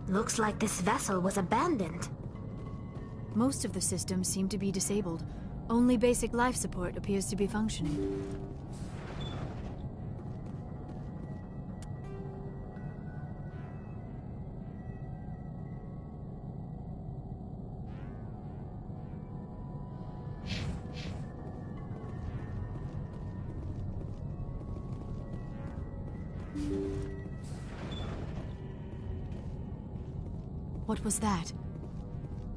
Looks like this vessel was abandoned. Most of the systems seem to be disabled. Only basic life support appears to be functioning. What was that?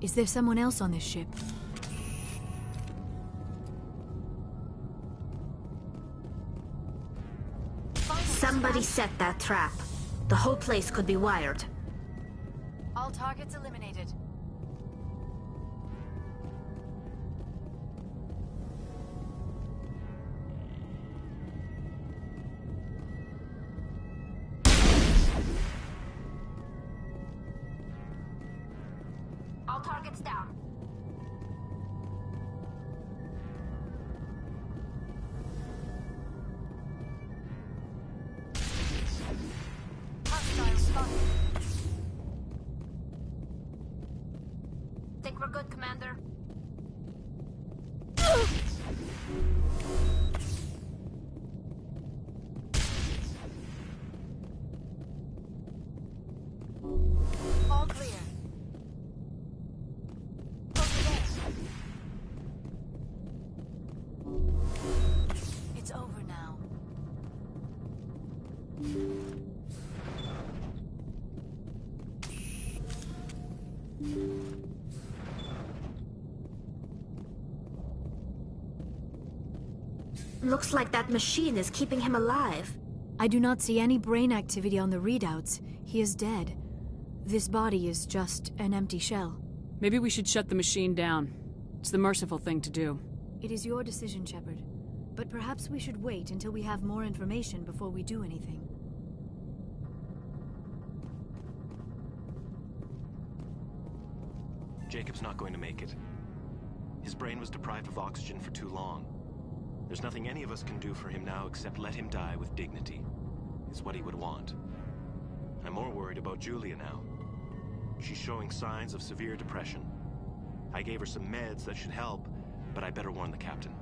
Is there someone else on this ship? Somebody set that trap. The whole place could be wired. All targets eliminated. All targets down. Hostile spotted. Think we're good, Commander? All clear. It's over now. Looks like that machine is keeping him alive. I do not see any brain activity on the readouts. He is dead. This body is just an empty shell. Maybe we should shut the machine down. It's the merciful thing to do. It is your decision, Shepard. But perhaps we should wait until we have more information before we do anything. Jacob's not going to make it. His brain was deprived of oxygen for too long. There's nothing any of us can do for him now except let him die with dignity. It's what he would want. I'm more worried about Julia now. She's showing signs of severe depression. I gave her some meds that should help, but I better warn the captain.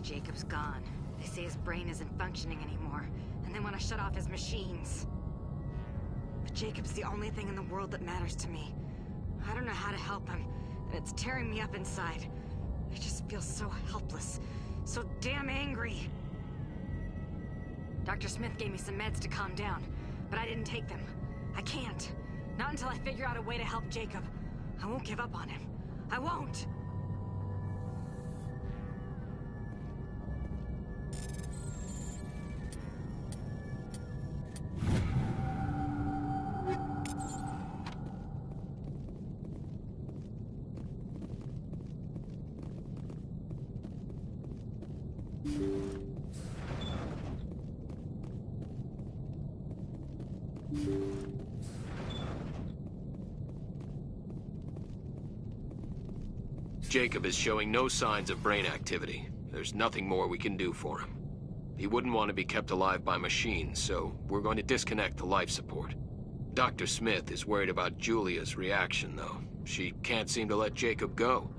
Jacob's gone. They say his brain isn't functioning anymore, and they want to shut off his machines. But Jacob's the only thing in the world that matters to me. I don't know how to help him, and it's tearing me up inside. I just feel so helpless, so damn angry. Dr. Smith gave me some meds to calm down, but I didn't take them. I can't. Not until I figure out a way to help Jacob. I won't give up on him. I won't! Jacob is showing no signs of brain activity. There's nothing more we can do for him. He wouldn't want to be kept alive by machines, so we're going to disconnect the life support. Dr. Smith is worried about Julia's reaction, though. She can't seem to let Jacob go.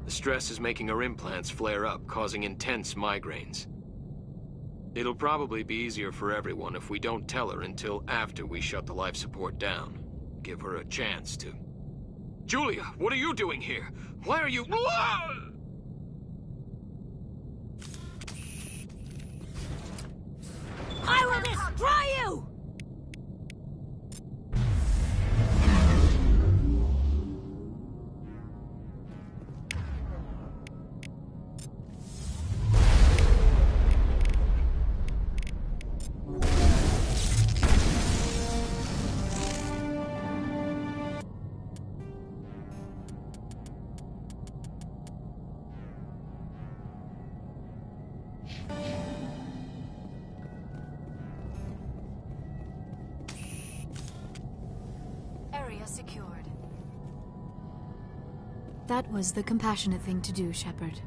The stress is making her implants flare up, causing intense migraines. It'll probably be easier for everyone if we don't tell her until after we shut the life support down. Give her a chance to... Julia, what are you doing here? Why are you... I will destroy you! Area secured. That was the compassionate thing to do, Shepard.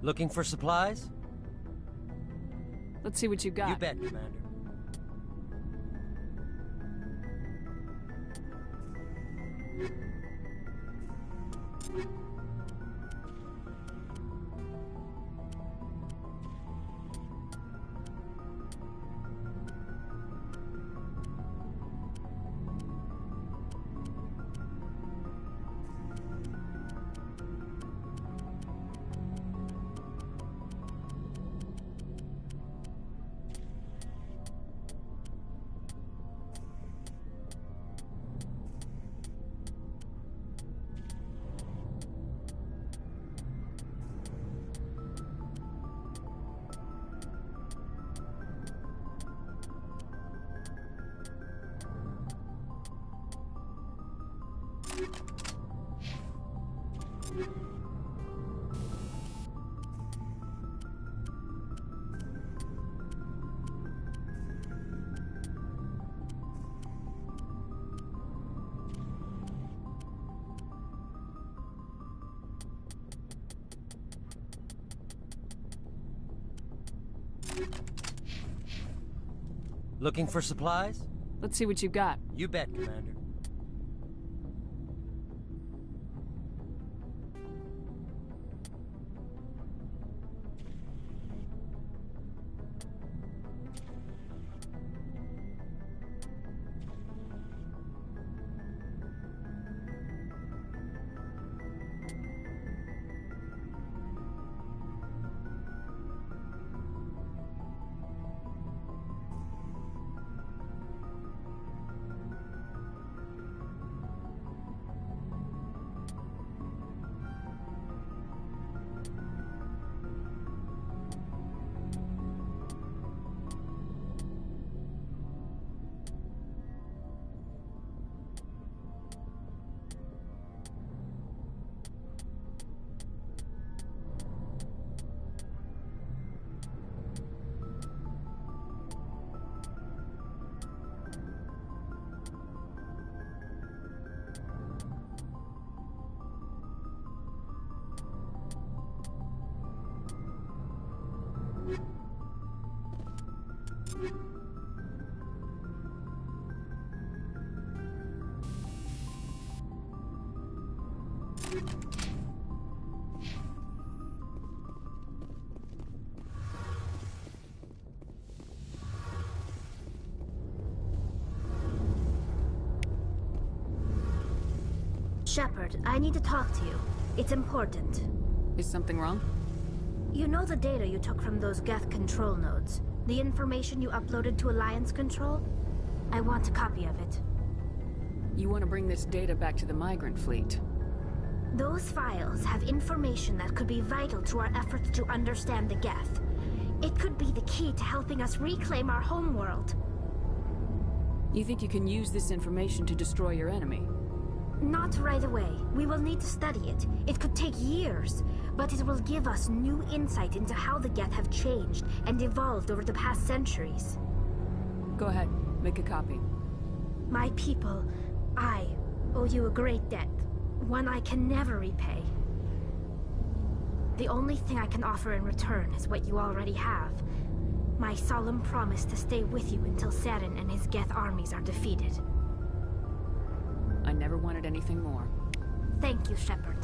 Looking for supplies? Let's see what you got. You bet, Commander. Looking for supplies? Let's see what you got. You bet, Commander. Shepard, I need to talk to you. It's important. Is something wrong? You know the data you took from those Geth control nodes? The information you uploaded to Alliance Control? I want a copy of it. You want to bring this data back to the migrant fleet? Those files have information that could be vital to our efforts to understand the Geth. It could be the key to helping us reclaim our homeworld. You think you can use this information to destroy your enemy? Not right away. We will need to study it. It could take years, but it will give us new insight into how the Geth have changed and evolved over the past centuries. Go ahead, make a copy. My people, I owe you a great debt, one I can never repay. The only thing I can offer in return is what you already have. My solemn promise to stay with you until Saren and his Geth armies are defeated. I never wanted anything more. Thank you, Shepard.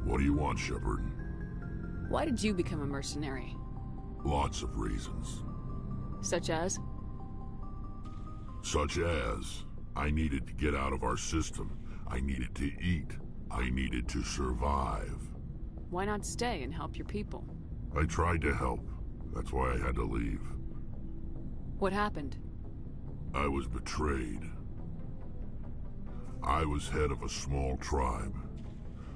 What do you want, Shepard? Why did you become a mercenary? Lots of reasons. Such as? Such as, I needed to get out of our system. I needed to eat. I needed to survive. Why not stay and help your people? I tried to help. That's why I had to leave. What happened? I was betrayed. I was head of a small tribe.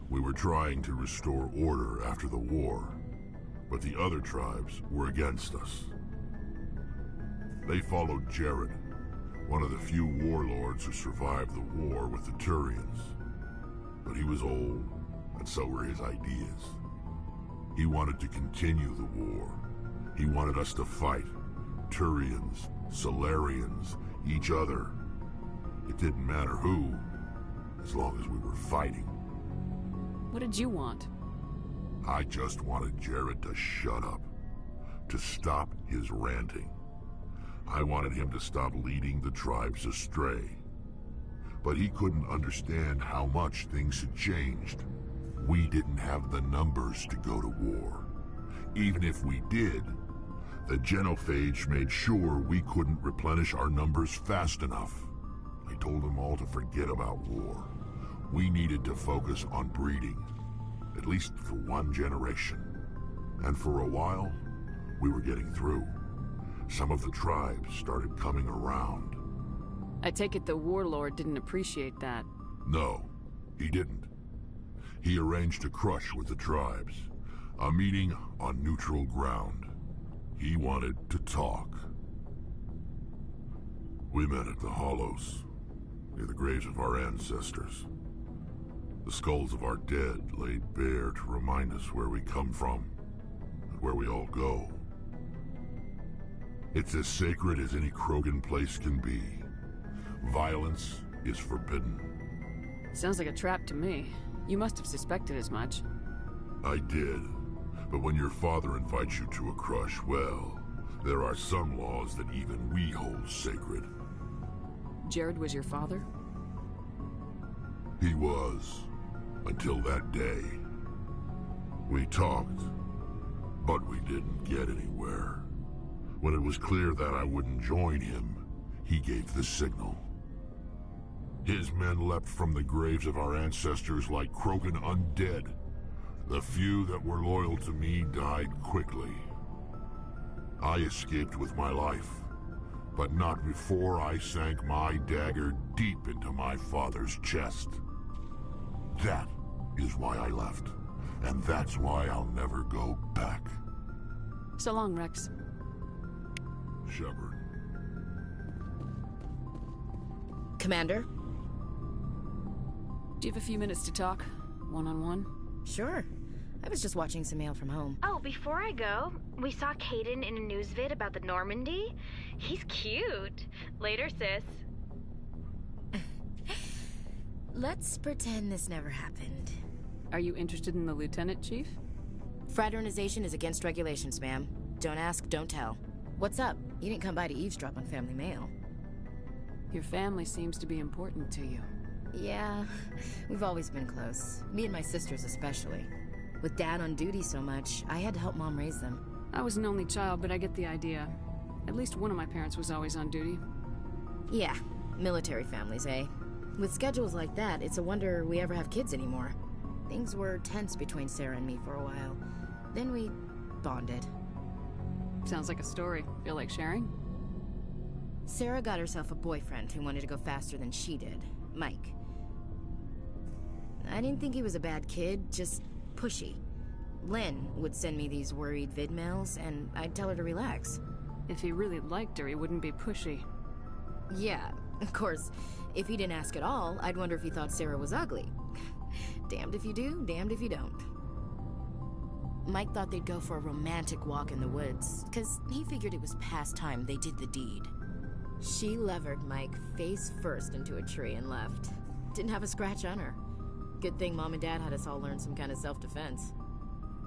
We were trying to restore order after the war, but the other tribes were against us. They followed Jared, one of the few warlords who survived the war with the Turians. But he was old, and so were his ideas. He wanted to continue the war. He wanted us to fight. Turians, Solarians, each other. It didn't matter who, as long as we were fighting. What did you want? I just wanted Jared to shut up, to stop his ranting. I wanted him to stop leading the tribes astray. But he couldn't understand how much things had changed. We didn't have the numbers to go to war. Even if we did, the genophage made sure we couldn't replenish our numbers fast enough. I told them all to forget about war. We needed to focus on breeding, at least for one generation. And for a while, we were getting through. Some of the tribes started coming around. I take it the warlord didn't appreciate that. No, he didn't. He arranged a crush with the tribes, a meeting on neutral ground. He wanted to talk. We met at the Hollows, near the graves of our ancestors. The skulls of our dead laid bare to remind us where we come from, and where we all go. It's as sacred as any Krogan place can be. Violence is forbidden. Sounds like a trap to me. You must have suspected as much. I did. But when your father invites you to a crush, well, there are some laws that even we hold sacred. Jared was your father? He was. Until that day. We talked, but we didn't get anywhere. When it was clear that I wouldn't join him, he gave the signal. His men leapt from the graves of our ancestors like Krogan undead. The few that were loyal to me died quickly. I escaped with my life, but not before I sank my dagger deep into my father's chest. That is why I left, and that's why I'll never go back. So long, Rex. Shepard. Commander? Do you have a few minutes to talk? One-on-one? Sure. I was just watching some mail from home. Oh, before I go, we saw Caden in a news vid about the Normandy. He's cute. Later, sis. Let's pretend this never happened. Are you interested in the Lieutenant, Chief? Fraternization is against regulations, ma'am. Don't ask, don't tell. What's up? You didn't come by to eavesdrop on family mail. Your family seems to be important to you. Yeah, we've always been close. Me and my sisters especially. With Dad on duty so much, I had to help Mom raise them. I was an only child, but I get the idea. At least one of my parents was always on duty. Yeah, military families, eh? With schedules like that, it's a wonder we ever have kids anymore. Things were tense between Sarah and me for a while. Then we bonded. Sounds like a story. Feel like sharing? Sarah got herself a boyfriend who wanted to go faster than she did, Mike. I didn't think he was a bad kid, just pushy. Lynn would send me these worried vid mails, and I'd tell her to relax. If he really liked her, he wouldn't be pushy. Yeah, of course. If he didn't ask at all, I'd wonder if he thought Sarah was ugly. Damned if you do, damned if you don't. Mike thought they'd go for a romantic walk in the woods, because he figured it was past time they did the deed. She levered Mike face first into a tree and left. Didn't have a scratch on her. Good thing Mom and Dad had us all learn some kind of self-defense.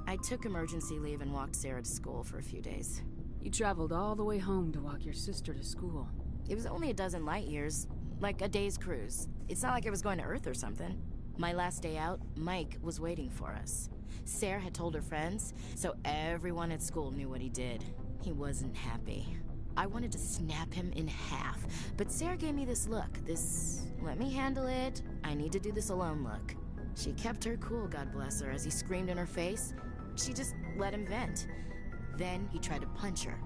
I took emergency leave and walked Sarah to school for a few days. You traveled all the way home to walk your sister to school. It was only a dozen light years, like a day's cruise. It's not like I was going to Earth or something. My last day out, Mike was waiting for us. Sarah had told her friends, so everyone at school knew what he did. He wasn't happy. I wanted to snap him in half, but Sarah gave me this look, this let me handle it, I need to do this alone look. She kept her cool, God bless her, as he screamed in her face. She just let him vent. Then he tried to punch her.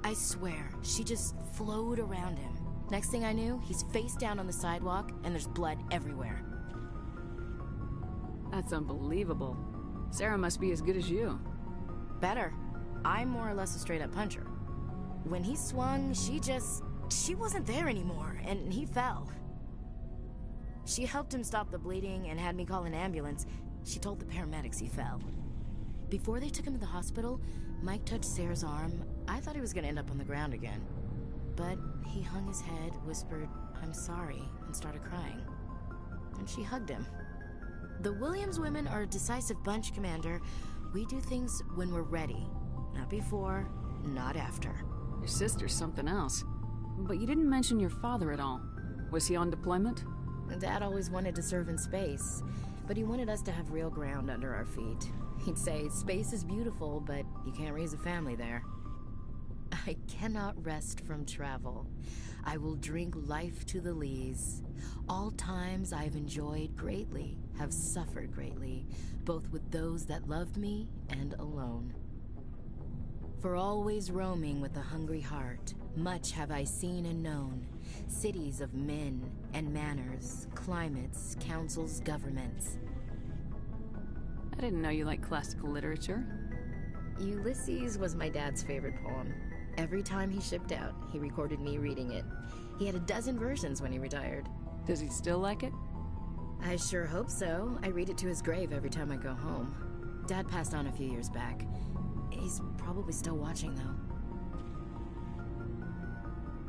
I swear, she just flowed around him. Next thing I knew, he's face down on the sidewalk, and there's blood everywhere. That's unbelievable. Sarah must be as good as you. Better. I'm more or less a straight-up puncher. When he swung, she wasn't there anymore, and he fell. She helped him stop the bleeding and had me call an ambulance. She told the paramedics he fell. Before they took him to the hospital, Mike touched Sarah's arm. I thought he was gonna end up on the ground again. But he hung his head, whispered, "I'm sorry," and started crying. And she hugged him. The Williams women are a decisive bunch, Commander. We do things when we're ready. Not before, not after. Your sister's something else. But you didn't mention your father at all. Was he on deployment? Dad always wanted to serve in space, but he wanted us to have real ground under our feet. He'd say, space is beautiful, but you can't raise a family there. I cannot rest from travel. I will drink life to the lees. All times I have enjoyed greatly, have suffered greatly, both with those that loved me and alone. For always roaming with a hungry heart, much have I seen and known, cities of men and manners, climates, councils, governments. I didn't know you liked classical literature. Ulysses was my dad's favorite poem. Every time he shipped out, he recorded me reading it. He had a dozen versions when he retired. Does he still like it? I sure hope so. I read it to his grave every time I go home. Dad passed on a few years back. He's probably still watching, though.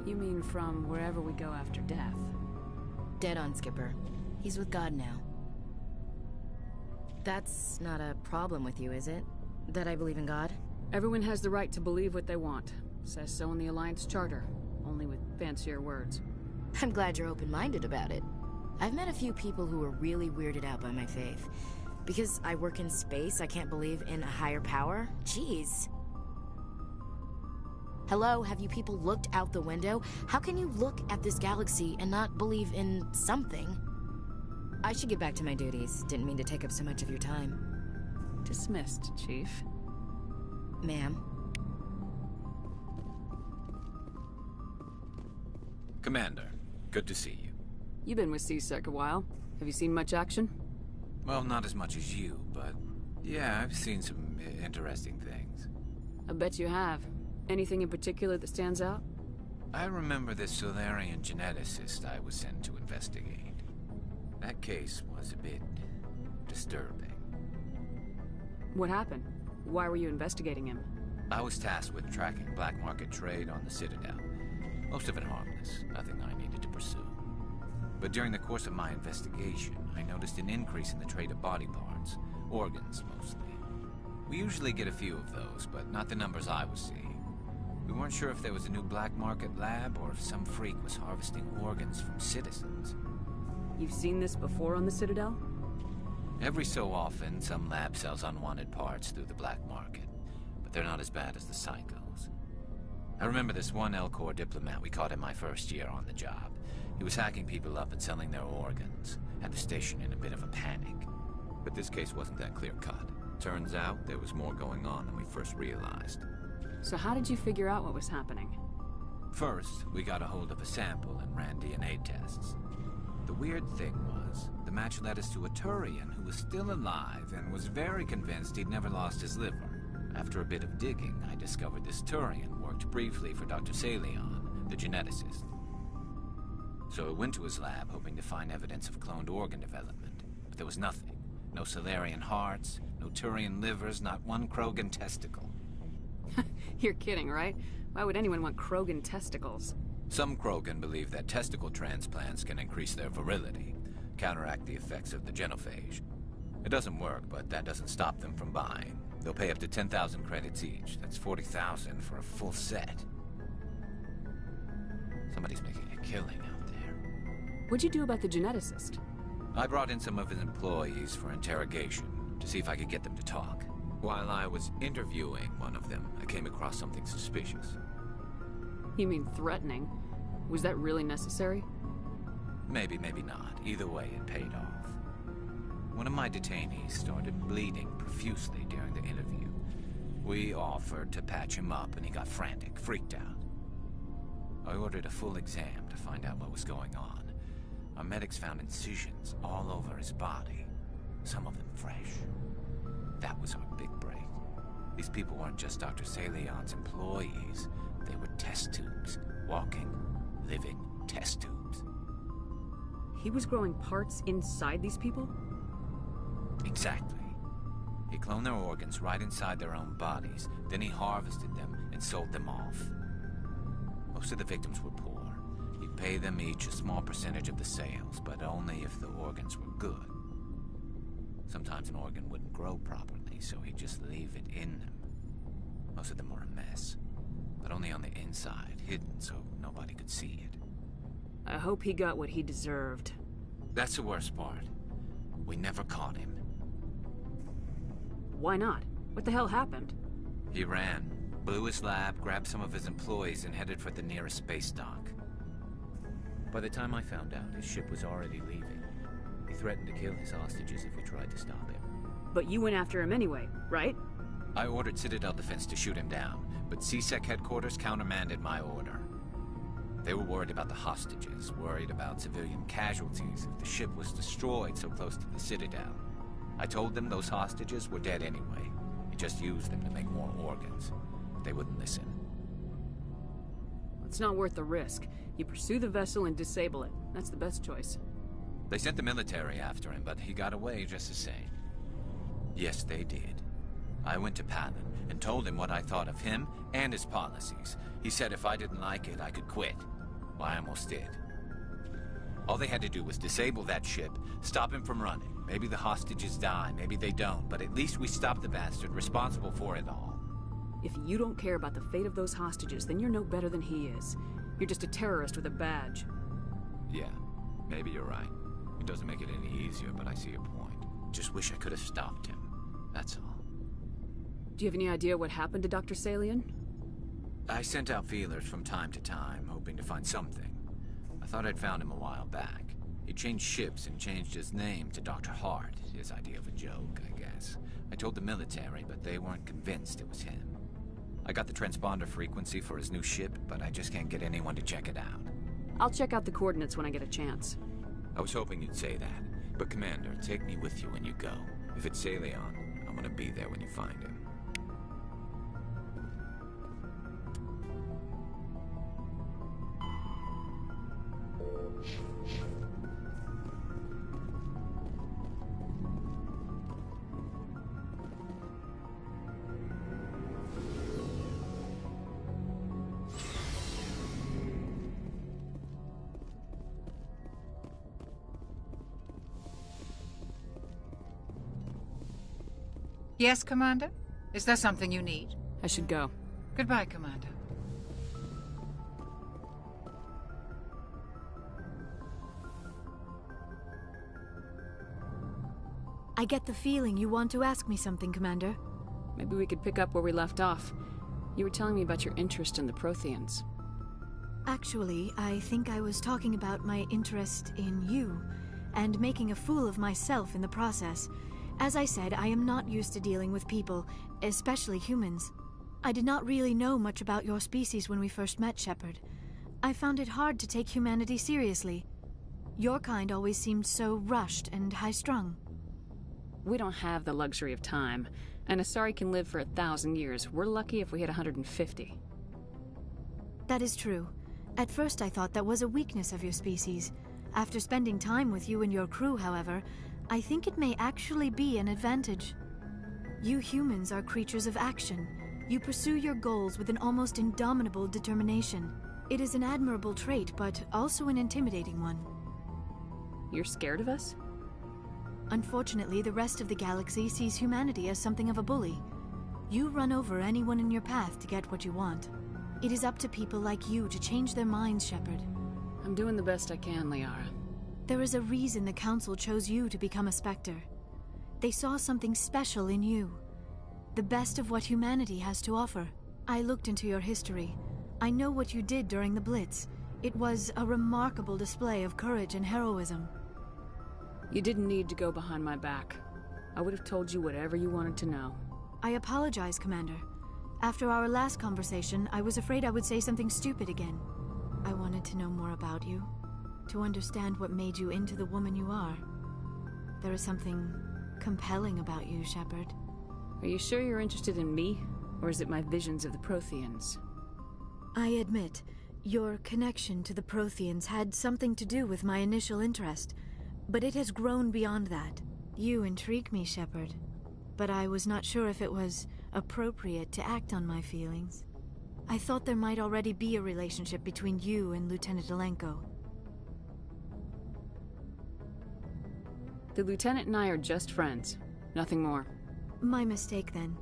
You mean from wherever we go after death? Dead on, Skipper. He's with God now. That's not a problem with you, is it? That I believe in God? Everyone has the right to believe what they want. Says so in the Alliance Charter, only with fancier words. I'm glad you're open-minded about it. I've met a few people who were really weirded out by my faith. Because I work in space, I can't believe in a higher power? Jeez. Hello, have you people looked out the window? How can you look at this galaxy and not believe in something? I should get back to my duties. Didn't mean to take up so much of your time. Dismissed, Chief. Ma'am. Commander, good to see you. You've been with C-Sec a while. Have you seen much action? Well, not as much as you, but yeah, I've seen some interesting things. I bet you have. Anything in particular that stands out? I remember this Solarian geneticist I was sent to investigate. That case was a bit disturbing. What happened? Why were you investigating him? I was tasked with tracking black market trade on the Citadel. Most of it harmless, nothing I needed to pursue. But during the course of my investigation, I noticed an increase in the trade of body parts, organs mostly. We usually get a few of those, but not the numbers I was seeing. We weren't sure if there was a new black market lab or if some freak was harvesting organs from citizens. You've seen this before on the Citadel? Every so often, some lab sells unwanted parts through the black market, but they're not as bad as the psychos. I remember this one L-Corps diplomat we caught in my first year on the job. He was hacking people up and selling their organs, had the station in a bit of a panic. But this case wasn't that clear-cut. Turns out there was more going on than we first realized. So how did you figure out what was happening? First, we got a hold of a sample and ran DNA tests. The weird thing was, the match led us to a Turian who was still alive and was very convinced he'd never lost his liver. After a bit of digging, I discovered this Turian worked briefly for Dr. Salion, the geneticist. So I went to his lab hoping to find evidence of cloned organ development, but there was nothing. No Solarian hearts, no Turian livers, not one Krogan testicle. You're kidding, right? Why would anyone want Krogan testicles? Some Krogan believe that testicle transplants can increase their virility, counteract the effects of the genophage. It doesn't work, but that doesn't stop them from buying. They'll pay up to 10,000 credits each. That's 40,000 for a full set. Somebody's making a killing out there. What'd you do about the geneticist? I brought in some of his employees for interrogation to see if I could get them to talk. While I was interviewing one of them, I came across something suspicious. You mean threatening? Was that really necessary? Maybe, maybe not. Either way, it paid off. One of my detainees started bleeding profusely during the interview. We offered to patch him up, and he got frantic, freaked out. I ordered a full exam to find out what was going on. Our medics found incisions all over his body, some of them fresh. That was our big break. These people weren't just Dr. Salion's employees. They were test tubes. Walking, living test tubes. He was growing parts inside these people? Exactly. He cloned their organs right inside their own bodies. Then he harvested them and sold them off. Most of the victims were poor. He'd pay them each a small percentage of the sales, but only if the organs were good. Sometimes an organ wouldn't grow properly, so he'd just leave it in them. Most of them were a mess, but only on the inside, hidden so nobody could see it. I hope he got what he deserved. That's the worst part. We never caught him. Why not? What the hell happened? He ran, blew his lab, grabbed some of his employees, and headed for the nearest space dock. By the time I found out, his ship was already leaving. He threatened to kill his hostages if we tried to stop him. But you went after him anyway, right? I ordered Citadel Defense to shoot him down, but CSEC headquarters countermanded my order. They were worried about the hostages, worried about civilian casualties if the ship was destroyed so close to the Citadel. I told them those hostages were dead anyway. He just used them to make more organs. But they wouldn't listen. It's not worth the risk. You pursue the vessel and disable it. That's the best choice. They sent the military after him, but he got away just the same. Yes, they did. I went to Palin and told him what I thought of him and his policies. He said if I didn't like it, I could quit. Well, I almost did. All they had to do was disable that ship, stop him from running. Maybe the hostages die, maybe they don't, but at least we stopped the bastard responsible for it all. If you don't care about the fate of those hostages, then you're no better than he is. You're just a terrorist with a badge. Yeah, maybe you're right. It doesn't make it any easier, but I see your point. Just wish I could have stopped him. That's all. Do you have any idea what happened to Dr. Salion? I sent out feelers from time to time, hoping to find something. I thought I'd found him a while back. He changed ships and changed his name to Dr. Hart, his idea of a joke, I guess. I told the military, but they weren't convinced it was him. I got the transponder frequency for his new ship, but I just can't get anyone to check it out. I'll check out the coordinates when I get a chance. I was hoping you'd say that, but Commander, take me with you when you go. If it's Salion, I'm gonna be there when you find him. Yes, Commander? Is there something you need? I should go. Goodbye, Commander. I get the feeling you want to ask me something, Commander. Maybe we could pick up where we left off. You were telling me about your interest in the Protheans. Actually, I think I was talking about my interest in you, and making a fool of myself in the process. As I said, I am not used to dealing with people, especially humans. I did not really know much about your species when we first met, Shepard. I found it hard to take humanity seriously. Your kind always seemed so rushed and high-strung. We don't have the luxury of time. An Asari can live for 1,000 years. We're lucky if we hit 150. That is true. At first I thought that was a weakness of your species. After spending time with you and your crew, however, I think it may actually be an advantage. You humans are creatures of action. You pursue your goals with an almost indomitable determination. It is an admirable trait, but also an intimidating one. You're scared of us? Unfortunately, the rest of the galaxy sees humanity as something of a bully. You run over anyone in your path to get what you want. It is up to people like you to change their minds, Shepard. I'm doing the best I can, Liara. There is a reason the Council chose you to become a Spectre. They saw something special in you. The best of what humanity has to offer. I looked into your history. I know what you did during the Blitz. It was a remarkable display of courage and heroism. You didn't need to go behind my back. I would have told you whatever you wanted to know. I apologize, Commander. After our last conversation, I was afraid I would say something stupid again. I wanted to know more about you, to understand what made you into the woman you are. There is something compelling about you, Shepard. Are you sure you're interested in me, or is it my visions of the Protheans? I admit, your connection to the Protheans had something to do with my initial interest, but it has grown beyond that. You intrigue me, Shepard, but I was not sure if it was appropriate to act on my feelings. I thought there might already be a relationship between you and Lieutenant Alenko. The Lieutenant and I are just friends. Nothing more. My mistake, then.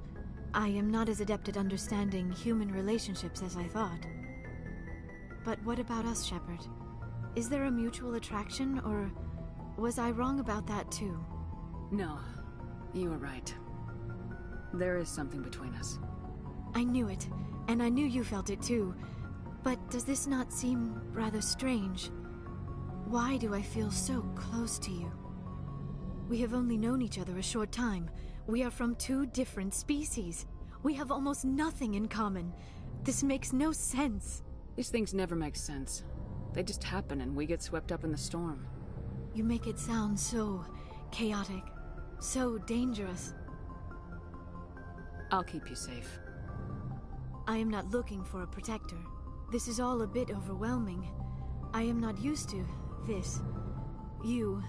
I am not as adept at understanding human relationships as I thought. But what about us, Shepard? Is there a mutual attraction, or was I wrong about that too? No, you were right. There is something between us. I knew it, and I knew you felt it too. But does this not seem rather strange? Why do I feel so close to you? We have only known each other a short time. We are from two different species. We have almost nothing in common. This makes no sense. These things never make sense. They just happen and we get swept up in the storm. You make it sound so chaotic, so dangerous. I'll keep you safe. I am not looking for a protector. This is all a bit overwhelming. I am not used to this. You.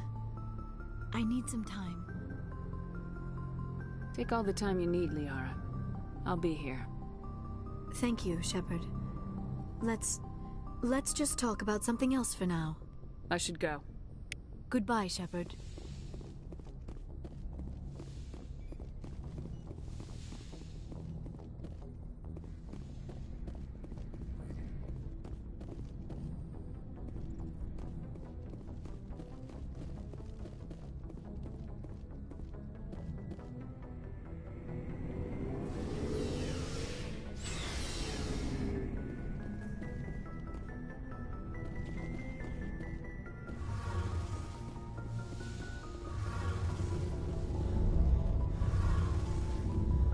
I need some time. Take all the time you need, Liara. I'll be here. Thank you, Shepard. Let's just talk about something else for now. I should go. Goodbye, Shepard.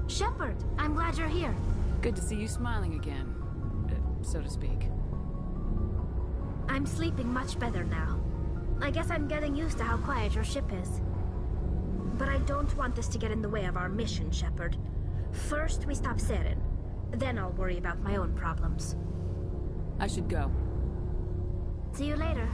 Shepard, I'm glad you're here. Good to see you smiling again, so to speak. I'm sleeping much better now. I guess I'm getting used to how quiet your ship is. But I don't want this to get in the way of our mission, Shepard. First, we stop Saren. Then I'll worry about my own problems. I should go. See you later.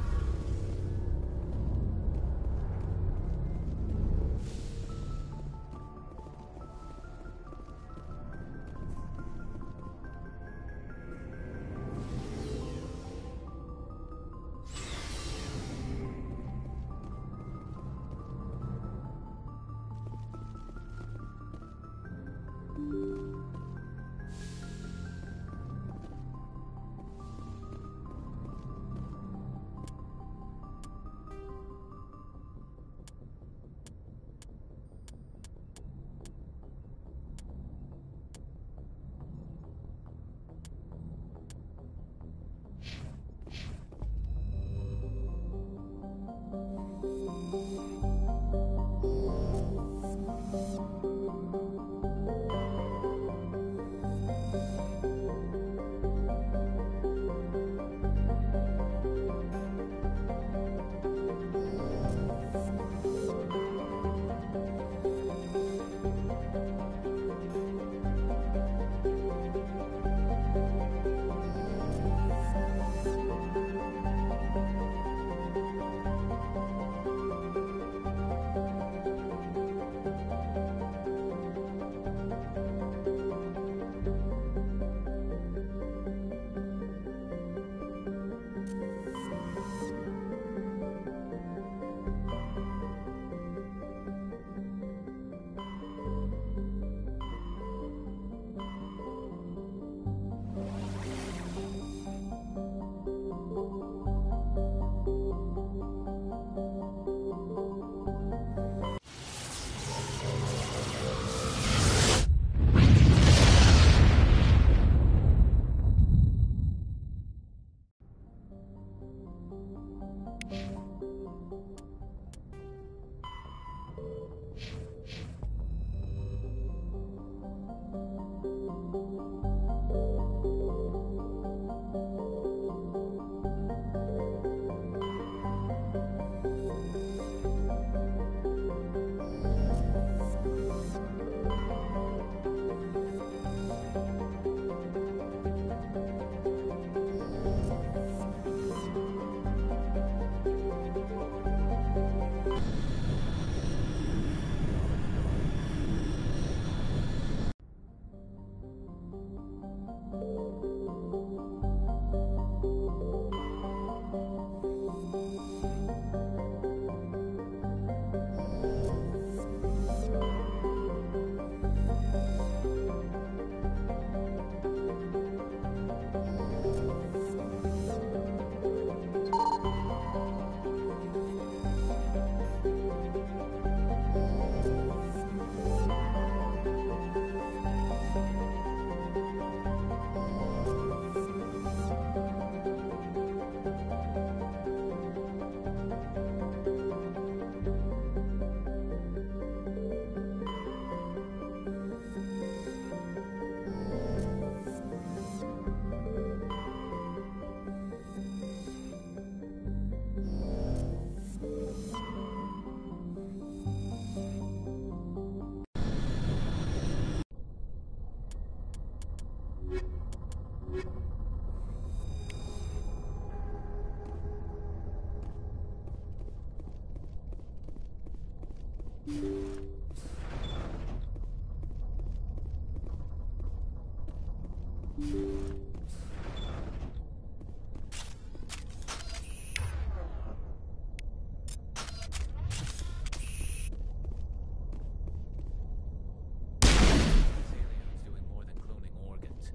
doing more than cloning organs.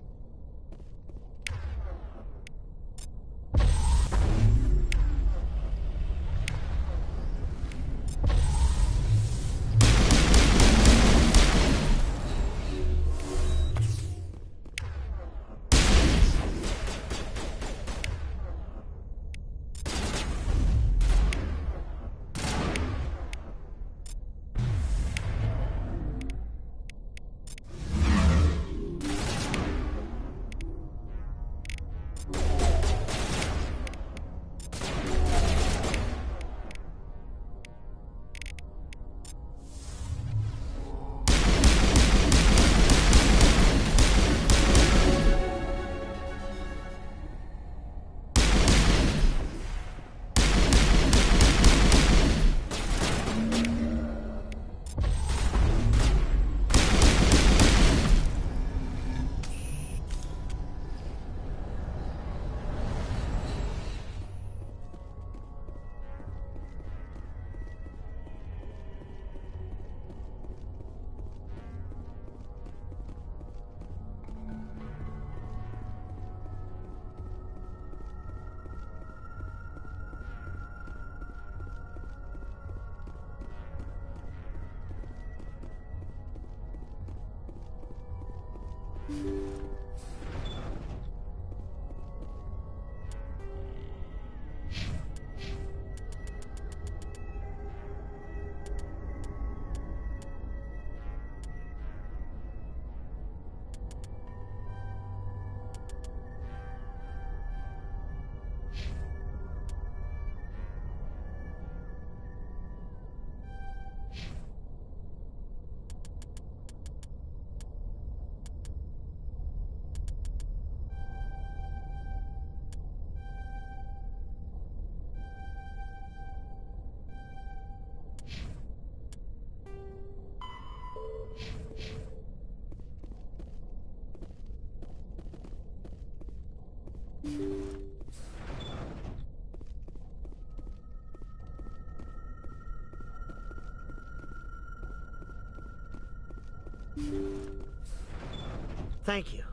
Thank you.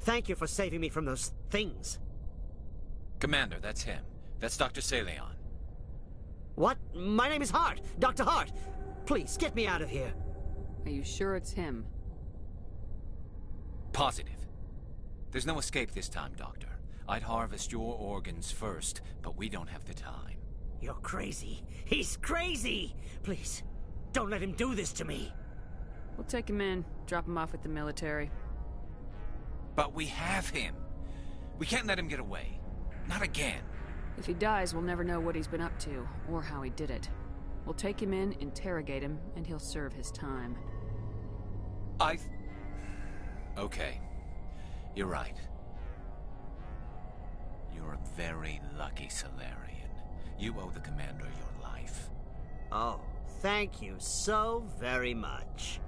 Thank you for saving me from those things. Commander, that's him. That's Dr. Saleon. What? My name is Hart. Dr. Hart. Please, get me out of here. Are you sure it's him? Positive. There's no escape this time, Doctor. I'd harvest your organs first, but we don't have the time. You're crazy. He's crazy! Please, don't let him do this to me. We'll take him in, drop him off with the military. But we have him. We can't let him get away. Not again. If he dies, we'll never know what he's been up to, or how he did it. We'll take him in, interrogate him, and he'll serve his time. Okay. You're right. You're a very lucky Solarian. You owe the Commander your life. Oh, thank you so very much.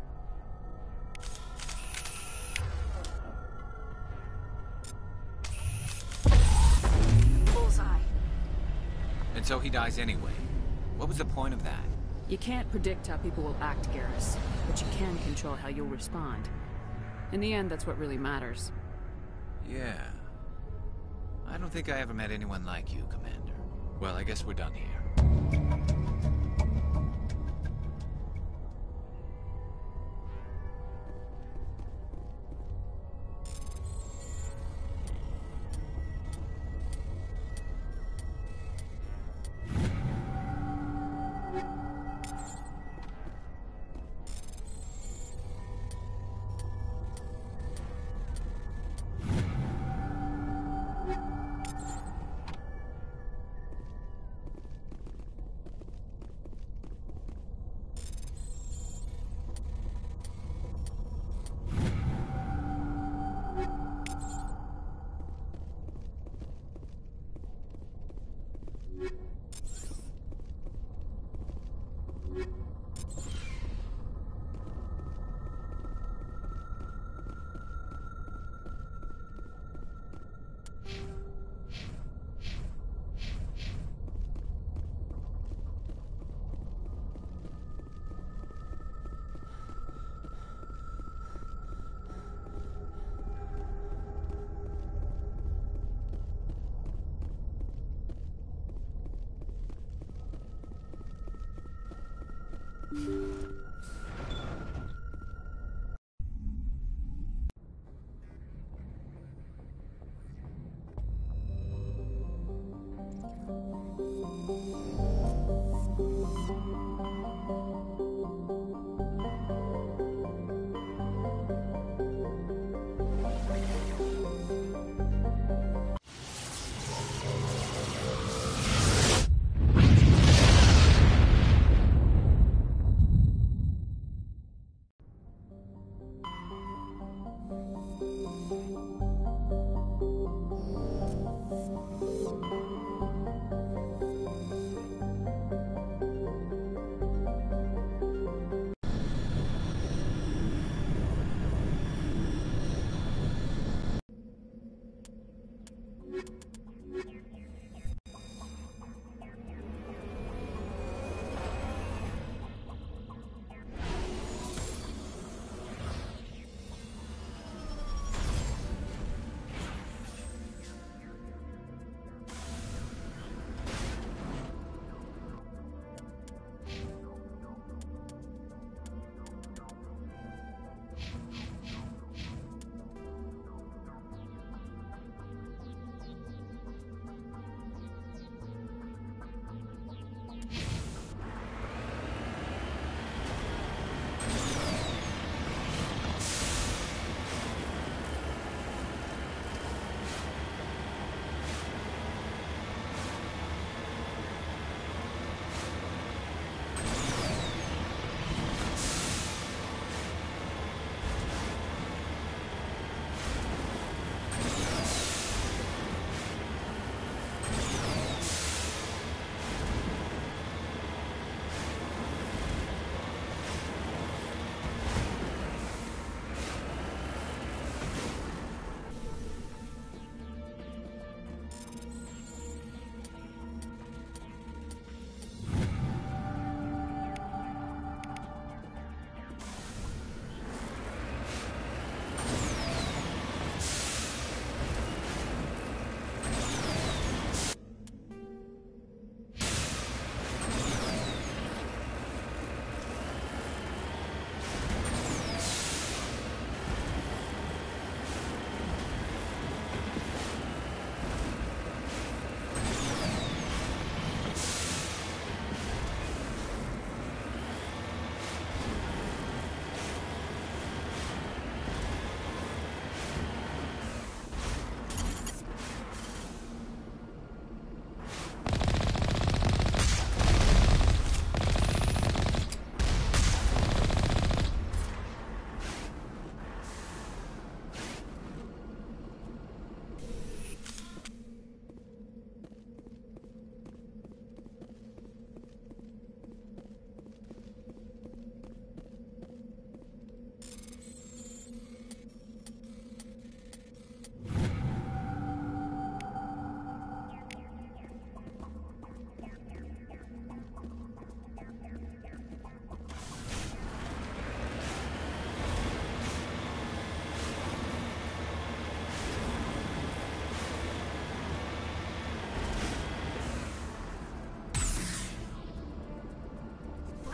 Bullseye. And so he dies anyway. What was the point of that? You can't predict how people will act, Garrus, but you can control how you'll respond. In the end, that's what really matters. Yeah. I don't think I ever met anyone like you, Commander. Well, I guess we're done here.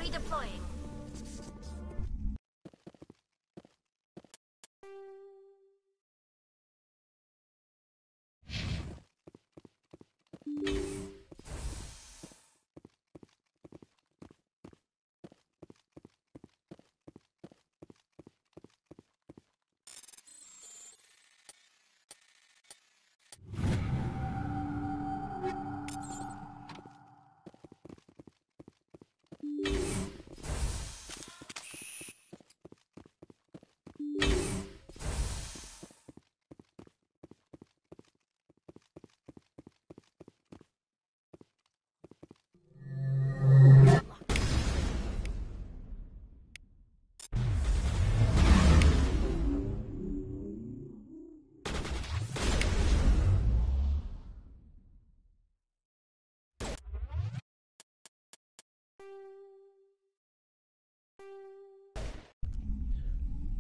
Redeploying.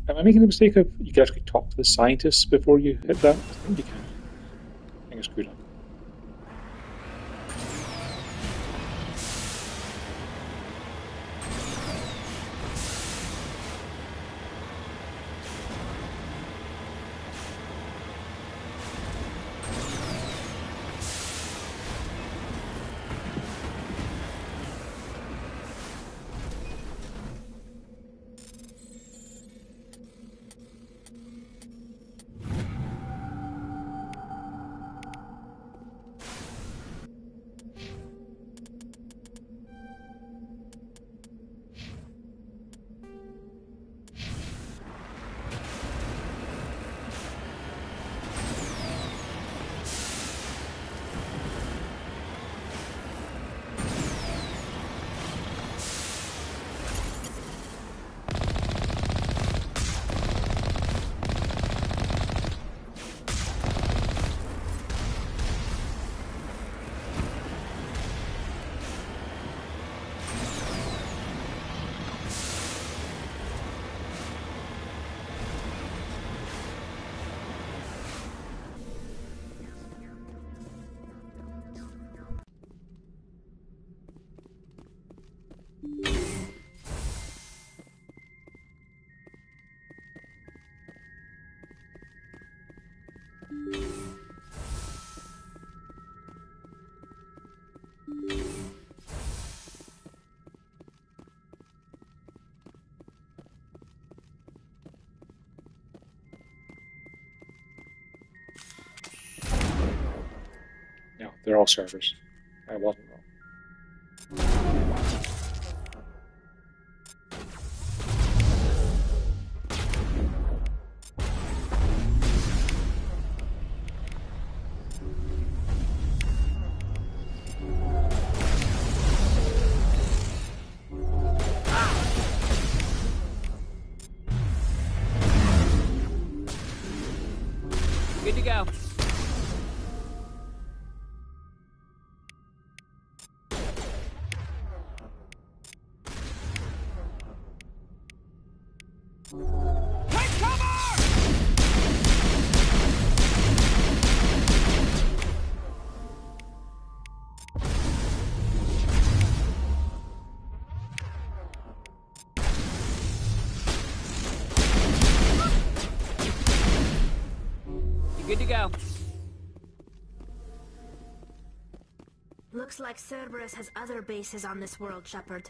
Am I making the mistake of you can actually talk to the scientists before you hit that? I think you can. I think I screwed up. No, they're all servers. I wasn't wrong. Good to go. Good to go. Looks like Cerberus has other bases on this world, Shepard.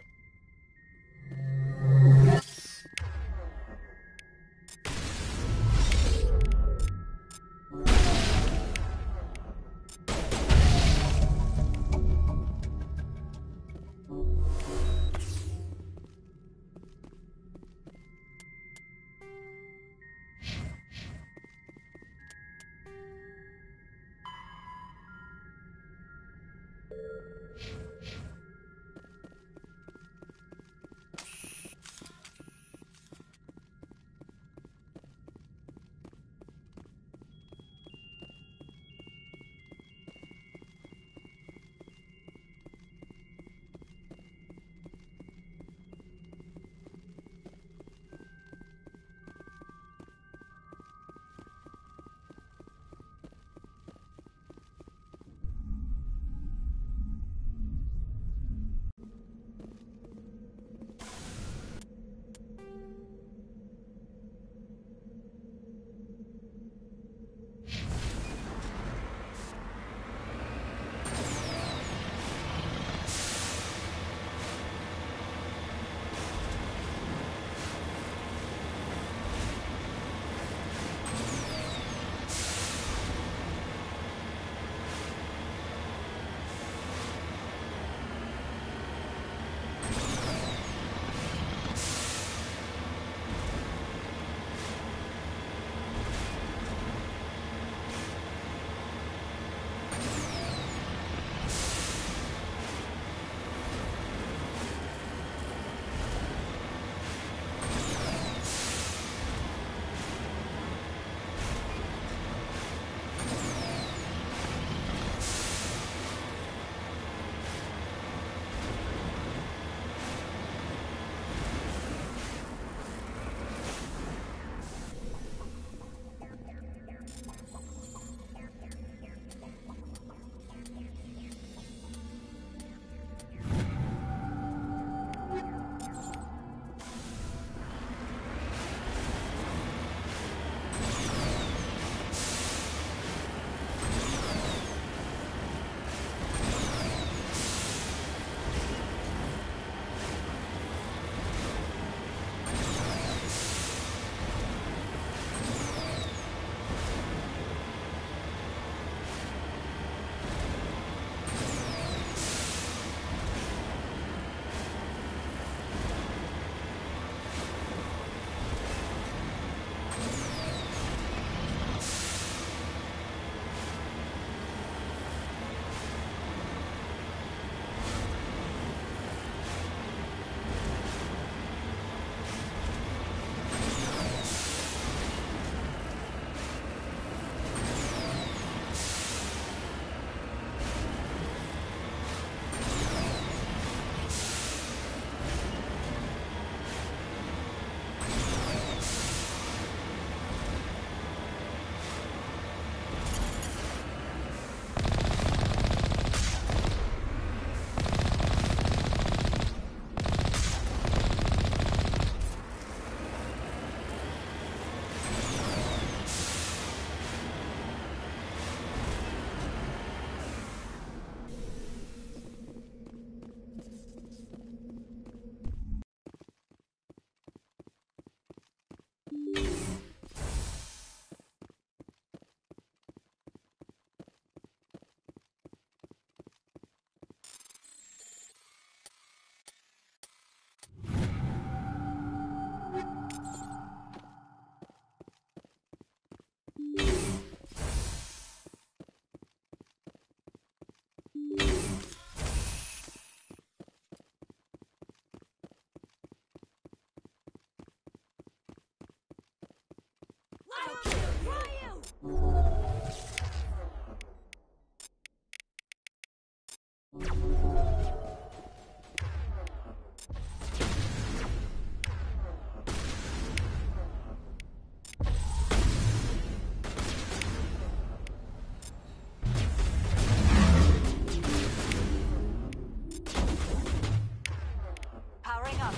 Powering up.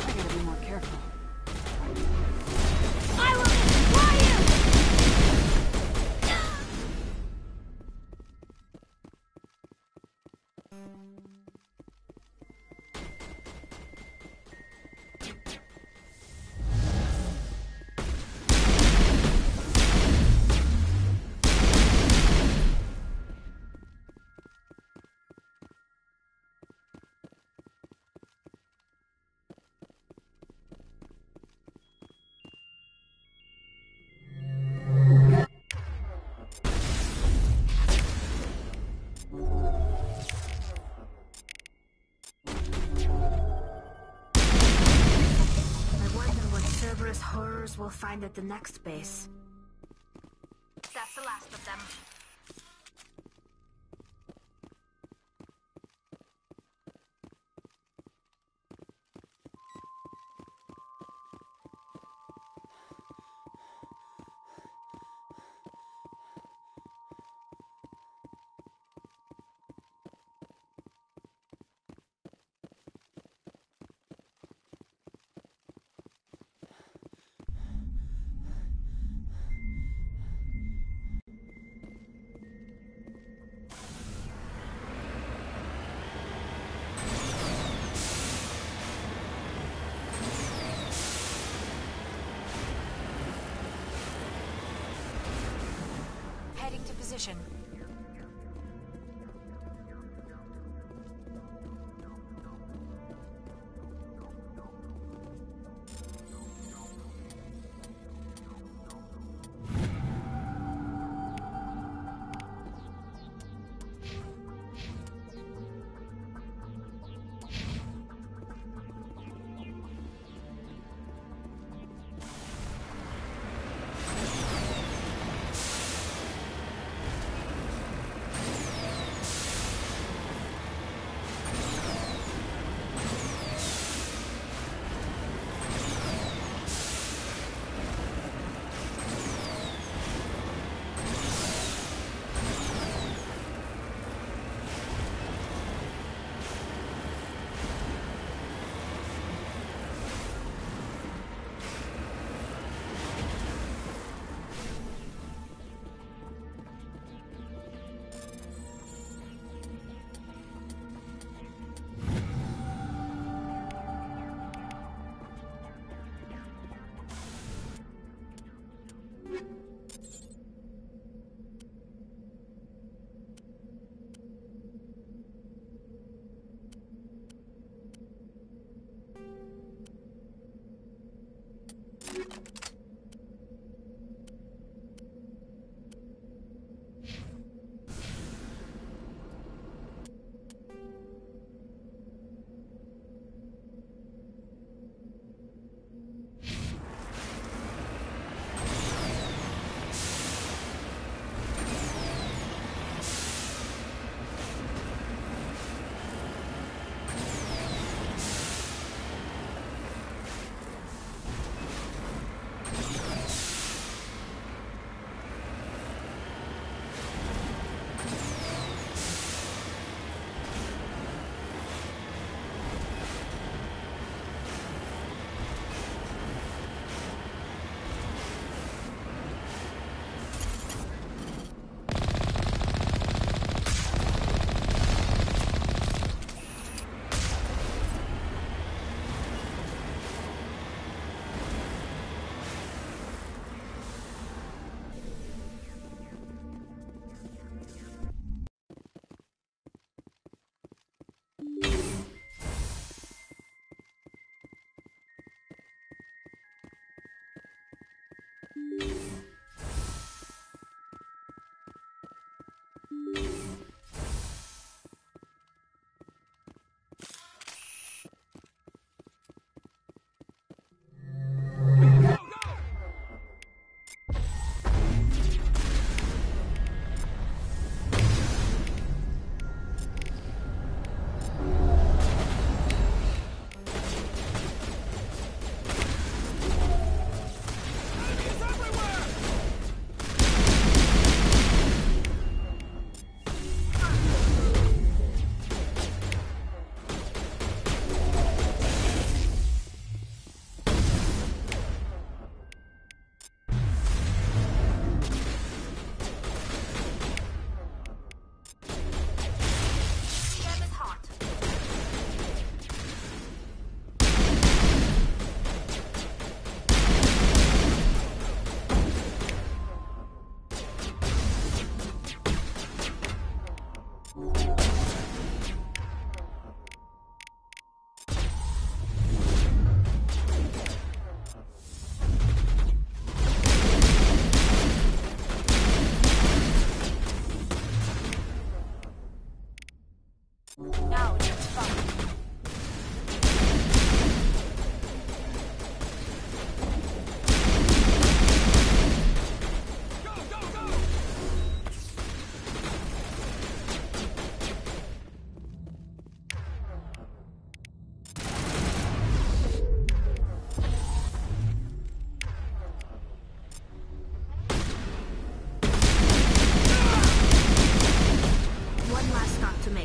I gotta be more careful. I will destroy you! Horrors we'll find at the next base. That's the last of them. Heading to position.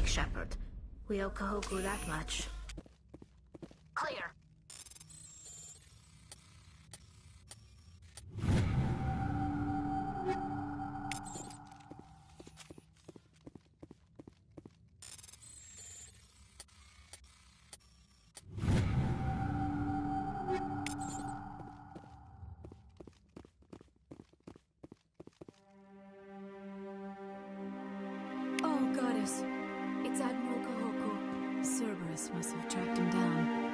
Shepard. We owe Kahoku that much. Clear. Oh, Goddess. It's Admiral Kahoku. Cerberus must have tracked him down.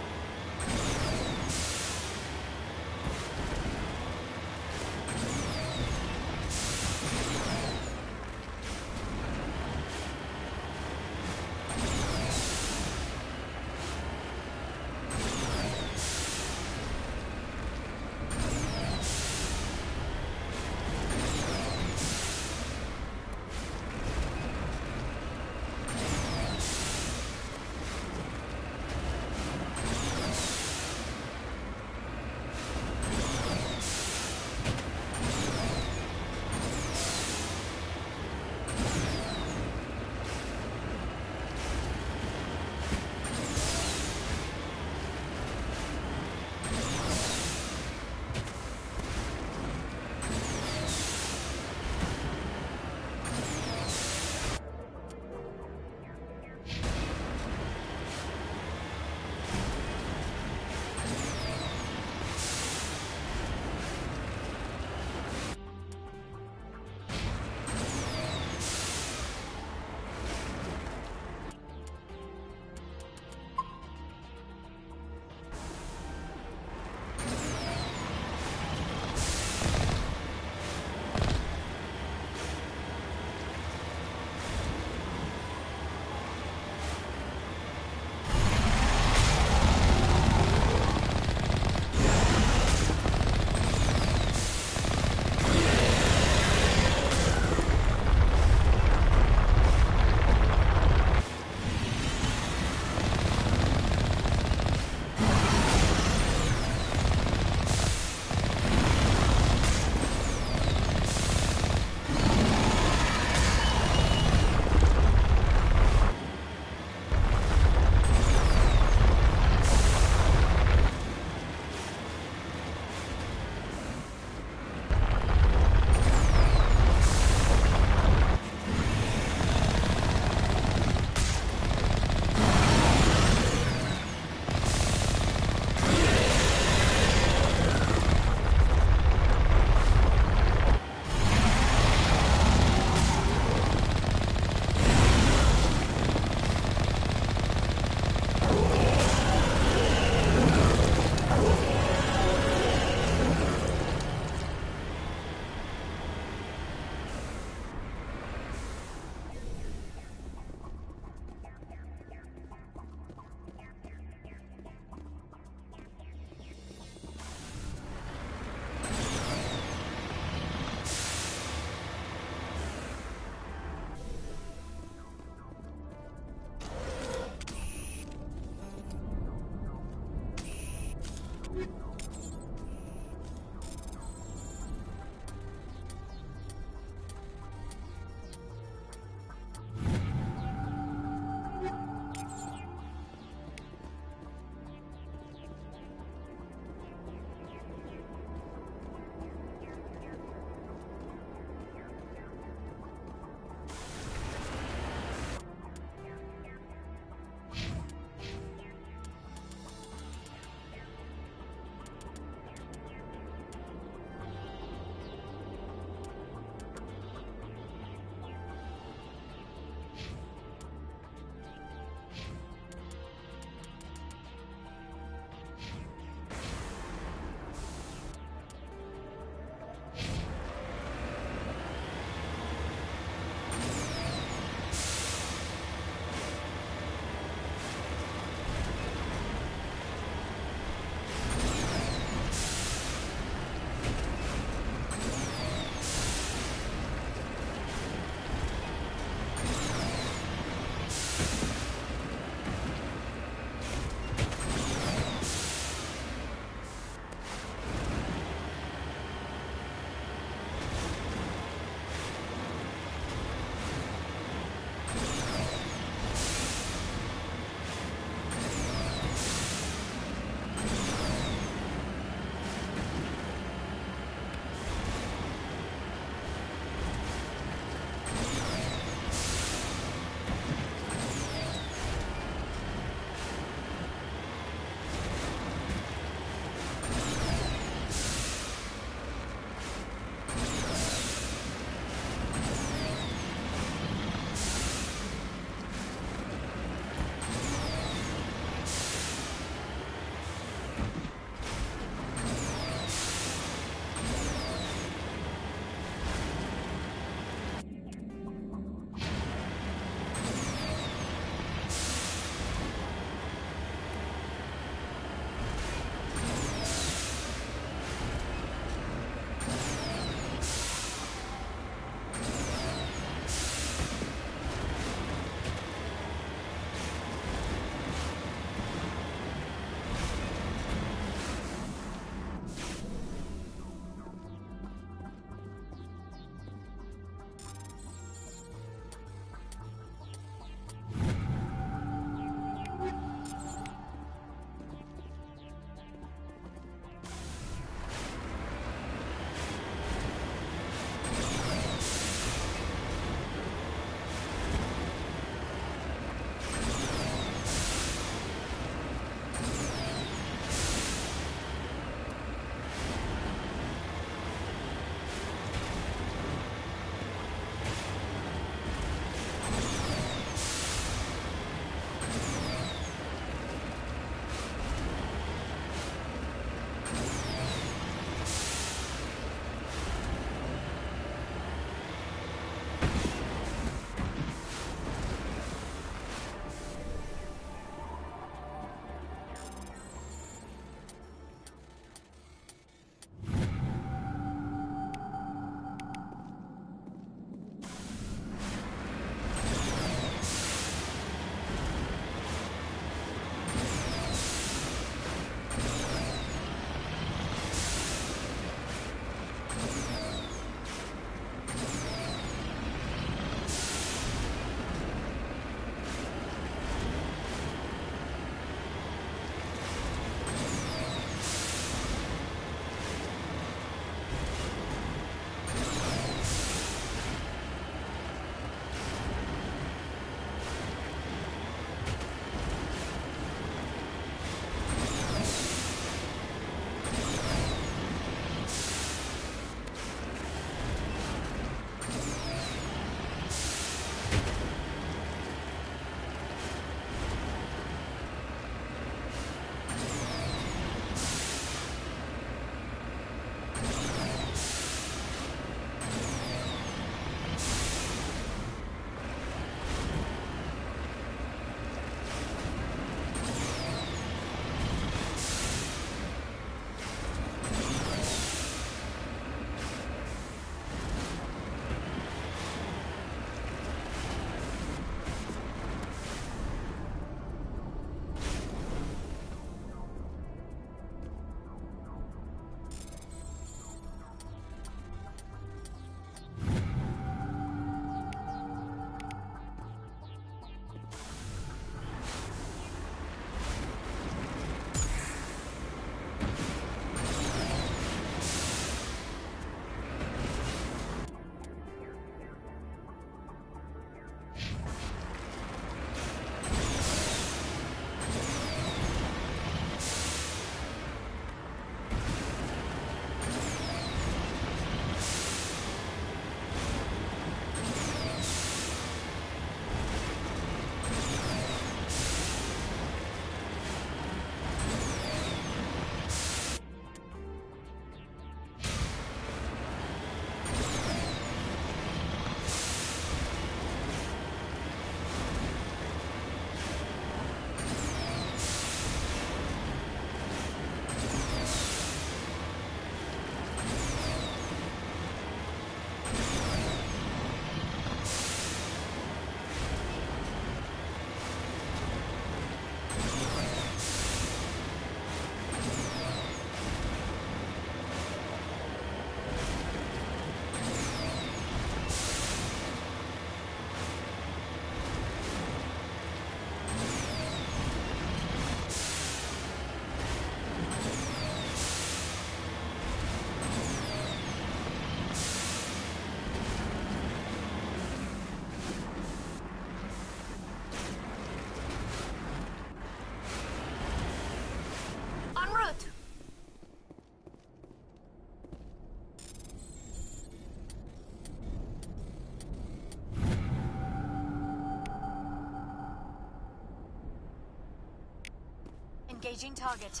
Engaging target.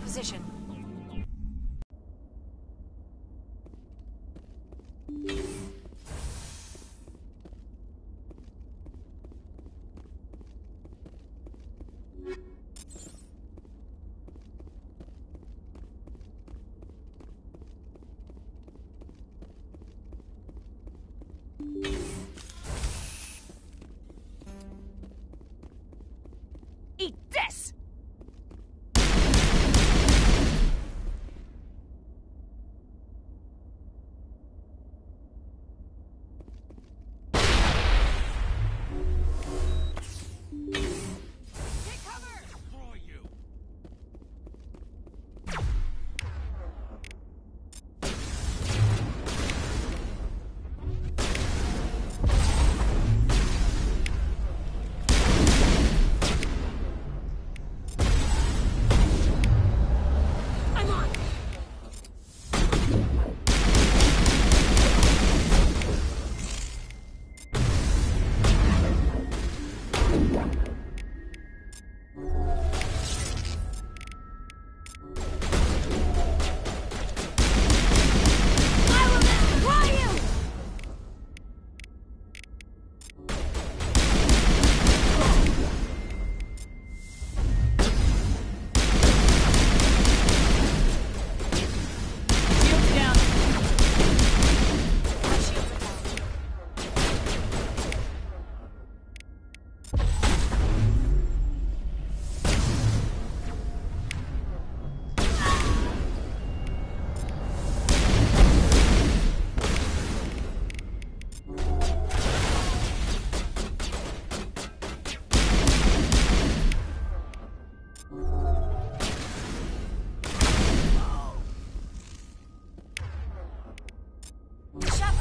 Position. Eat this!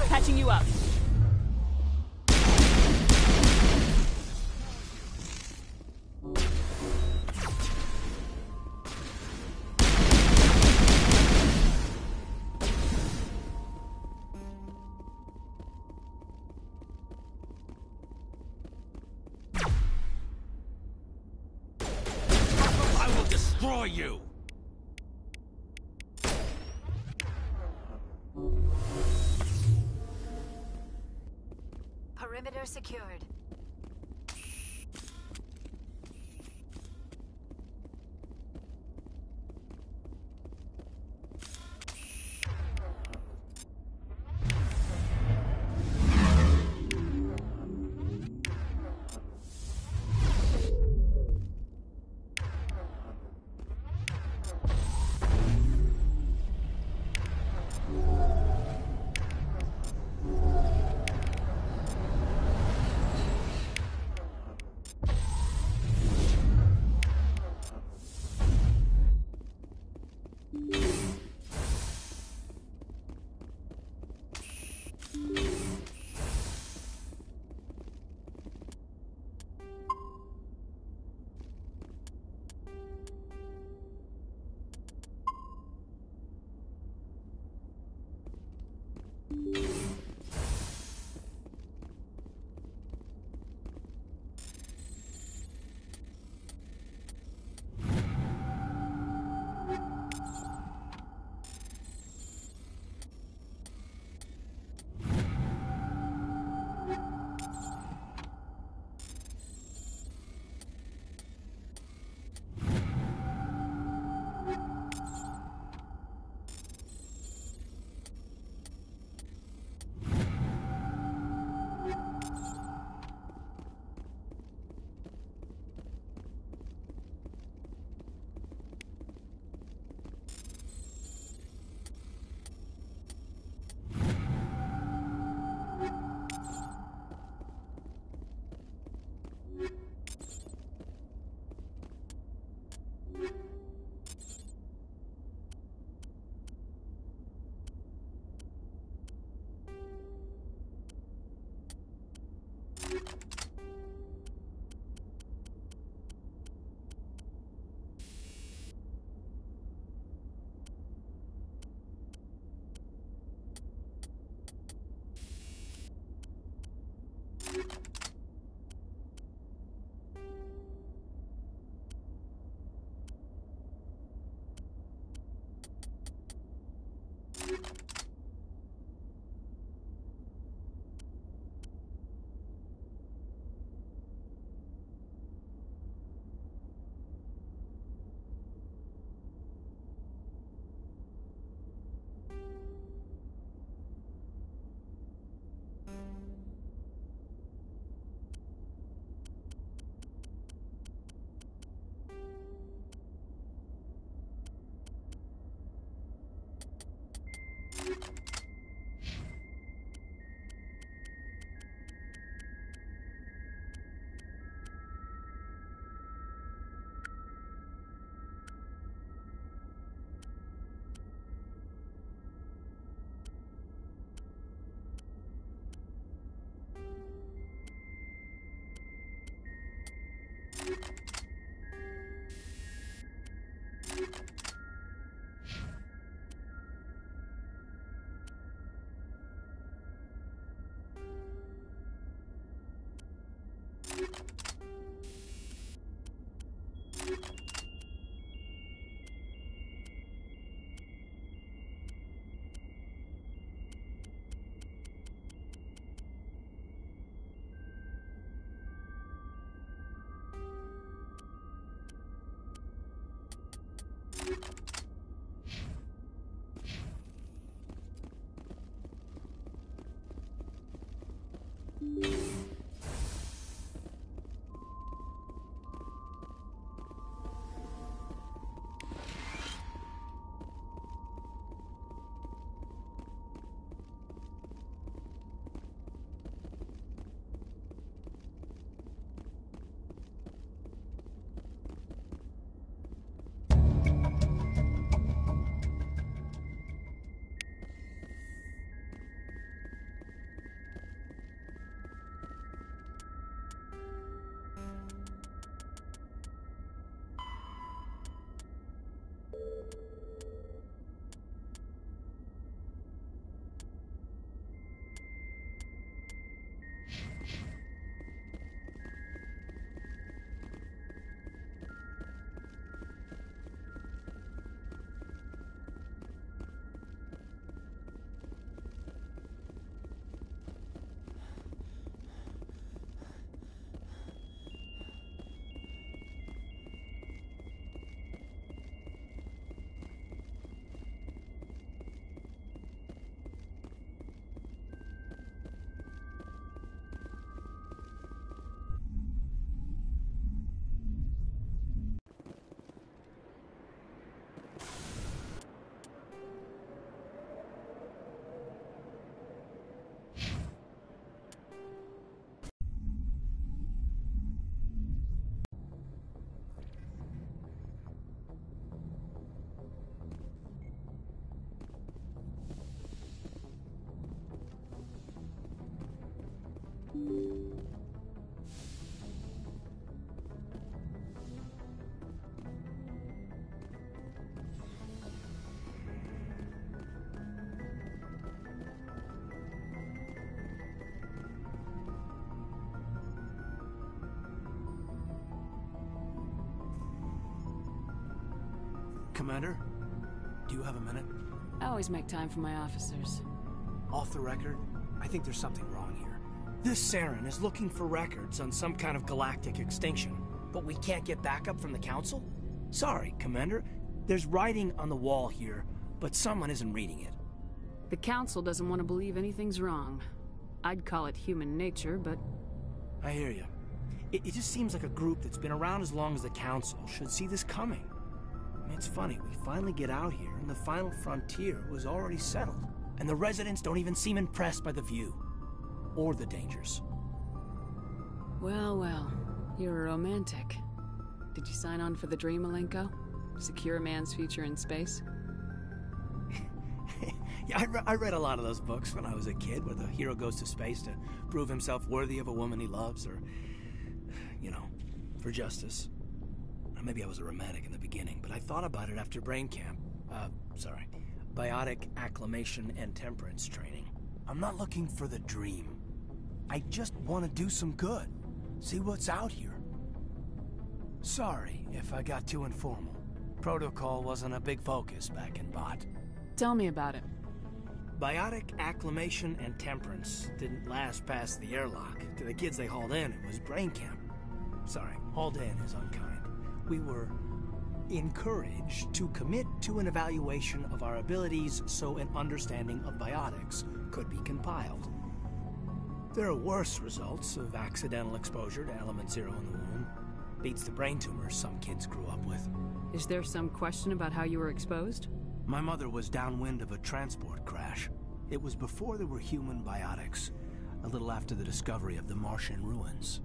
Patching you up. I will destroy you! Perimeter secured. Commander, do you have a minute? I always make time for my officers. Off the record, I think there's something wrong here. This Saren is looking for records on some kind of galactic extinction, but we can't get backup from the Council? Sorry, Commander. There's writing on the wall here, but someone isn't reading it. The Council doesn't want to believe anything's wrong. I'd call it human nature, but... I hear you. It just seems like a group that's been around as long as the Council should see this coming. I mean, it's funny, we finally get out here, and the final frontier was already settled. And the residents don't even seem impressed by the view. Or the dangers. Well, well. You're a romantic. Did you sign on for the dream, Malenko? Secure a man's future in space? Yeah, I read a lot of those books when I was a kid, where the hero goes to space to prove himself worthy of a woman he loves, or, you know, for justice. Or maybe I was a romantic in the beginning, but I thought about it after brain camp. Biotic acclimation and temperance training. I'm not looking for the dream. I just want to do some good. See what's out here. Sorry if I got too informal. Protocol wasn't a big focus back in Bot. Tell me about it. Biotic acclimation and temperance didn't last past the airlock. To the kids they hauled in, it was brain camp. Sorry, hauled in is unkind. We were encouraged to commit to an evaluation of our abilities so an understanding of biotics could be compiled. There are worse results of accidental exposure to element 0 in the womb. Beats the brain tumors some kids grew up with. Is there some question about how you were exposed? My mother was downwind of a transport crash. It was before there were human biotics, a little after the discovery of the Martian ruins.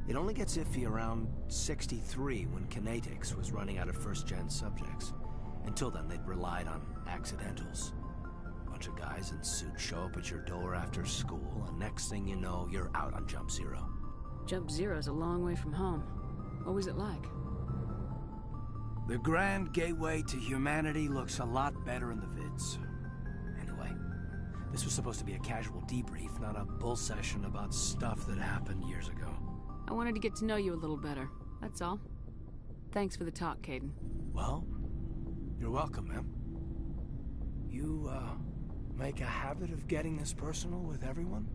It only gets iffy around 63 when kinetics was running out of first-gen subjects. Until then, they'd relied on accidentals. A bunch of guys in suits show up at your door after school, and next thing you know, you're out on Jump Zero. Jump Zero's a long way from home. What was it like? The Grand Gateway to Humanity looks a lot better in the vids. Anyway, this was supposed to be a casual debrief, not a bull session about stuff that happened years ago. I wanted to get to know you a little better, that's all. Thanks for the talk, Caden. Well, you're welcome, ma'am. You, make a habit of getting this personal with everyone?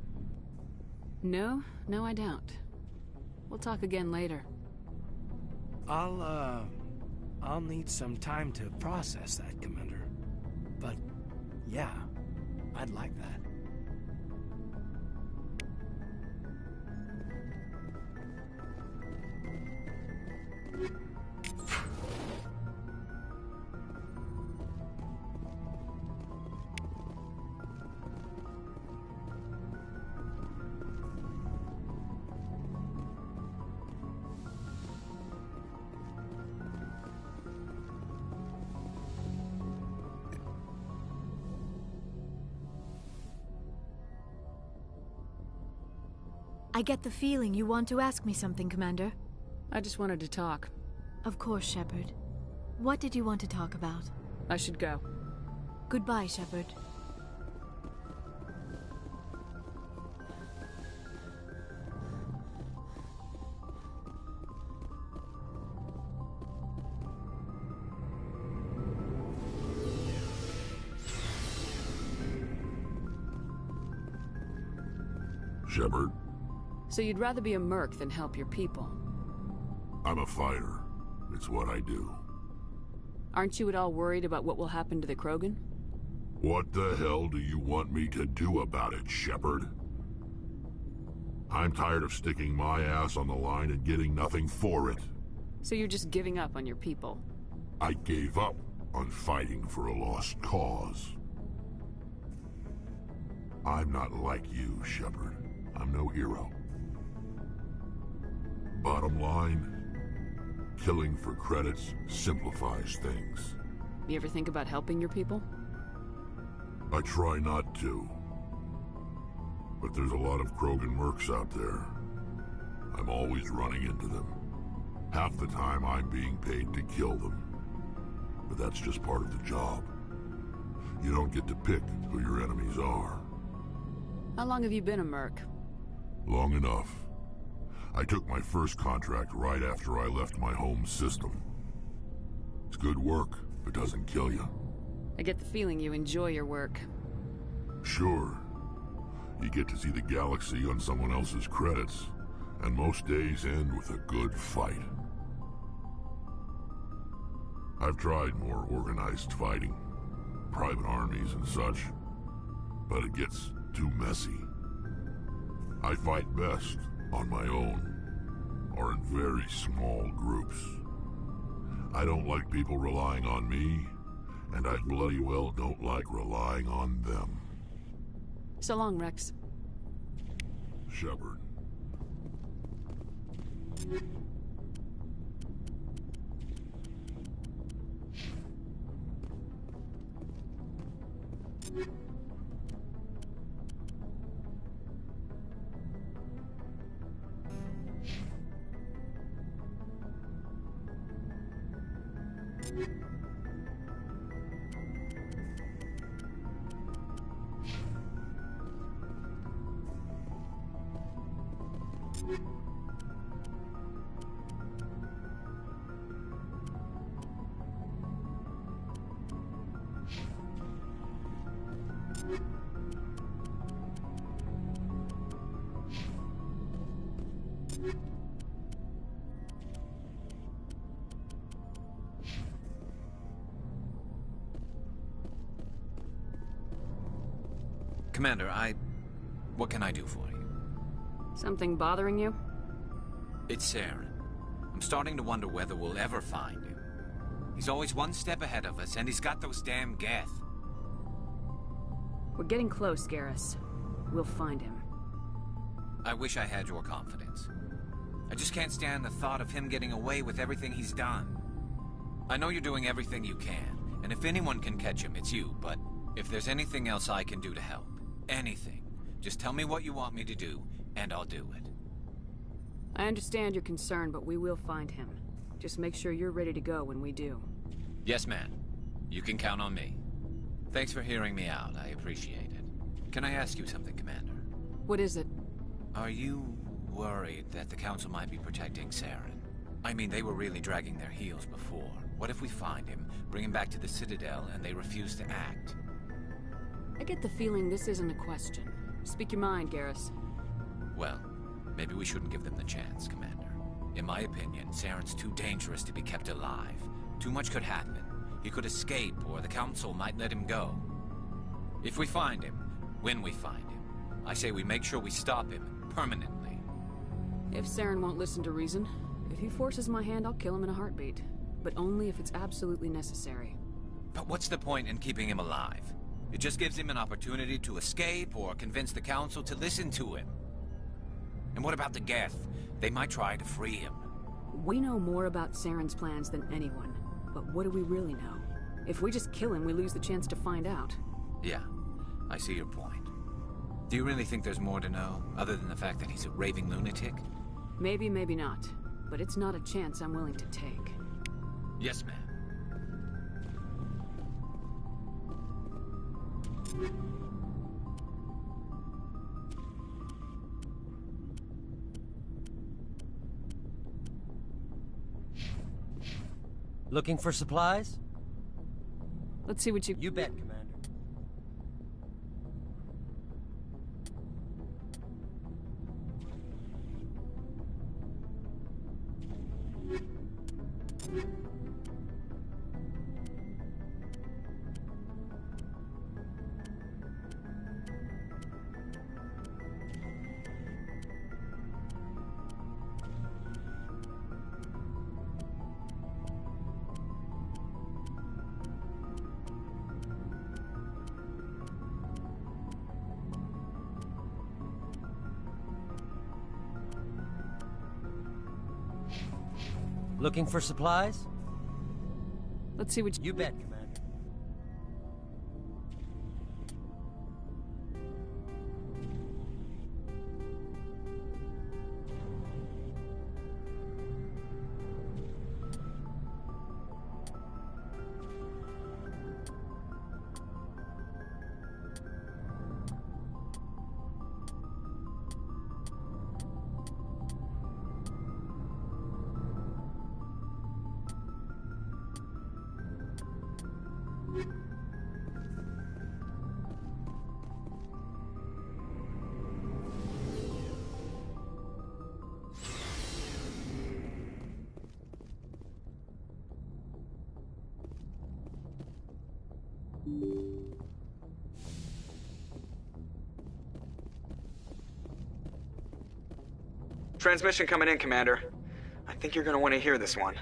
No, I don't. We'll talk again later. I'll need some time to process that, Commander. But, yeah, I'd like that. I get the feeling you want to ask me something, Commander. I just wanted to talk. Of course, Shepard. What did you want to talk about? I should go. Goodbye, Shepard. Shepard? So you'd rather be a merc than help your people? I'm a fighter. It's what I do. Aren't you at all worried about what will happen to the Krogan? What the hell do you want me to do about it, Shepard? I'm tired of sticking my ass on the line and getting nothing for it. So you're just giving up on your people? I gave up on fighting for a lost cause. I'm not like you, Shepard. I'm no hero. Bottom line, killing for credits simplifies things. You ever think about helping your people? I try not to. But there's a lot of Krogan mercs out there. I'm always running into them. Half the time I'm being paid to kill them. But that's just part of the job. You don't get to pick who your enemies are. How long have you been a merc? Long enough. I took my first contract right after I left my home system. It's good work, but doesn't kill you. I get the feeling you enjoy your work. Sure. You get to see the galaxy on someone else's credits, and most days end with a good fight. I've tried more organized fighting, private armies and such, but it gets too messy. I fight best on my own, or in very small groups. I don't like people relying on me, and I bloody well don't like relying on them. So long, Rex. Shepard. Commander, what can I do for you? Something bothering you? It's Saren. I'm starting to wonder whether we'll ever find him. He's always one step ahead of us, and he's got those damn Geth. We're getting close, Garrus. We'll find him. I wish I had your confidence. I just can't stand the thought of him getting away with everything he's done. I know you're doing everything you can, and if anyone can catch him, it's you, but if there's anything else I can do to help, anything, just tell me what you want me to do, and I'll do it. I understand your concern, but we will find him. Just make sure you're ready to go when we do. Yes, ma'am. You can count on me. Thanks for hearing me out. I appreciate it. Can I ask you something, Commander? What is it? Are you worried that the Council might be protecting Saren? I mean, they were really dragging their heels before. What if we find him, bring him back to the Citadel, and they refuse to act? I get the feeling this isn't a question. Speak your mind, Garrus. Well, maybe we shouldn't give them the chance, Commander. In my opinion, Saren's too dangerous to be kept alive. Too much could happen. He could escape, or the Council might let him go. If we find him, when we find him, I say we make sure we stop him, permanently. If Saren won't listen to reason, if he forces my hand, I'll kill him in a heartbeat. But only if it's absolutely necessary. But what's the point in keeping him alive? It just gives him an opportunity to escape, or convince the Council to listen to him. And what about the Geth? They might try to free him. We know more about Saren's plans than anyone. But what do we really know? If we just kill him, we lose the chance to find out. Yeah, I see your point. Do you really think there's more to know, other than the fact that he's a raving lunatic? Maybe, maybe not. But it's not a chance I'm willing to take. Yes, ma'am. Looking for supplies? Let's see what you... You bet, Commander. Looking for supplies? Let's see what you bet, Commander. Transmission coming in, Commander. I think you're gonna want to hear this one.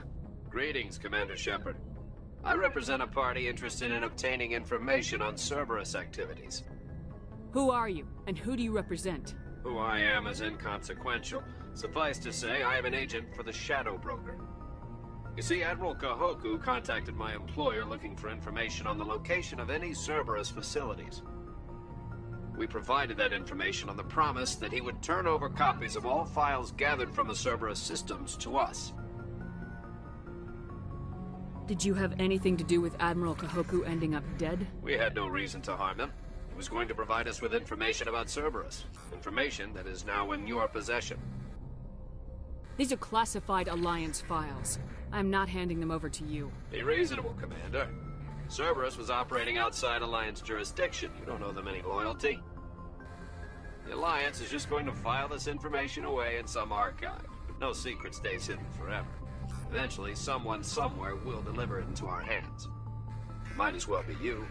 Greetings, Commander Shepard. I represent a party interested in obtaining information on Cerberus activities. Who are you, and who do you represent? Who I am is inconsequential. Suffice to say, I am an agent for the Shadow Broker. You see, Admiral Kahoku contacted my employer looking for information on the location of any Cerberus facilities. We provided that information on the promise that he would turn over copies of all files gathered from the Cerberus systems to us. Did you have anything to do with Admiral Kahoku ending up dead? We had no reason to harm him. He was going to provide us with information about Cerberus. Information that is now in your possession. These are classified Alliance files. I'm not handing them over to you. Be reasonable, Commander. Cerberus was operating outside Alliance jurisdiction. You don't owe them any loyalty. The Alliance is just going to file this information away in some archive. No secret stays hidden forever. Eventually, someone somewhere will deliver it into our hands. Might as well be you.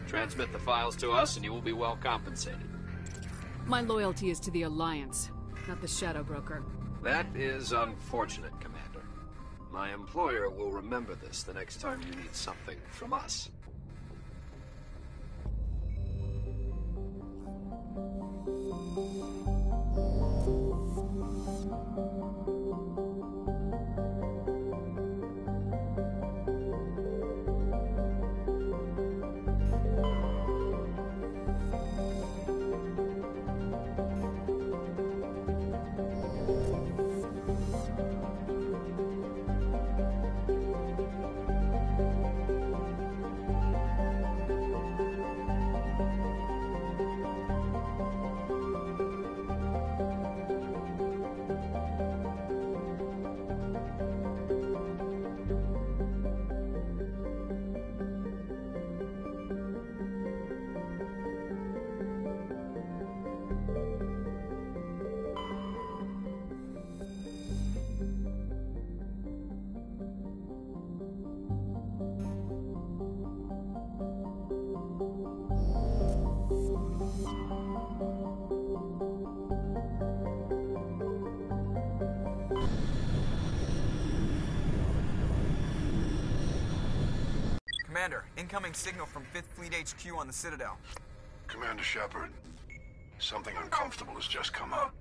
Transmit the files to us and you will be well compensated. My loyalty is to the Alliance, not the Shadow Broker. That is unfortunate, Commander. My employer will remember this the next time you need something from us. Commander, incoming signal from 5th Fleet HQ on the Citadel. Commander Shepard, something uncomfortable has just come up.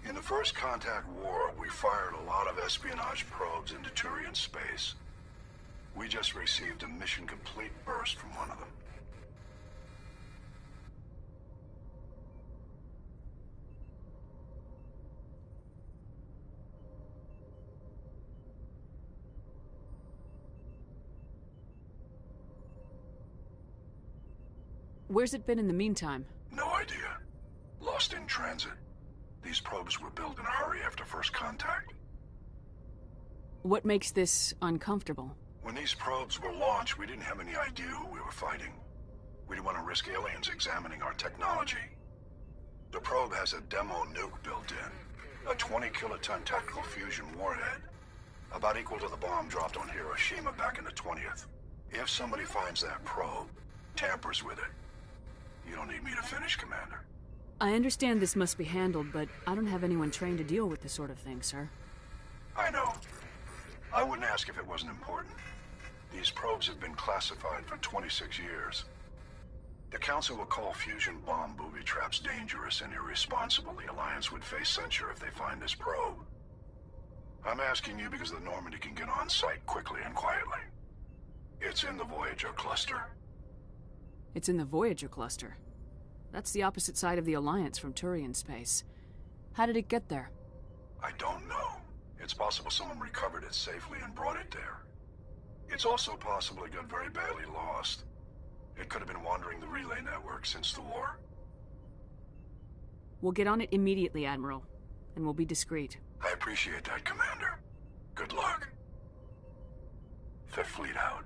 In the First Contact War, we fired a lot of espionage probes into Turian space. We just received a mission-complete burst from one of them. Where's it been in the meantime? No idea. Lost in transit. These probes were built in a hurry after first contact. What makes this uncomfortable? When these probes were launched, we didn't have any idea who we were fighting. We didn't want to risk aliens examining our technology. The probe has a demo nuke built in. A 20-kiloton tactical fusion warhead. About equal to the bomb dropped on Hiroshima back in the 20th. If somebody finds that probe, tampers with it, you don't need me to finish, Commander. I understand this must be handled, but I don't have anyone trained to deal with this sort of thing, sir. I know. I wouldn't ask if it wasn't important. These probes have been classified for 26 years. The Council will call fusion bomb booby traps dangerous and irresponsible. The Alliance would face censure if they find this probe. I'm asking you because the Normandy can get on site quickly and quietly. It's in the Voyager cluster. It's in the Voyager cluster. That's the opposite side of the Alliance from Turian space. How did it get there? I don't know. It's possible someone recovered it safely and brought it there. It's also possible it got very badly lost. It could have been wandering the relay network since the war. We'll get on it immediately, Admiral, and we'll be discreet. I appreciate that, Commander. Good luck. Fifth Fleet out.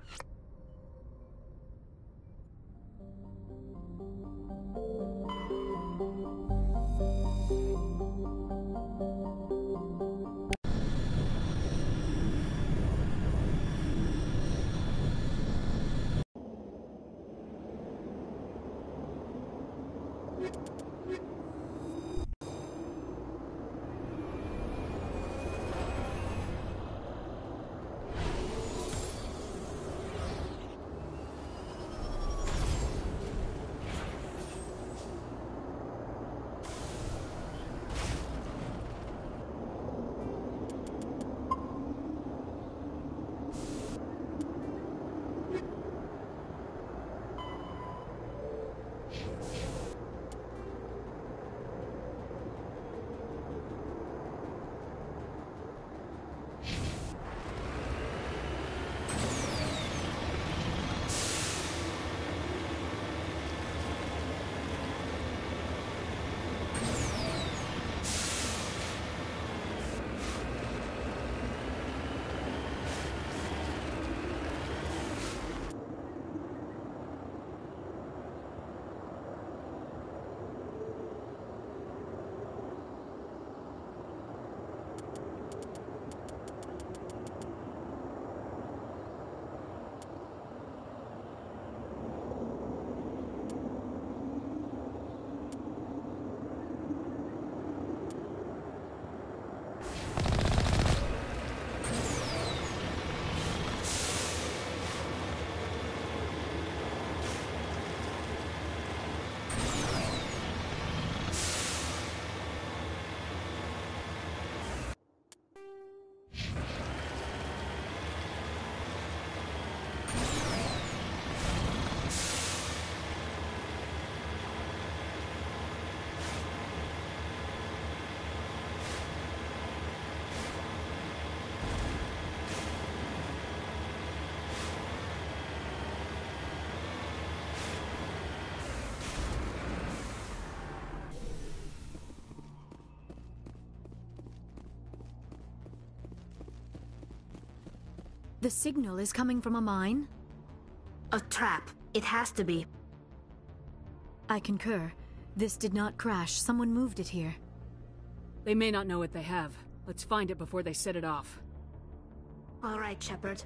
The signal is coming from a mine? A trap. It has to be. I concur. This did not crash. Someone moved it here. They may not know what they have. Let's find it before they set it off. All right, Shepard.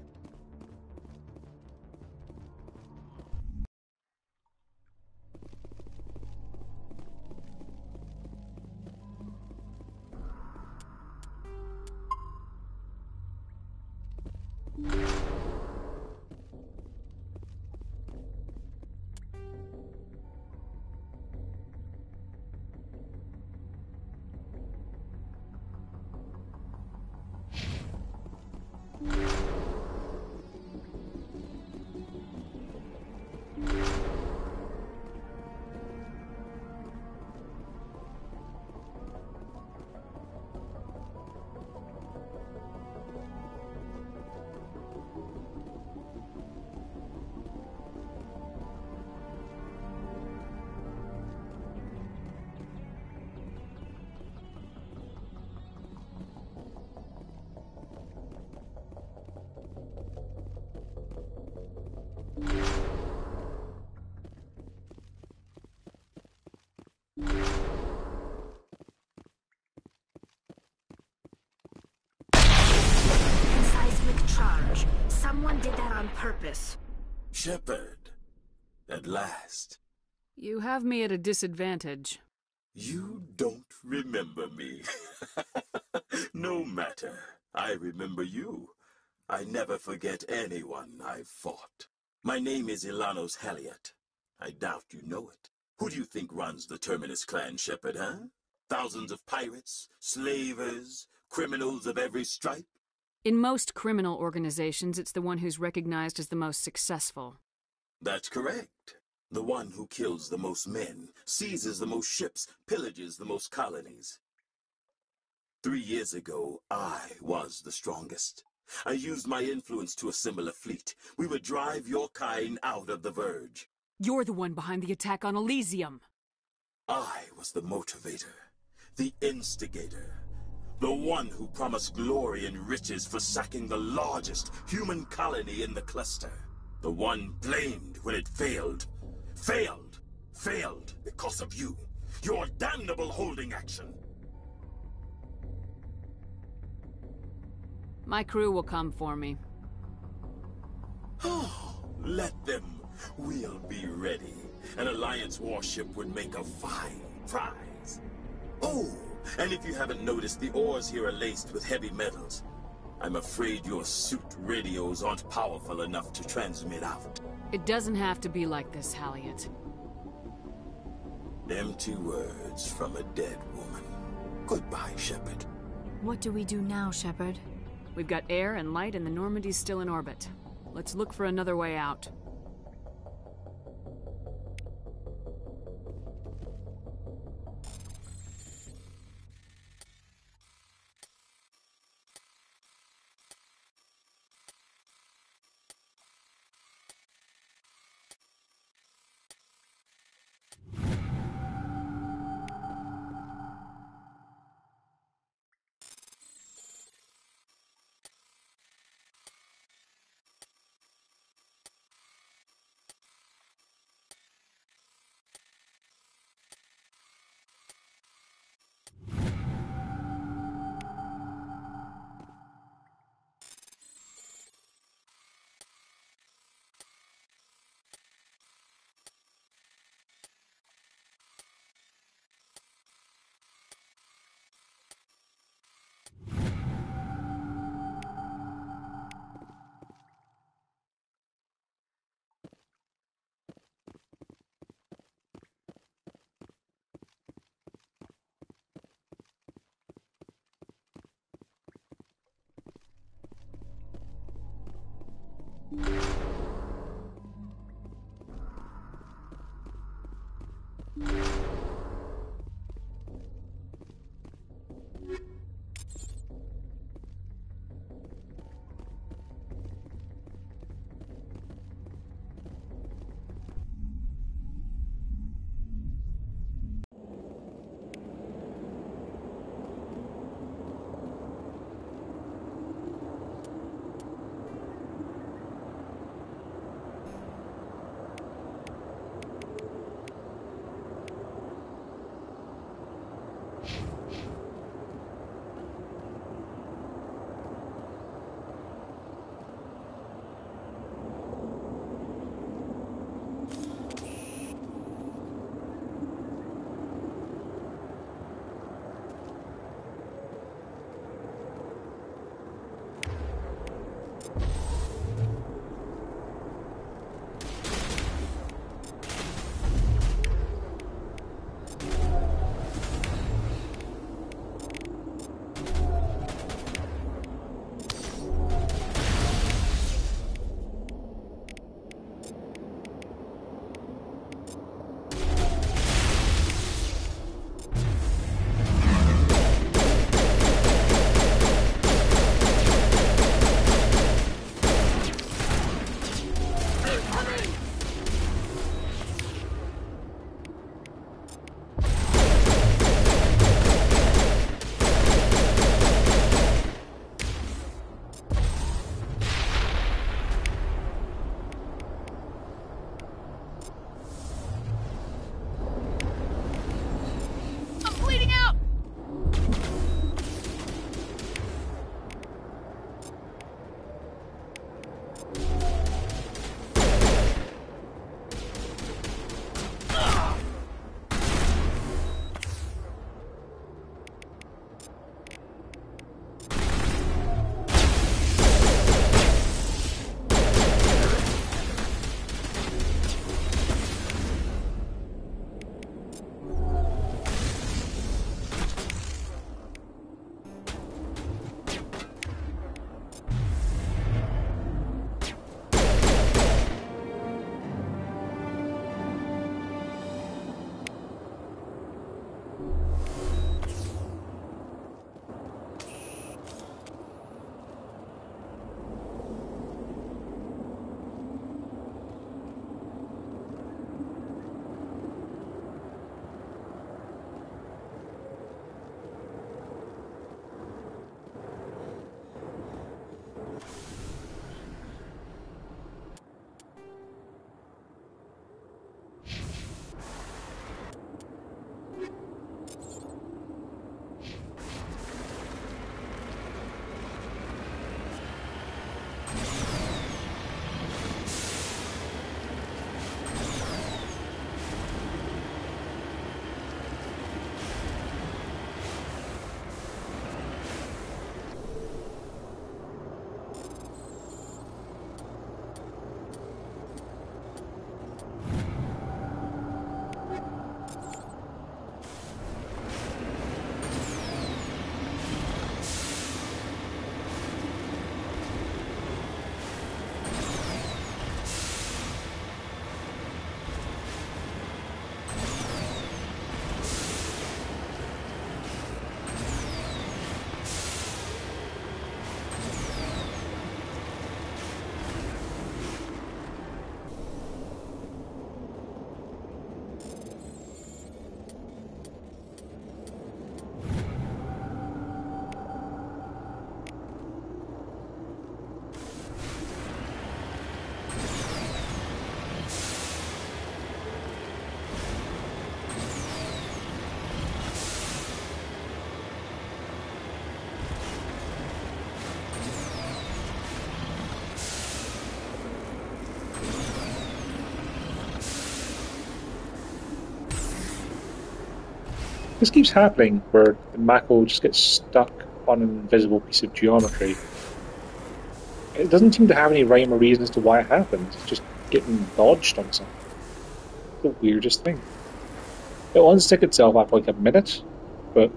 Someone did that on purpose. Shepard, at last. You have me at a disadvantage. You don't remember me. No matter. I remember you. I never forget anyone I've fought. My name is Ilanos Halliot. I doubt you know it. Who do you think runs the Terminus clan, Shepard, huh? Thousands of pirates, slavers, criminals of every stripe? In most criminal organizations, it's the one who's recognized as the most successful. That's correct. The one who kills the most men, seizes the most ships, pillages the most colonies. 3 years ago, I was the strongest. I used my influence to assemble a fleet. We would drive your kind out of the Verge. You're the one behind the attack on Elysium. I was the motivator, the instigator, the one who promised glory and riches for sacking the largest human colony in the cluster. The one blamed when it failed. Failed because of you. Your damnable holding action. My crew will come for me. Oh, let them. We'll be ready. An Alliance warship would make a fine prize. Oh, and if you haven't noticed, the ores here are laced with heavy metals. I'm afraid your suit radios aren't powerful enough to transmit out. It doesn't have to be like this, Halliot. Empty words from a dead woman. Goodbye, Shepard. What do we do now, Shepard? We've got air and light and the Normandy's still in orbit. Let's look for another way out. This keeps happening where the Mako just gets stuck on an invisible piece of geometry. It doesn't seem to have any rhyme or reason as to why it happens. It's just getting dodged on something. It's the weirdest thing. It'll unstick itself after like a minute, but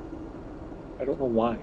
I don't know why.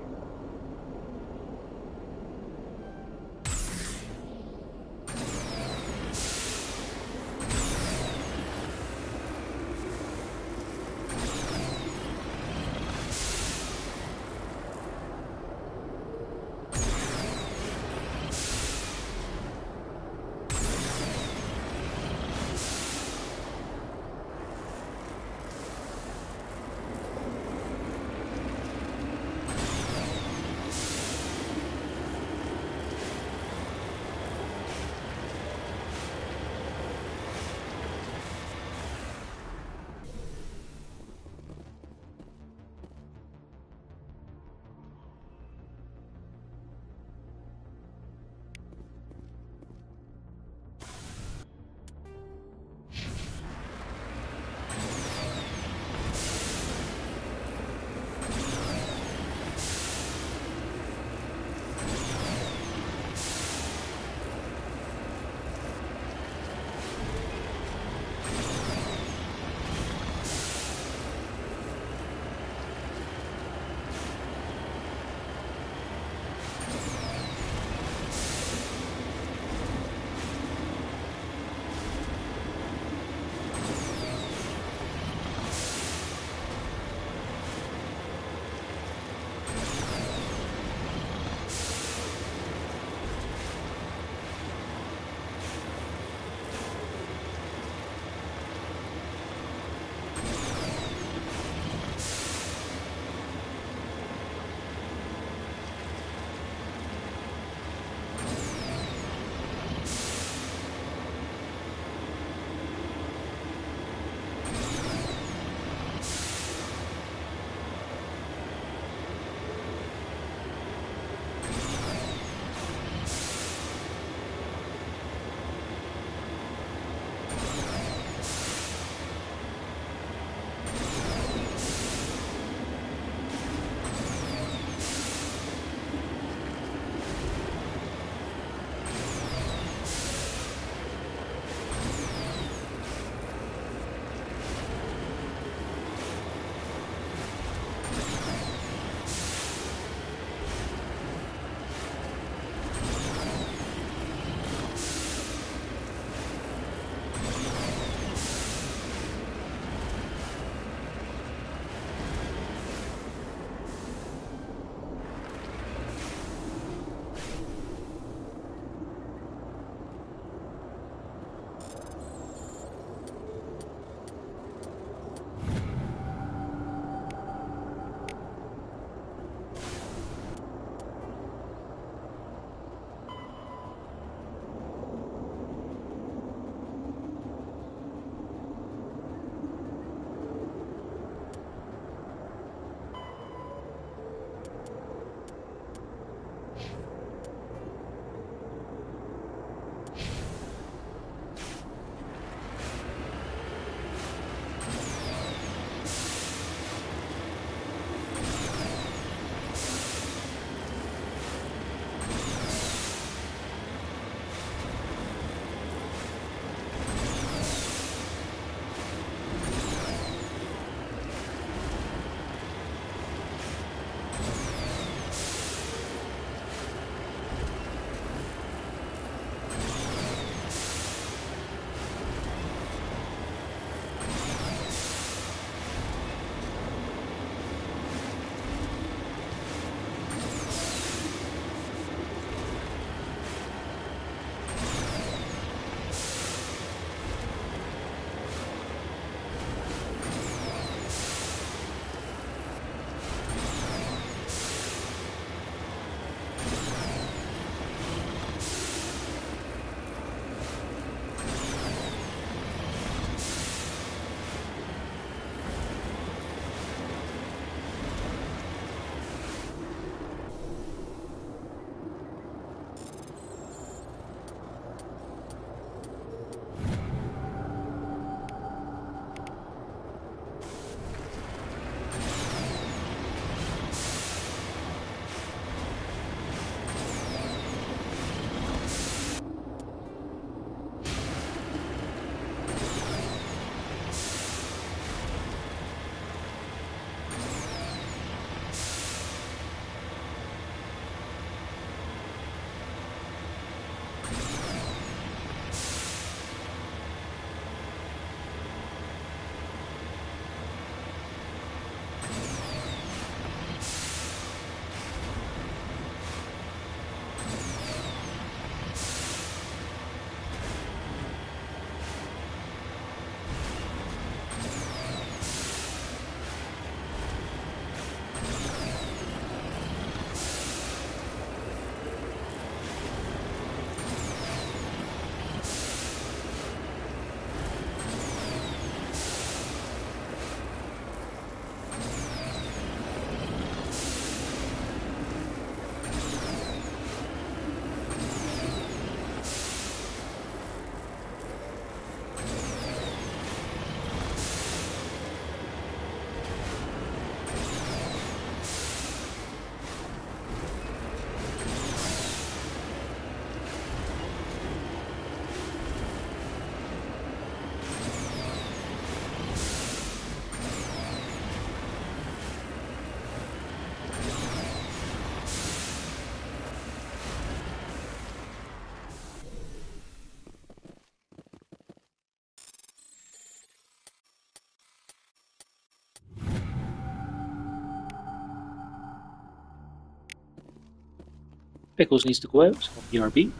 Pickles needs to go out on BRB.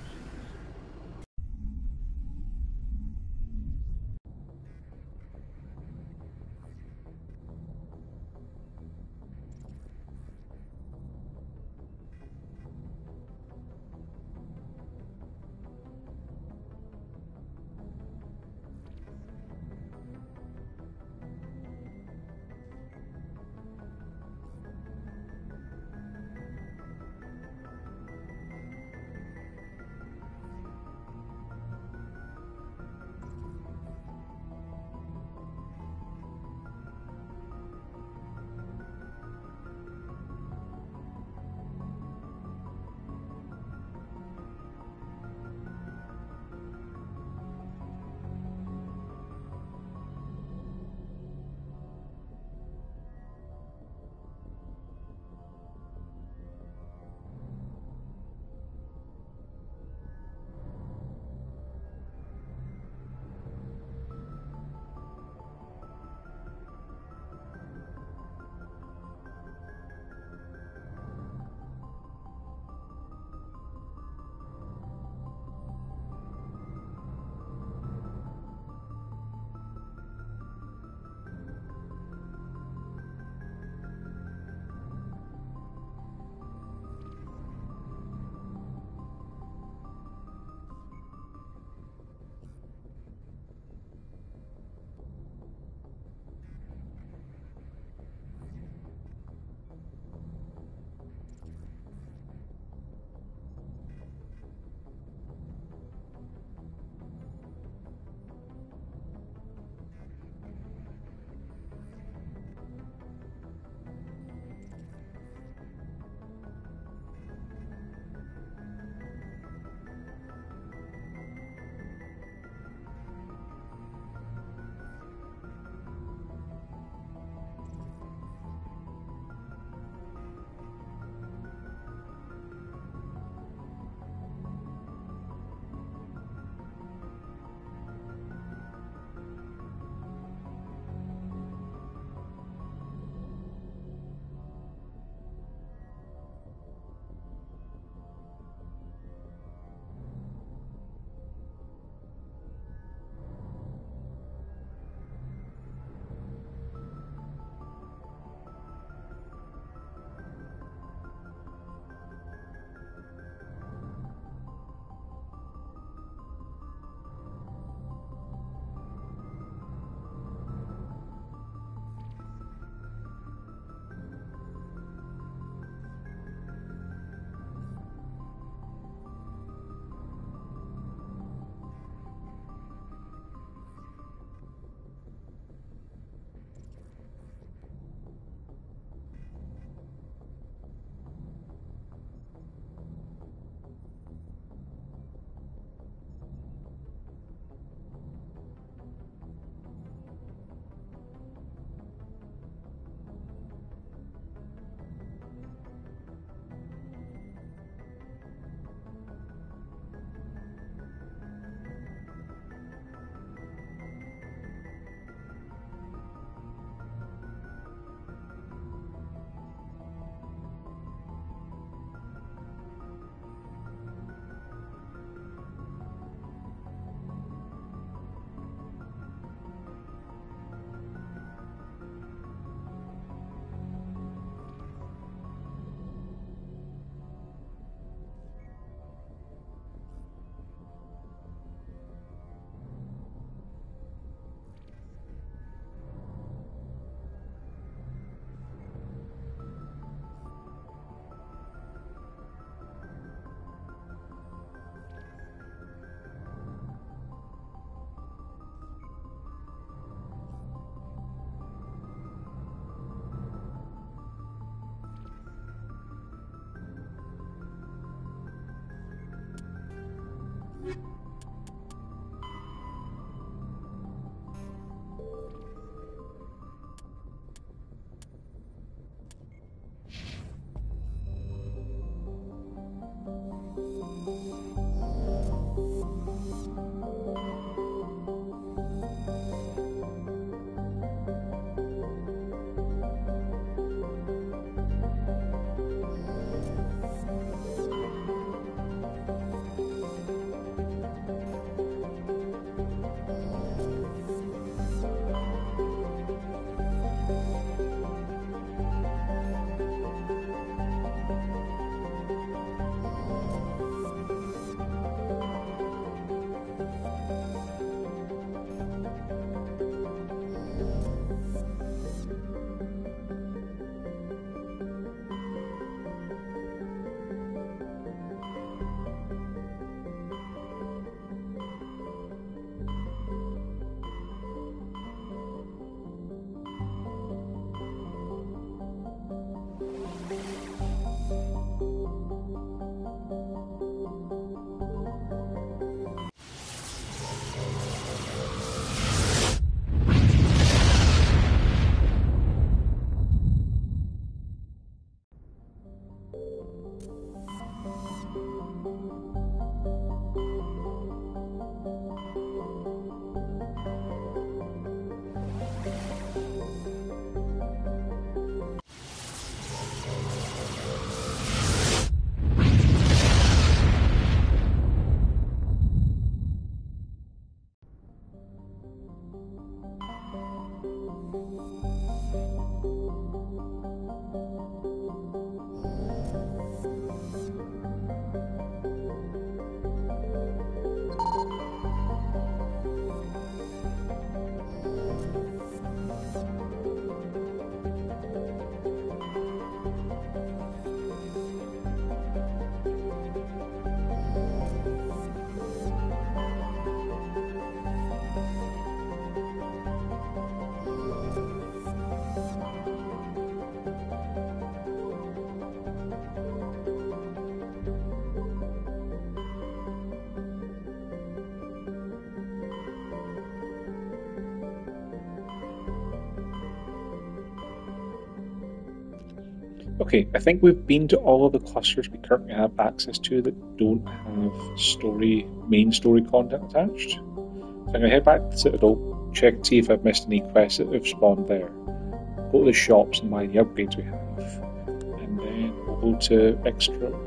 Okay, I think we've been to all of the clusters we currently have access to that don't have main story content attached. So I'm going to head back to the Citadel, check and see if I've missed any quests that have spawned there. Go to the shops and buy the upgrades we have. And then we'll go to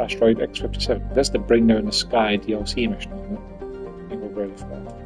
Asteroid X-57. That's the Bring Down the Sky DLC mission, isn't it? I think we're ready for that.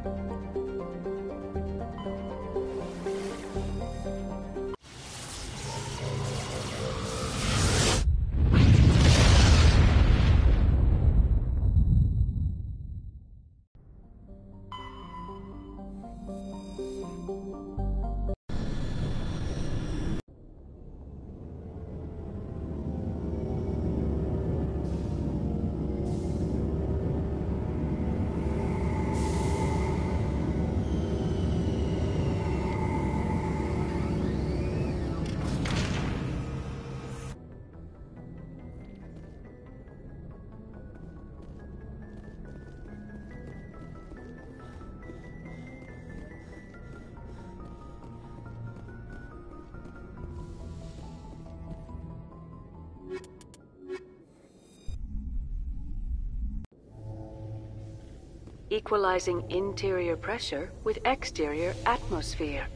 Equalizing interior pressure with exterior atmosphere.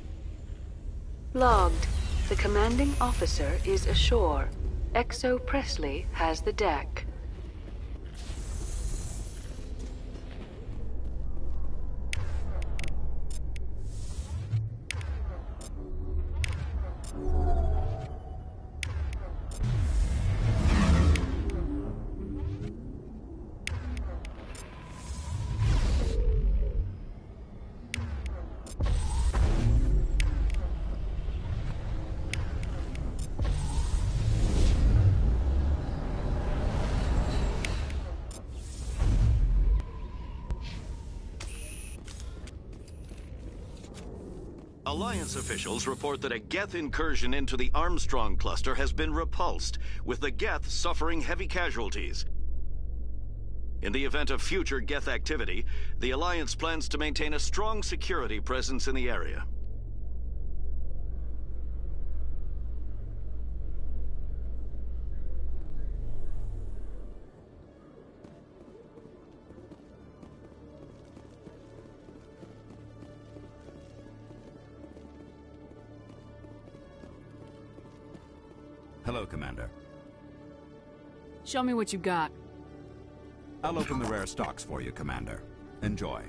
Logged. The commanding officer is ashore. Exo Presley has the deck. Alliance officials report that a Geth incursion into the Armstrong cluster has been repulsed, with the Geth suffering heavy casualties. In the event of future Geth activity, the Alliance plans to maintain a strong security presence in the area. Hello, Commander. Show me what you got. I'll open the rare stocks for you, Commander. Enjoy.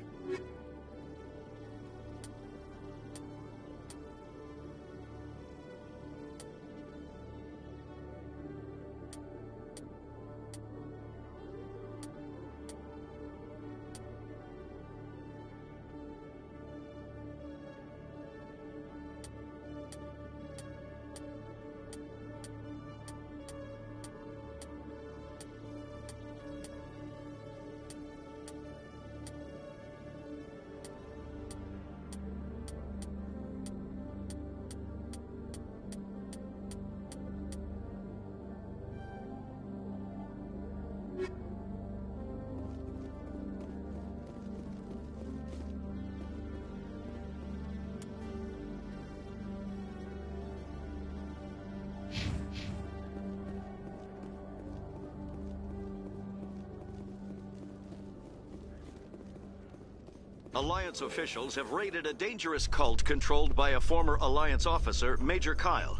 Alliance officials have raided a dangerous cult controlled by a former Alliance officer, Major Kyle.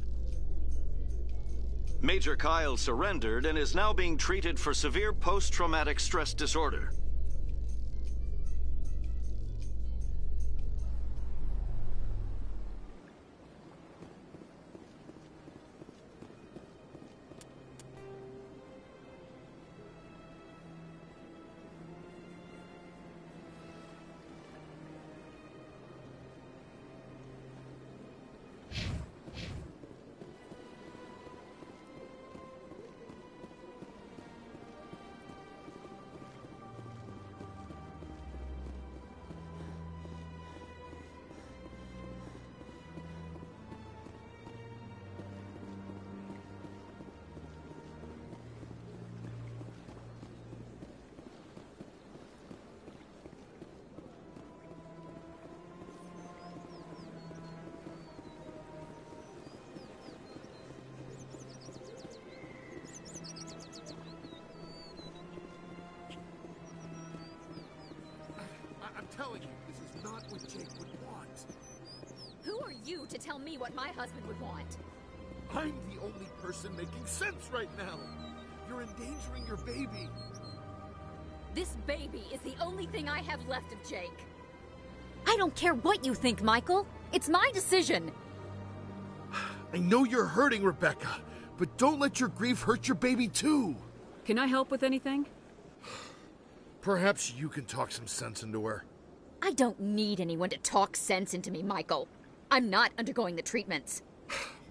Major Kyle surrendered and is now being treated for severe post-traumatic stress disorder. you to tell me what my husband would want? I'm the only person making sense right now. You're endangering your baby. This baby is the only thing I have left of Jake. I don't care what you think, Michael. It's my decision. I know you're hurting, Rebecca, but don't let your grief hurt your baby too. Can I help with anything? Perhaps you can talk some sense into her. I don't need anyone to talk sense into me, Michael. I'm not undergoing the treatments.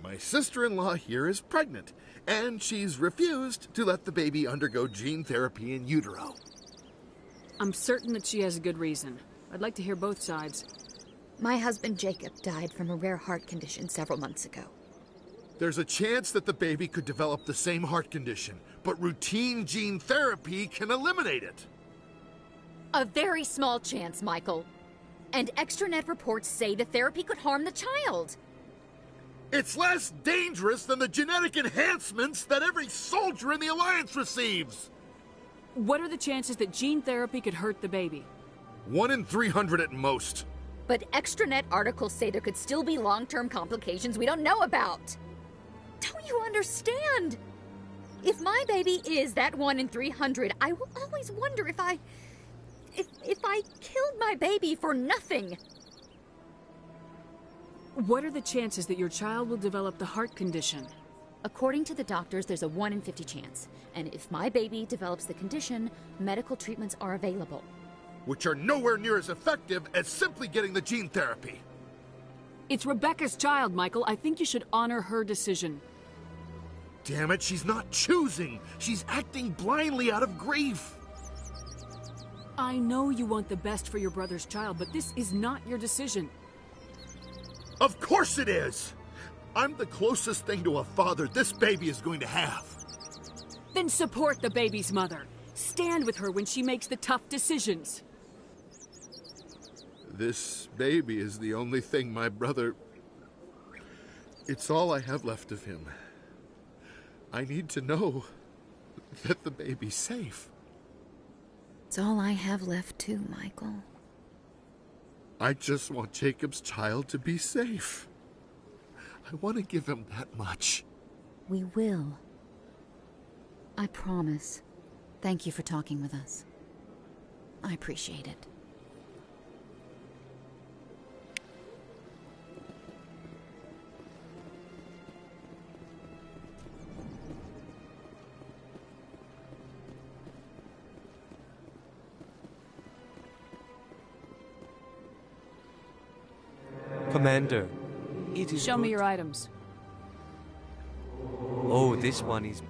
My sister-in-law here is pregnant, and she's refused to let the baby undergo gene therapy in utero. I'm certain that she has a good reason. I'd like to hear both sides. My husband Jacob died from a rare heart condition several months ago. There's a chance that the baby could develop the same heart condition, but routine gene therapy can eliminate it. A very small chance, Michael. And extranet reports say the therapy could harm the child. It's less dangerous than the genetic enhancements that every soldier in the Alliance receives. What are the chances that gene therapy could hurt the baby? 1 in 300 at most. But extranet articles say there could still be long-term complications we don't know about. Don't you understand? If my baby is that 1 in 300, I will always wonder if I killed my baby for nothing. What are the chances that your child will develop the heart condition? According to the doctors, there's a 1 in 50 chance. And if my baby develops the condition, medical treatments are available. Which are nowhere near as effective as simply getting the gene therapy. It's Rebecca's child, Michael. I think you should honor her decision. Damn it, she's not choosing. She's acting blindly out of grief. I know you want the best for your brother's child, but this is not your decision. Of course it is! I'm the closest thing to a father this baby is going to have. Then support the baby's mother. Stand with her when she makes the tough decisions. This baby is the only thing my brother... It's all I have left of him. I need to know that the baby's safe. It's all I have left too, Michael. I just want Jacob's child to be safe. I want to give him that much. We will. I promise. Thank you for talking with us. I appreciate it. Commander, it is Show me good. your items. Oh, this one is...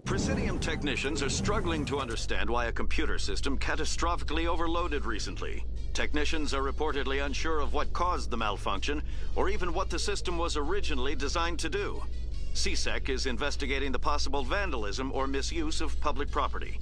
Presidium technicians are struggling to understand why a computer system catastrophically overloaded recently. Technicians are reportedly unsure of what caused the malfunction, or even what the system was originally designed to do. CSEC is investigating the possible vandalism or misuse of public property.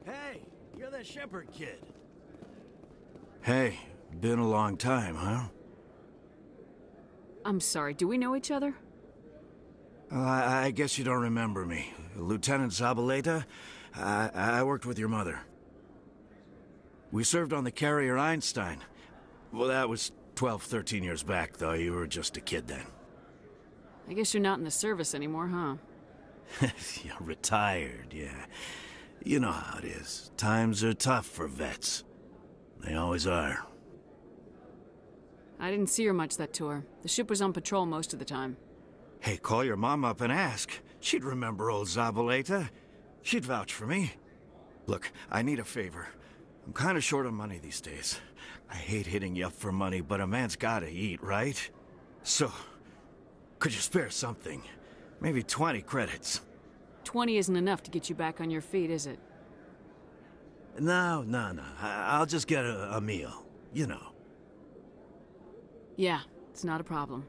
Hey, you're that Shepherd kid. Hey, been a long time, huh? I'm sorry, do we know each other? I guess you don't remember me. Lieutenant Zabaleta, I worked with your mother. We served on the carrier Einstein. Well, that was 12, 13 years back, though. You were just a kid then. I guess you're not in the service anymore, huh? You're retired, yeah. You know how it is. Times are tough for vets. They always are. I didn't see her much that tour. The ship was on patrol most of the time. Hey, call your mom up and ask. She'd remember old Zabaleta. She'd vouch for me. Look, I need a favor. I'm kind of short on money these days. I hate hitting you up for money, but a man's gotta eat, right? So, could you spare something? Maybe 20 credits. 20 isn't enough to get you back on your feet, is it? No. I'll just get a meal. You know. Yeah, it's not a problem.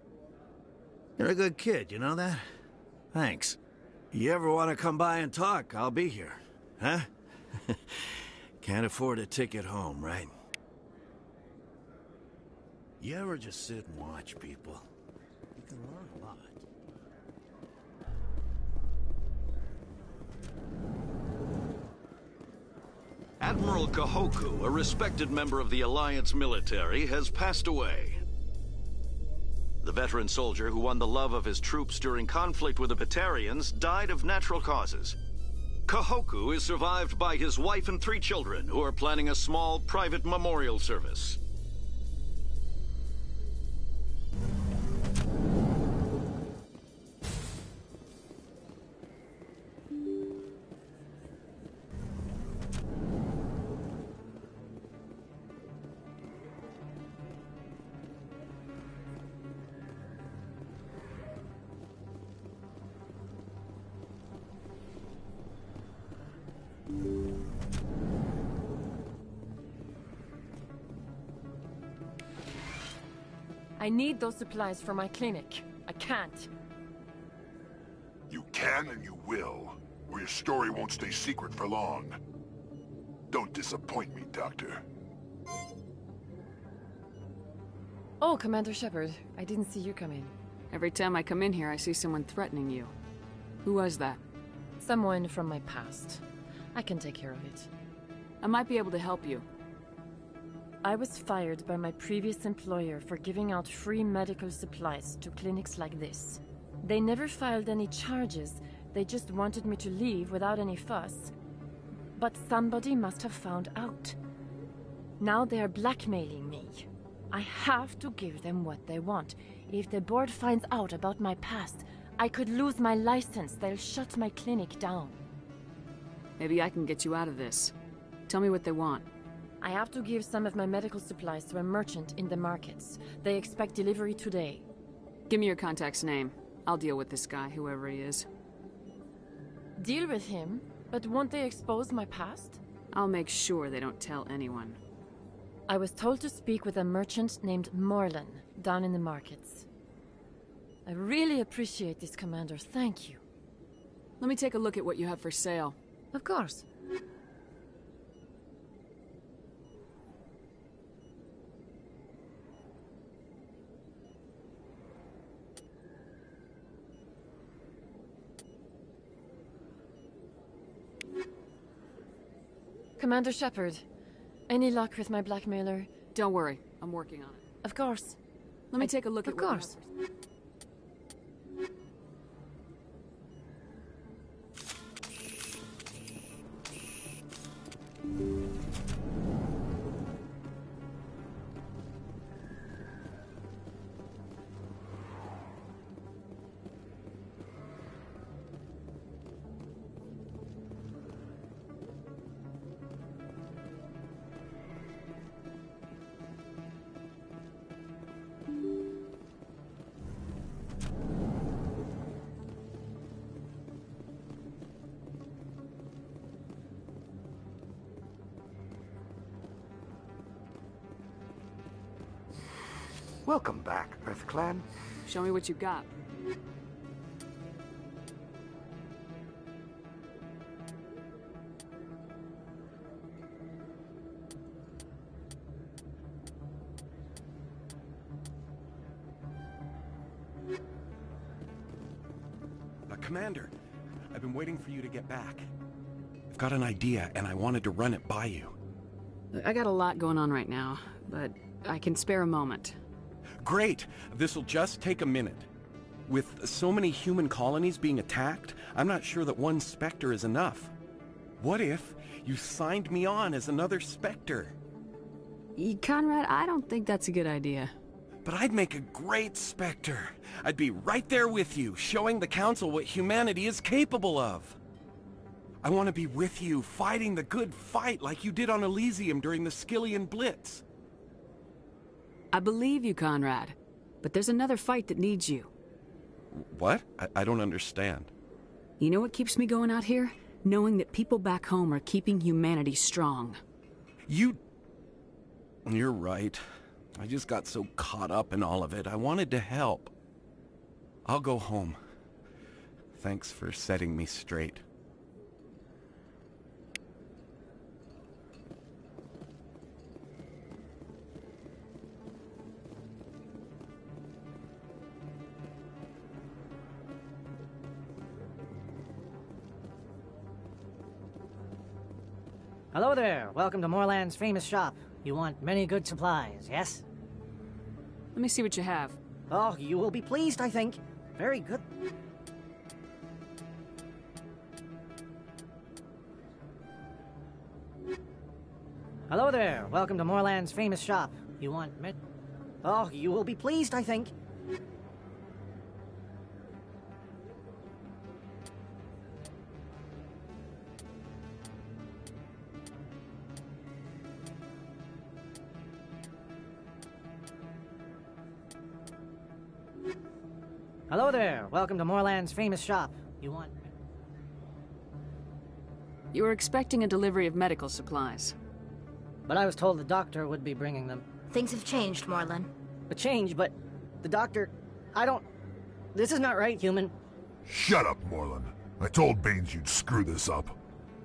You're a good kid, you know that? Thanks. You ever want to come by and talk, I'll be here. Huh? Can't afford a ticket home, right? You ever just sit and watch people? You can learn a lot. Admiral Kahoku, a respected member of the Alliance military, has passed away. The veteran soldier who won the love of his troops during conflict with the Batarians died of natural causes. Kahoku is survived by his wife and 3 children, who are planning a small private memorial service. I need those supplies for my clinic. I can't. You can and you will, or your story won't stay secret for long. Don't disappoint me, Doctor. Oh, Commander Shepard. I didn't see you come in. Every time I come in here, I see someone threatening you. Who was that? Someone from my past. I can take care of it. I might be able to help you. I was fired by my previous employer for giving out free medical supplies to clinics like this. They never filed any charges, they just wanted me to leave without any fuss. But somebody must have found out. Now they are blackmailing me. I have to give them what they want. If the board finds out about my past, I could lose my license. They'll shut my clinic down. Maybe I can get you out of this. Tell me what they want. I have to give some of my medical supplies to a merchant in the markets. They expect delivery today. Give me your contact's name. I'll deal with this guy, whoever he is. Deal with him? But won't they expose my past? I'll make sure they don't tell anyone. I was told to speak with a merchant named Morlan, down in the markets. I really appreciate this, Commander. Thank you. Let me take a look at what you have for sale. Of course. Commander Shepard, any luck with my blackmailer? Don't worry, I'm working on it. Of course. Let me take a look at what you have. Of course. Welcome back, Earth Clan. Show me what you got. Commander, I've been waiting for you to get back. I've got an idea, and I wanted to run it by you. I got a lot going on right now, but I can spare a moment. Great! This'll just take a minute. With so many human colonies being attacked, I'm not sure that one Spectre is enough. What if you signed me on as another Spectre? Conrad, I don't think that's a good idea. But I'd make a great Spectre. I'd be right there with you, showing the Council what humanity is capable of. I want to be with you, fighting the good fight like you did on Elysium during the Skillian Blitz. I believe you, Conrad. But there's another fight that needs you. What? I don't understand. You know what keeps me going out here? Knowing that people back home are keeping humanity strong. You're right. I just got so caught up in all of it. I wanted to help. I'll go home. Thanks for setting me straight. Hello there. Welcome to Moorland's famous shop. You want many good supplies, yes? Let me see what you have. Oh, you will be pleased, I think. Very good. Hello there. Welcome to Moorland's famous shop. You want Oh, you will be pleased, I think. Hello there. Welcome to Moorland's famous shop. You want... You were expecting a delivery of medical supplies. But I was told the doctor would be bringing them. Things have changed, Moorland. A change, but the doctor... I don't... This is not right, human. Shut up, Moorland. I told Baines you'd screw this up.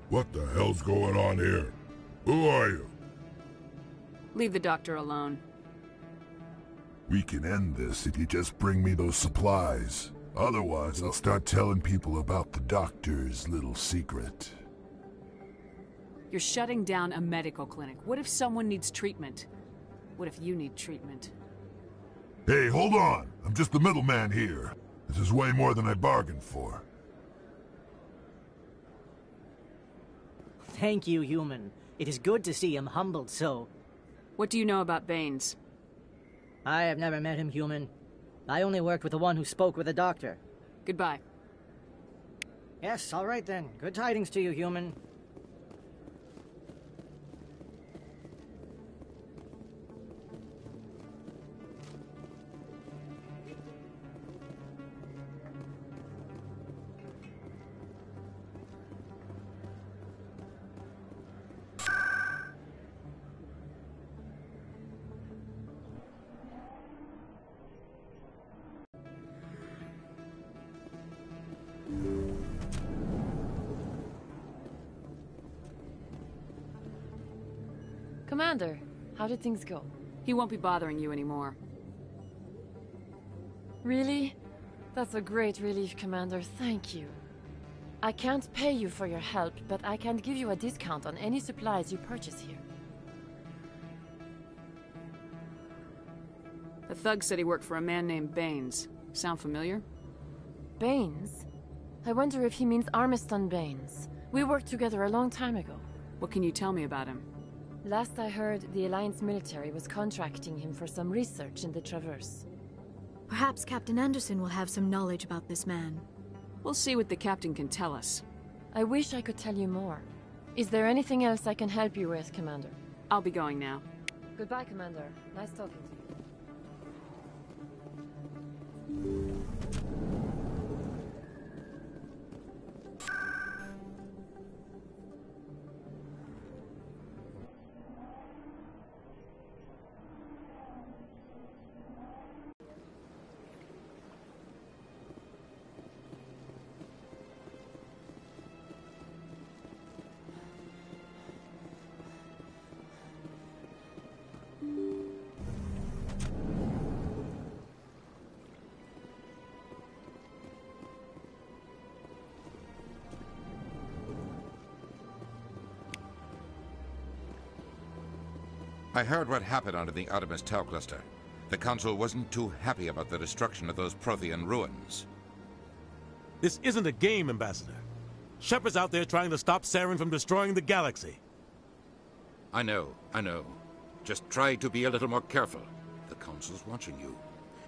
What the hell's going on here? Who are you? Leave the doctor alone. We can end this if you just bring me those supplies. Otherwise, I'll start telling people about the doctor's little secret. You're shutting down a medical clinic. What if someone needs treatment? What if you need treatment? Hey, hold on! I'm just the middleman here. This is way more than I bargained for. Thank you, human. It is good to see him humbled so. What do you know about Baines? I have never met him, human. I only worked with the one who spoke with the doctor. Goodbye. Yes, all right then. Good tidings to you, human. Commander, how did things go? He won't be bothering you anymore. Really? That's a great relief, Commander. Thank you. I can't pay you for your help, but I can give you a discount on any supplies you purchase here. The thug said he worked for a man named Baines. Sound familiar? Baines? I wonder if he means Armiston Baines. We worked together a long time ago. What can you tell me about him? Last I heard, the Alliance military was contracting him for some research in the Traverse. Perhaps Captain Anderson will have some knowledge about this man. We'll see what the captain can tell us. I wish I could tell you more. Is there anything else I can help you with, Commander? I'll be going now. Goodbye, Commander. Nice talking to you. I heard what happened under the Artemis Tau cluster. The Council wasn't too happy about the destruction of those Prothean ruins. This isn't a game, Ambassador. Shepard's out there trying to stop Saren from destroying the galaxy. I know. Just try to be a little more careful. The Council's watching you,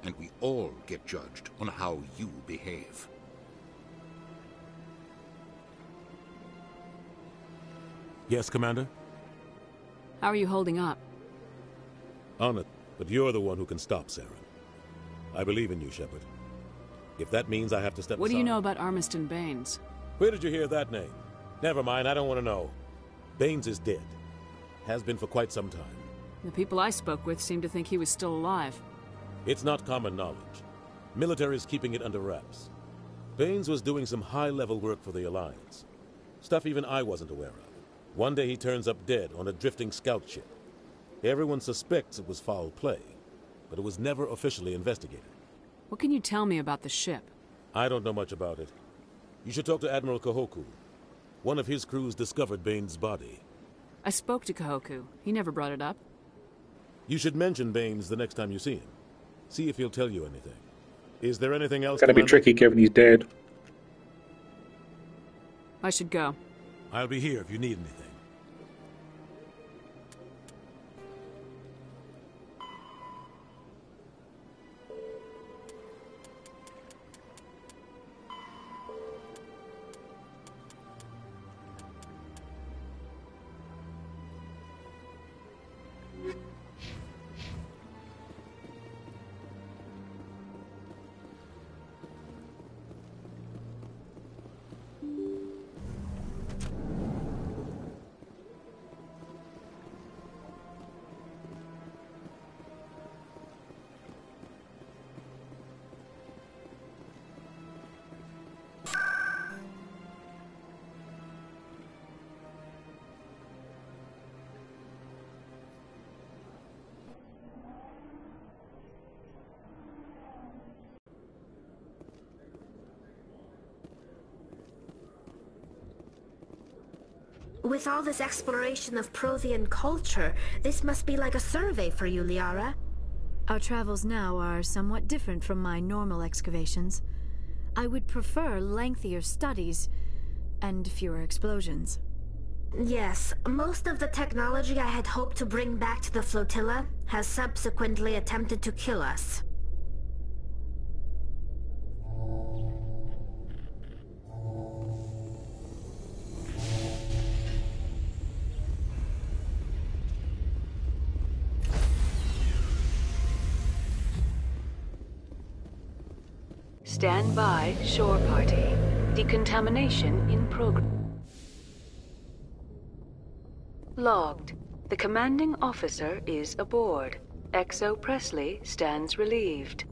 and we all get judged on how you behave. Yes, Commander? How are you holding up? Honored, but you're the one who can stop Saren. I believe in you, Shepard. If that means I have to step aside... What do you know about Armiston Baines? Where did you hear that name? Never mind, I don't want to know. Baines is dead. Has been for quite some time. The people I spoke with seemed to think he was still alive. It's not common knowledge. Military is keeping it under wraps. Baines was doing some high-level work for the Alliance. Stuff even I wasn't aware of. One day he turns up dead on a drifting scout ship. Everyone suspects it was foul play, but it was never officially investigated. What can you tell me about the ship? I don't know much about it. You should talk to Admiral Kahoku. One of his crews discovered Baines' body. I spoke to Kahoku. He never brought it up. You should mention Baines the next time you see him. See if he'll tell you anything. Is there anything else? It's gonna be tricky given he's dead. I should go. I'll be here if you need anything. With all this exploration of Prothean culture, this must be like a survey for you, Liara. Our travels now are somewhat different from my normal excavations. I would prefer lengthier studies and fewer explosions. Yes, most of the technology I had hoped to bring back to the flotilla has subsequently attempted to kill us. Stand by, shore party. Decontamination in progress. Logged. The commanding officer is aboard. XO Presley stands relieved.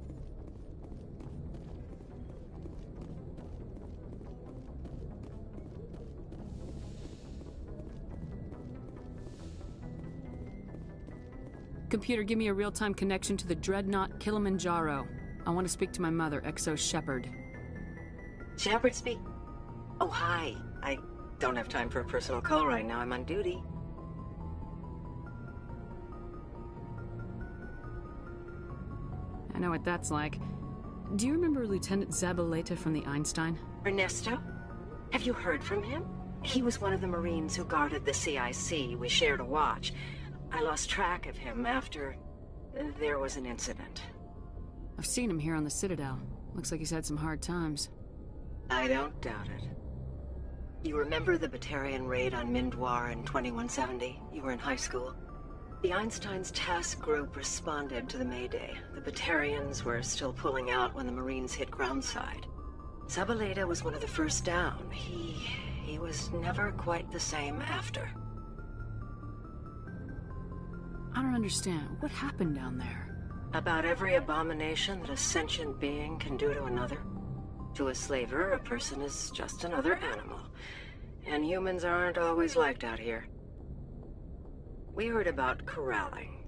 Computer, give me a real-time connection to the Dreadnought Kilimanjaro. I want to speak to my mother, XO Shepard. Shepard speak? Oh, hi. I don't have time for a personal call right now. I'm on duty. I know what that's like. Do you remember Lieutenant Zabaleta from the Einstein? Ernesto? Have you heard from him? He was one of the Marines who guarded the CIC. We shared a watch. I lost track of him after there was an incident. I've seen him here on the Citadel. Looks like he's had some hard times. I don't doubt it. You remember the Batarian raid on Mindwar in 2170? You were in high school. The Einstein's task group responded to the Mayday. The Batarians were still pulling out when the Marines hit groundside. Zabaleta was one of the first down. He was never quite the same after. I don't understand. What happened down there? About every abomination that a sentient being can do to another. To a slaver, a person is just another animal. And humans aren't always liked out here. We heard about corralling,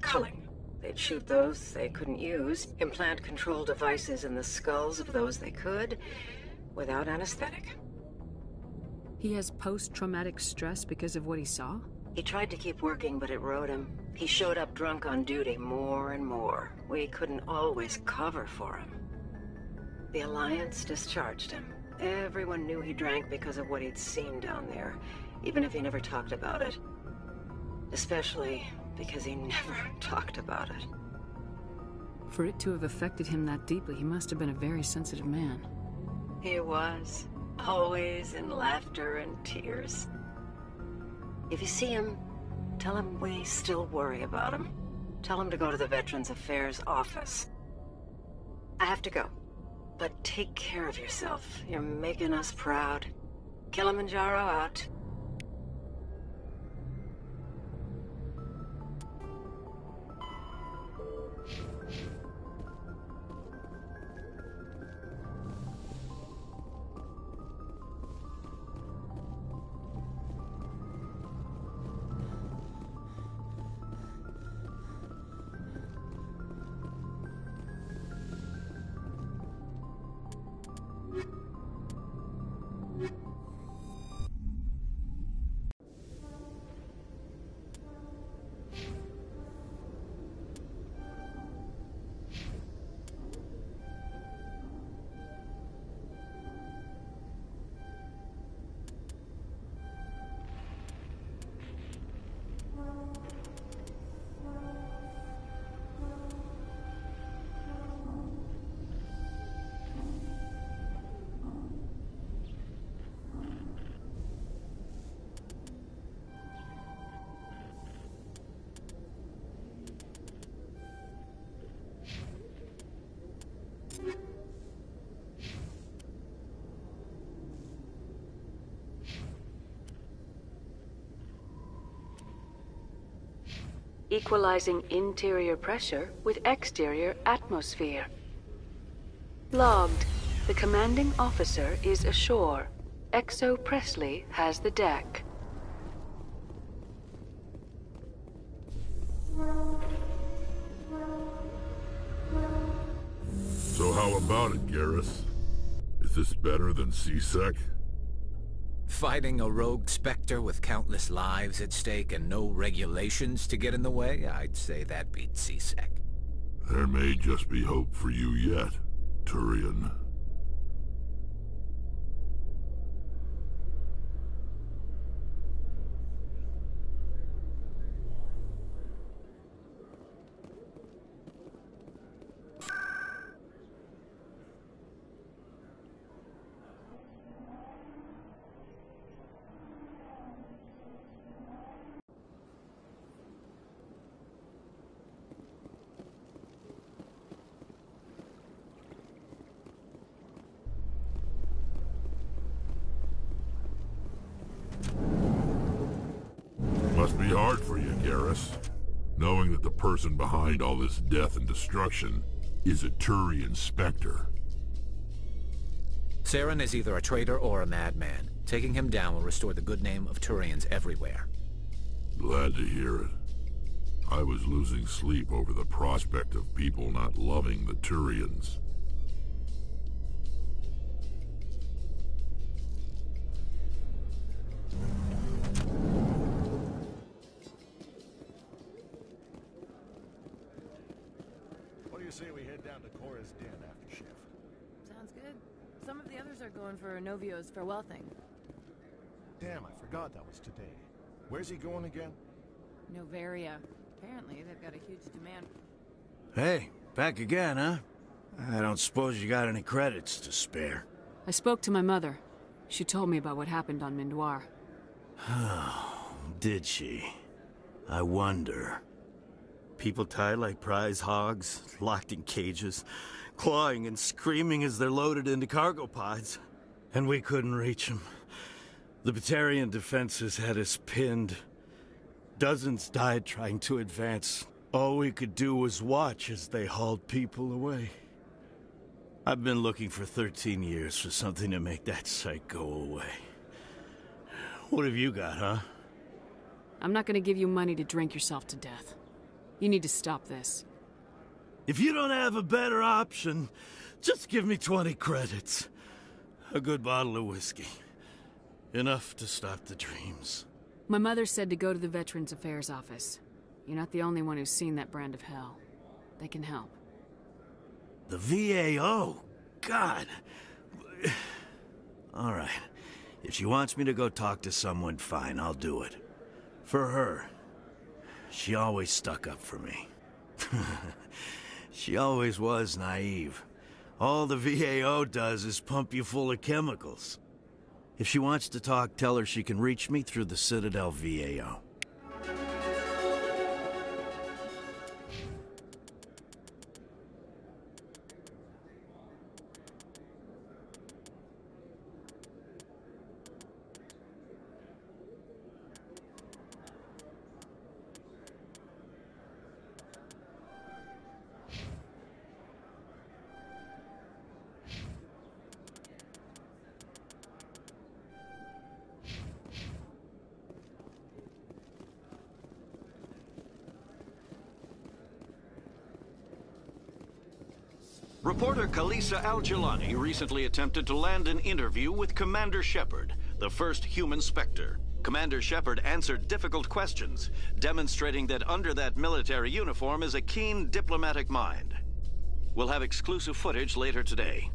culling. They'd shoot those they couldn't use, implant control devices in the skulls of those they could, without anesthetic. He has post-traumatic stress because of what he saw? He tried to keep working, but it rode him. He showed up drunk on duty more and more. We couldn't always cover for him. The Alliance discharged him. Everyone knew he drank because of what he'd seen down there, even if he never talked about it. Especially because he never talked about it. For it to have affected him that deeply, he must have been a very sensitive man. He was. Always in laughter and tears. If you see him, tell him we still worry about him. Tell him to go to the Veterans Affairs office. I have to go. But take care of yourself. You're making us proud. Kilimanjaro out. Equalizing interior pressure with exterior atmosphere. Logged. The commanding officer is ashore. XO Presley has the deck. So how about it, Garrus? Is this better than C-Sec? Fighting a rogue Spectre with countless lives at stake and no regulations to get in the way? I'd say that beats C-Sec. There may just be hope for you yet, Turian. Must be hard for you, Garrus, knowing that the person behind all this death and destruction is a Turian Spectre. Saren is either a traitor or a madman. Taking him down will restore the good name of Turians everywhere. Glad to hear it. I was losing sleep over the prospect of people not loving the Turians. What do you say we head down to Cora's den after shift? Sounds good. Some of the others are going for Novio's farewell thing. Damn, I forgot that was today. Where's he going again? Novaria. Apparently, they've got a huge demand. Hey, back again, huh? I don't suppose you got any credits to spare. I spoke to my mother. She told me about what happened on Mindoir. Oh, did she? I wonder. People tied like prize hogs, locked in cages, clawing and screaming as they're loaded into cargo pods. And we couldn't reach them. The Batarian defenses had us pinned. Dozens died trying to advance. All we could do was watch as they hauled people away. I've been looking for 13 years for something to make that sight go away. What have you got, huh? I'm not gonna give you money to drink yourself to death. You need to stop this. If you don't have a better option, just give me 20 credits. A good bottle of whiskey. Enough to stop the dreams. My mother said to go to the Veterans Affairs office. You're not the only one who's seen that brand of hell. They can help. The VAO? God. All right. If she wants me to go talk to someone, fine, I'll do it. For her. She always stuck up for me. She always was naive. All the VAO does is pump you full of chemicals. If she wants to talk, tell her she can reach me through the Citadel VAO. Reporter Kalisa Al-Jilani recently attempted to land an interview with Commander Shepard, the first human Spectre. Commander Shepard answered difficult questions, demonstrating that under that military uniform is a keen diplomatic mind. We'll have exclusive footage later today.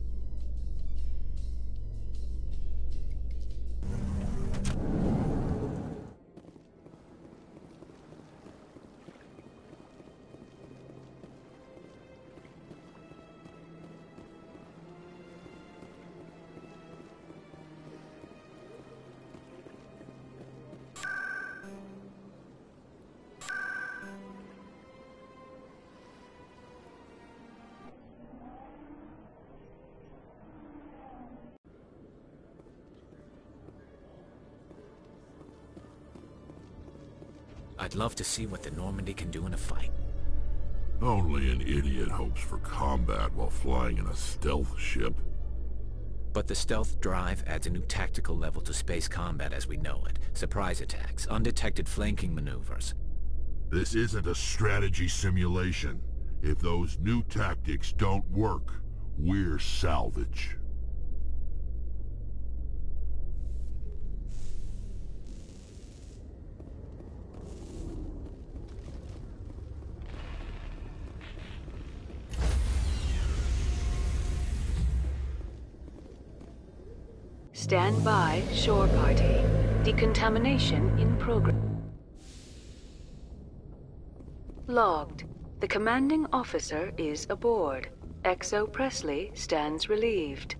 I'd love to see what the Normandy can do in a fight. Only an idiot hopes for combat while flying in a stealth ship. But the stealth drive adds a new tactical level to space combat as we know it. Surprise attacks, undetected flanking maneuvers. This isn't a strategy simulation. If those new tactics don't work, we're salvage. Stand by, shore party. Decontamination in progress. Logged. The commanding officer is aboard. XO Presley stands relieved.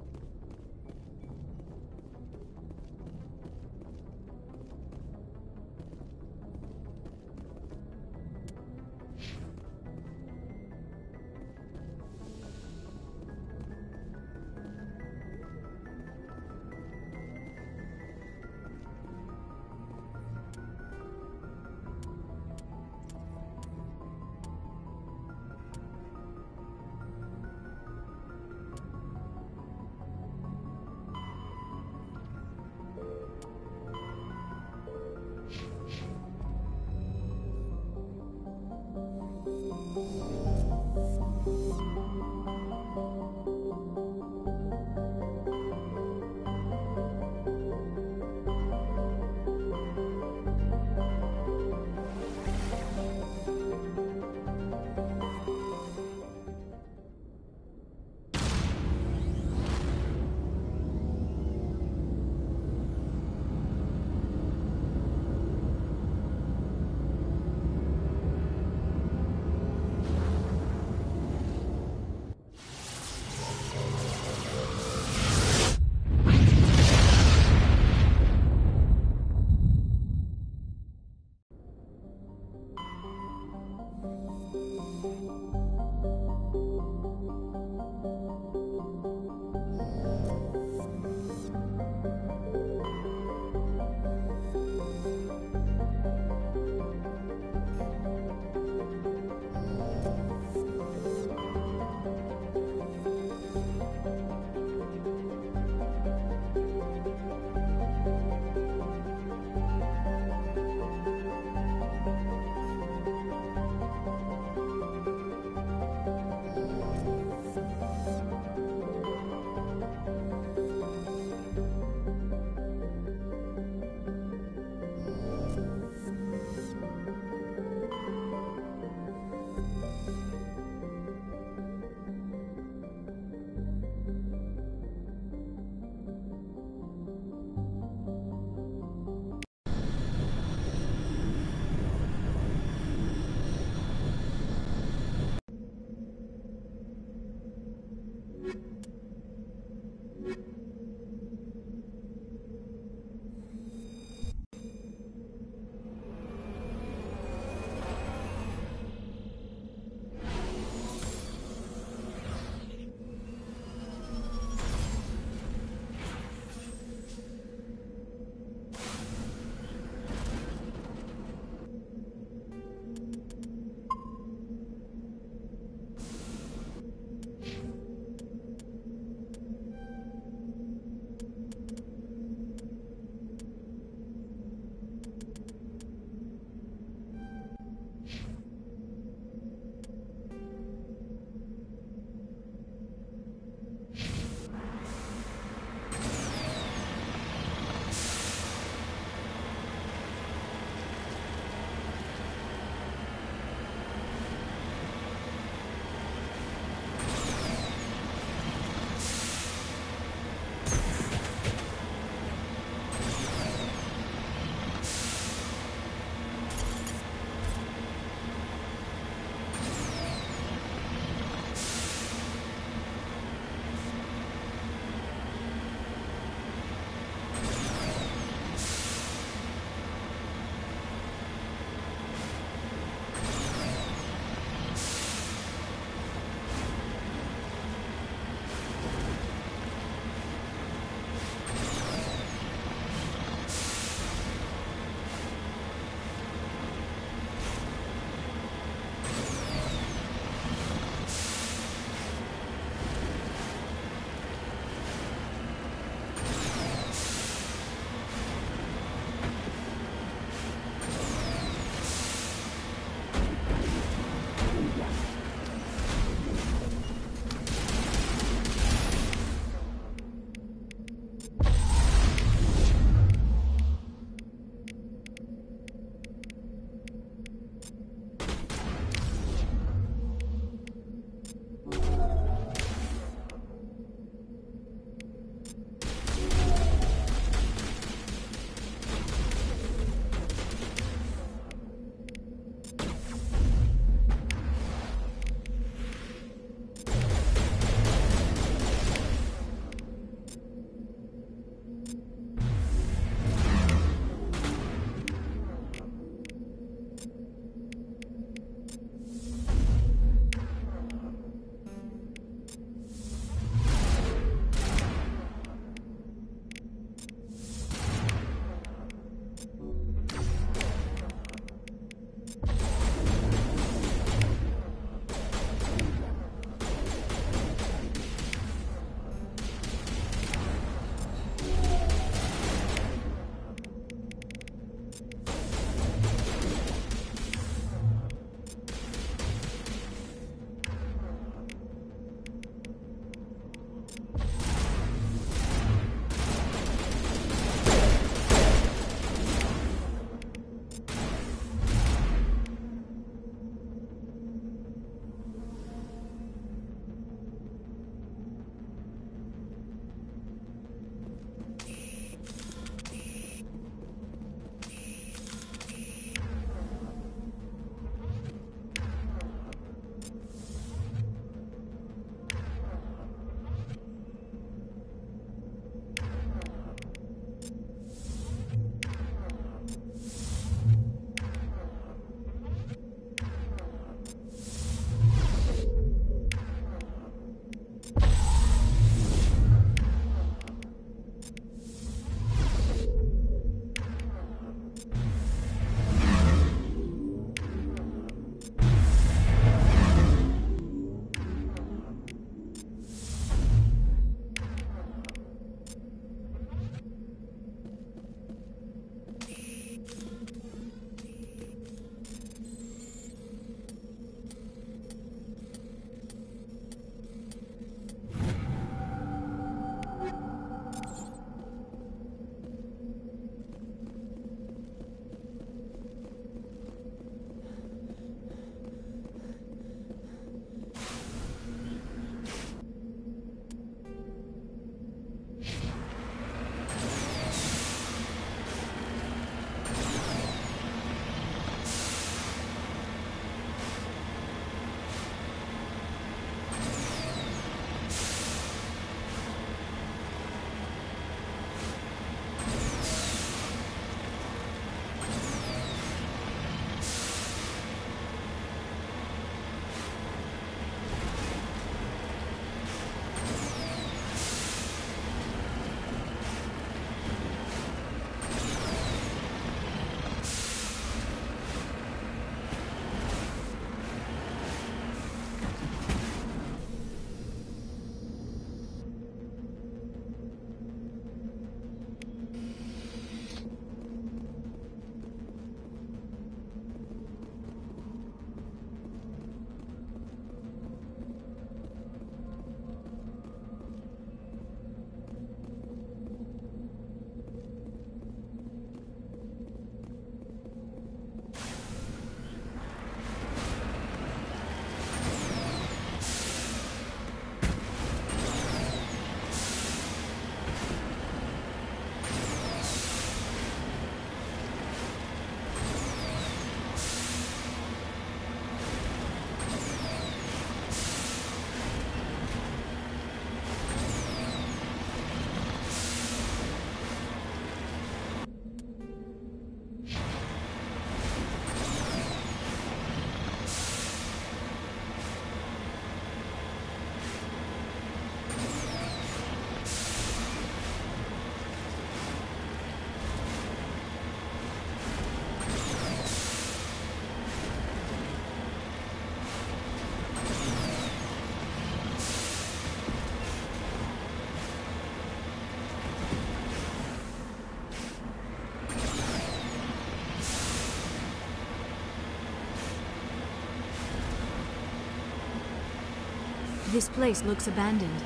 This place looks abandoned.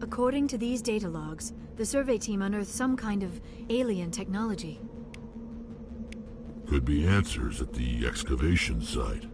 According to these data logs, the survey team unearthed some kind of alien technology. Could be answers at the excavation site.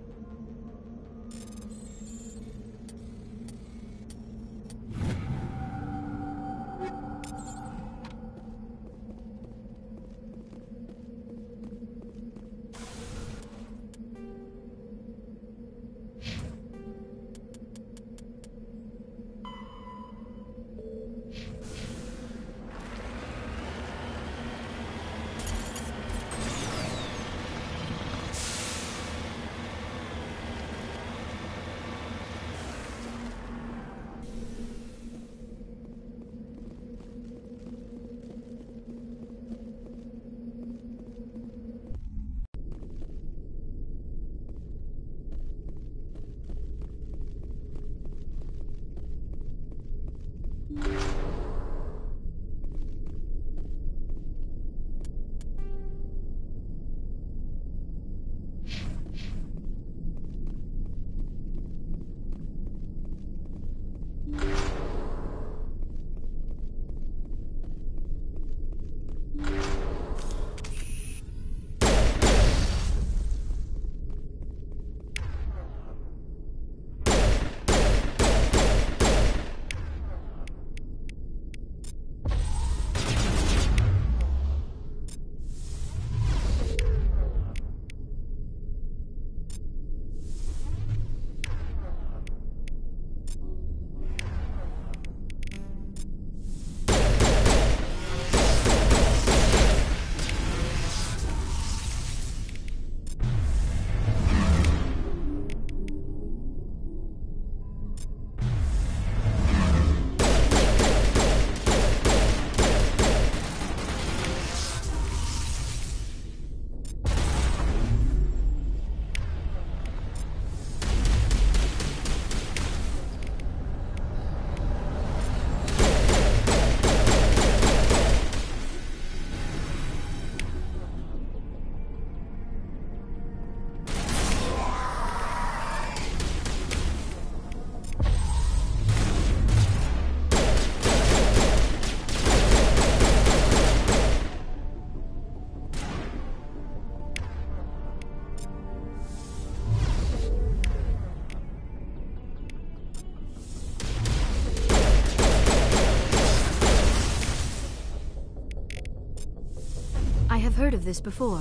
I have heard of this before.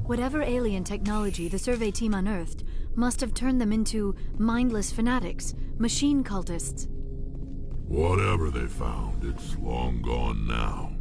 Whatever alien technology the survey team unearthed must have turned them into mindless fanatics, machine cultists. Whatever they found, it's long gone now.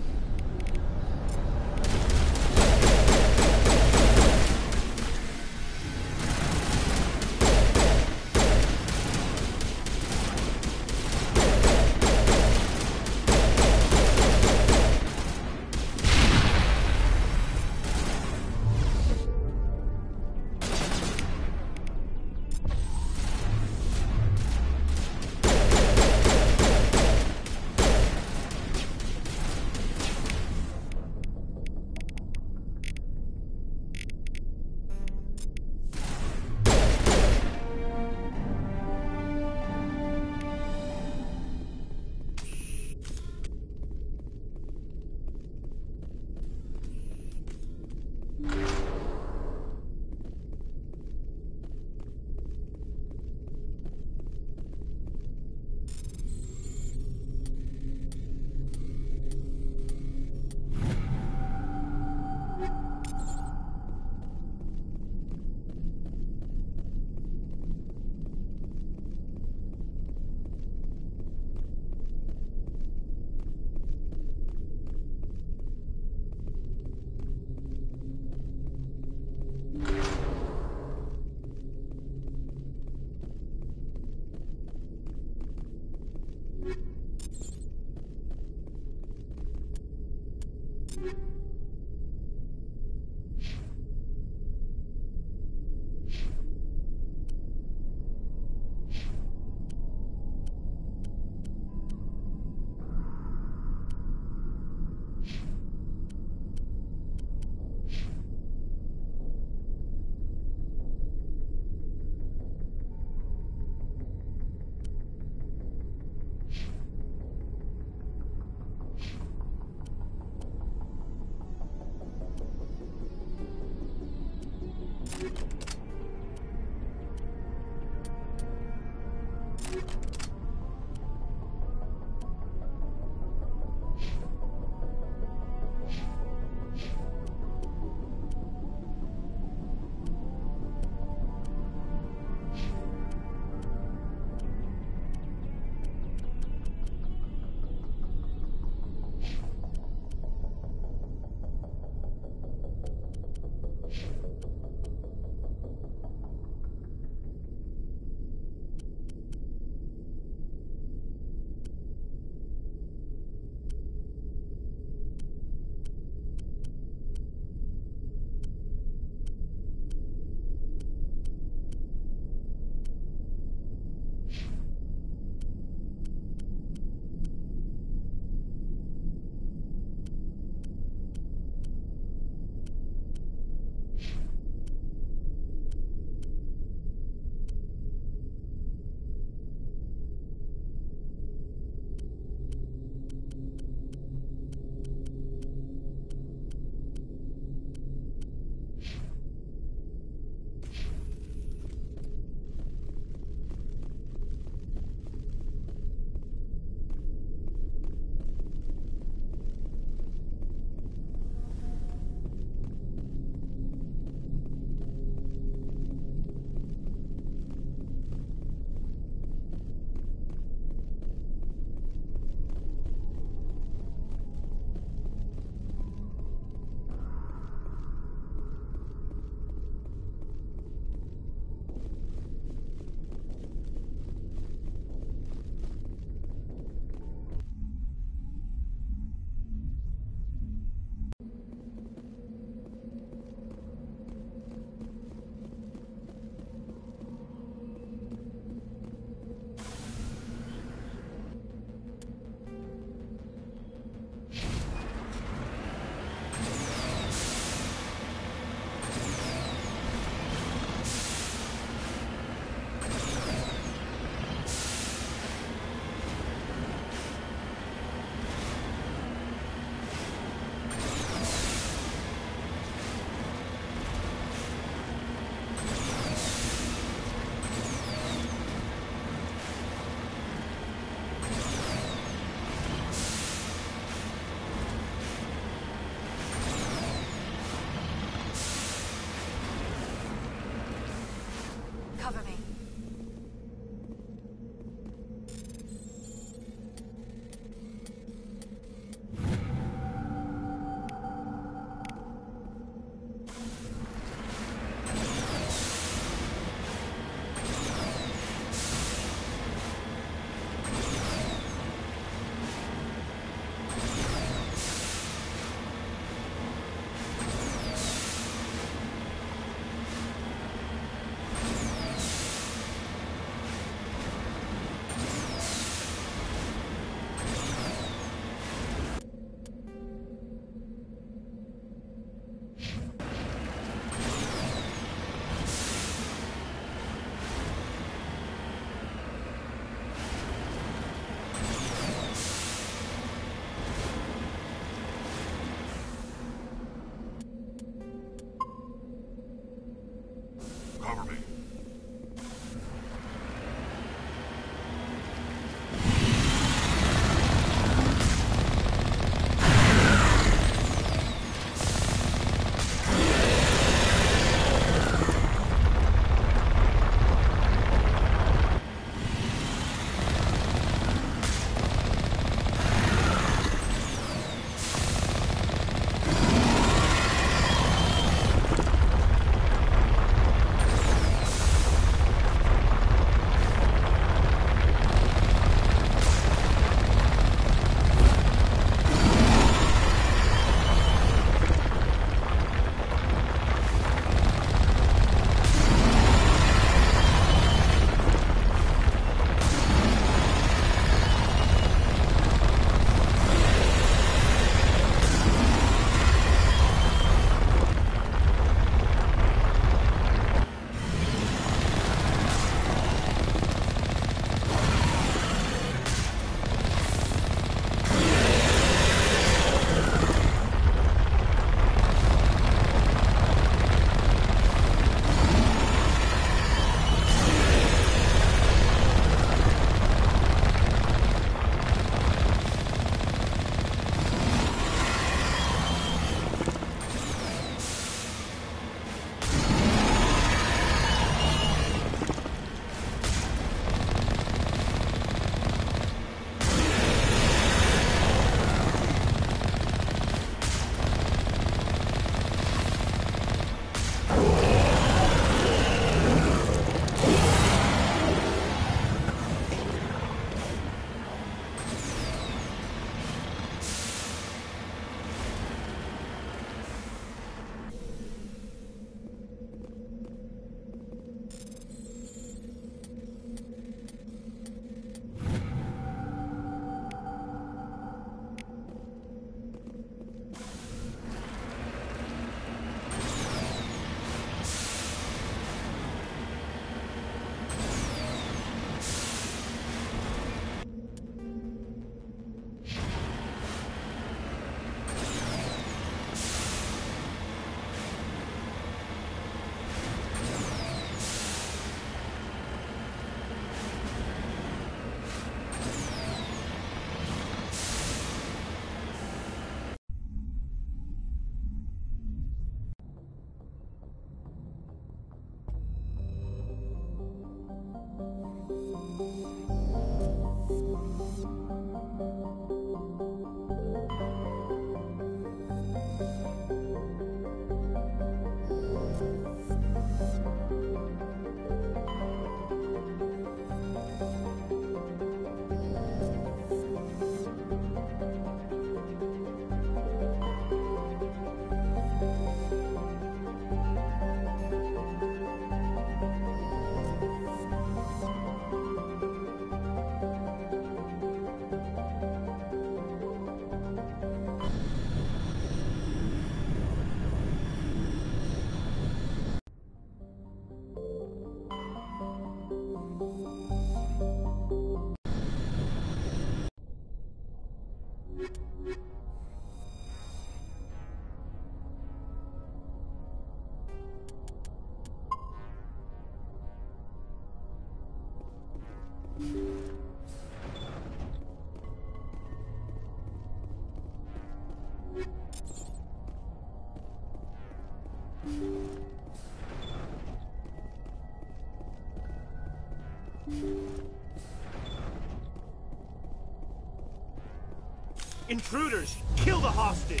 Intruders! Kill the hostage!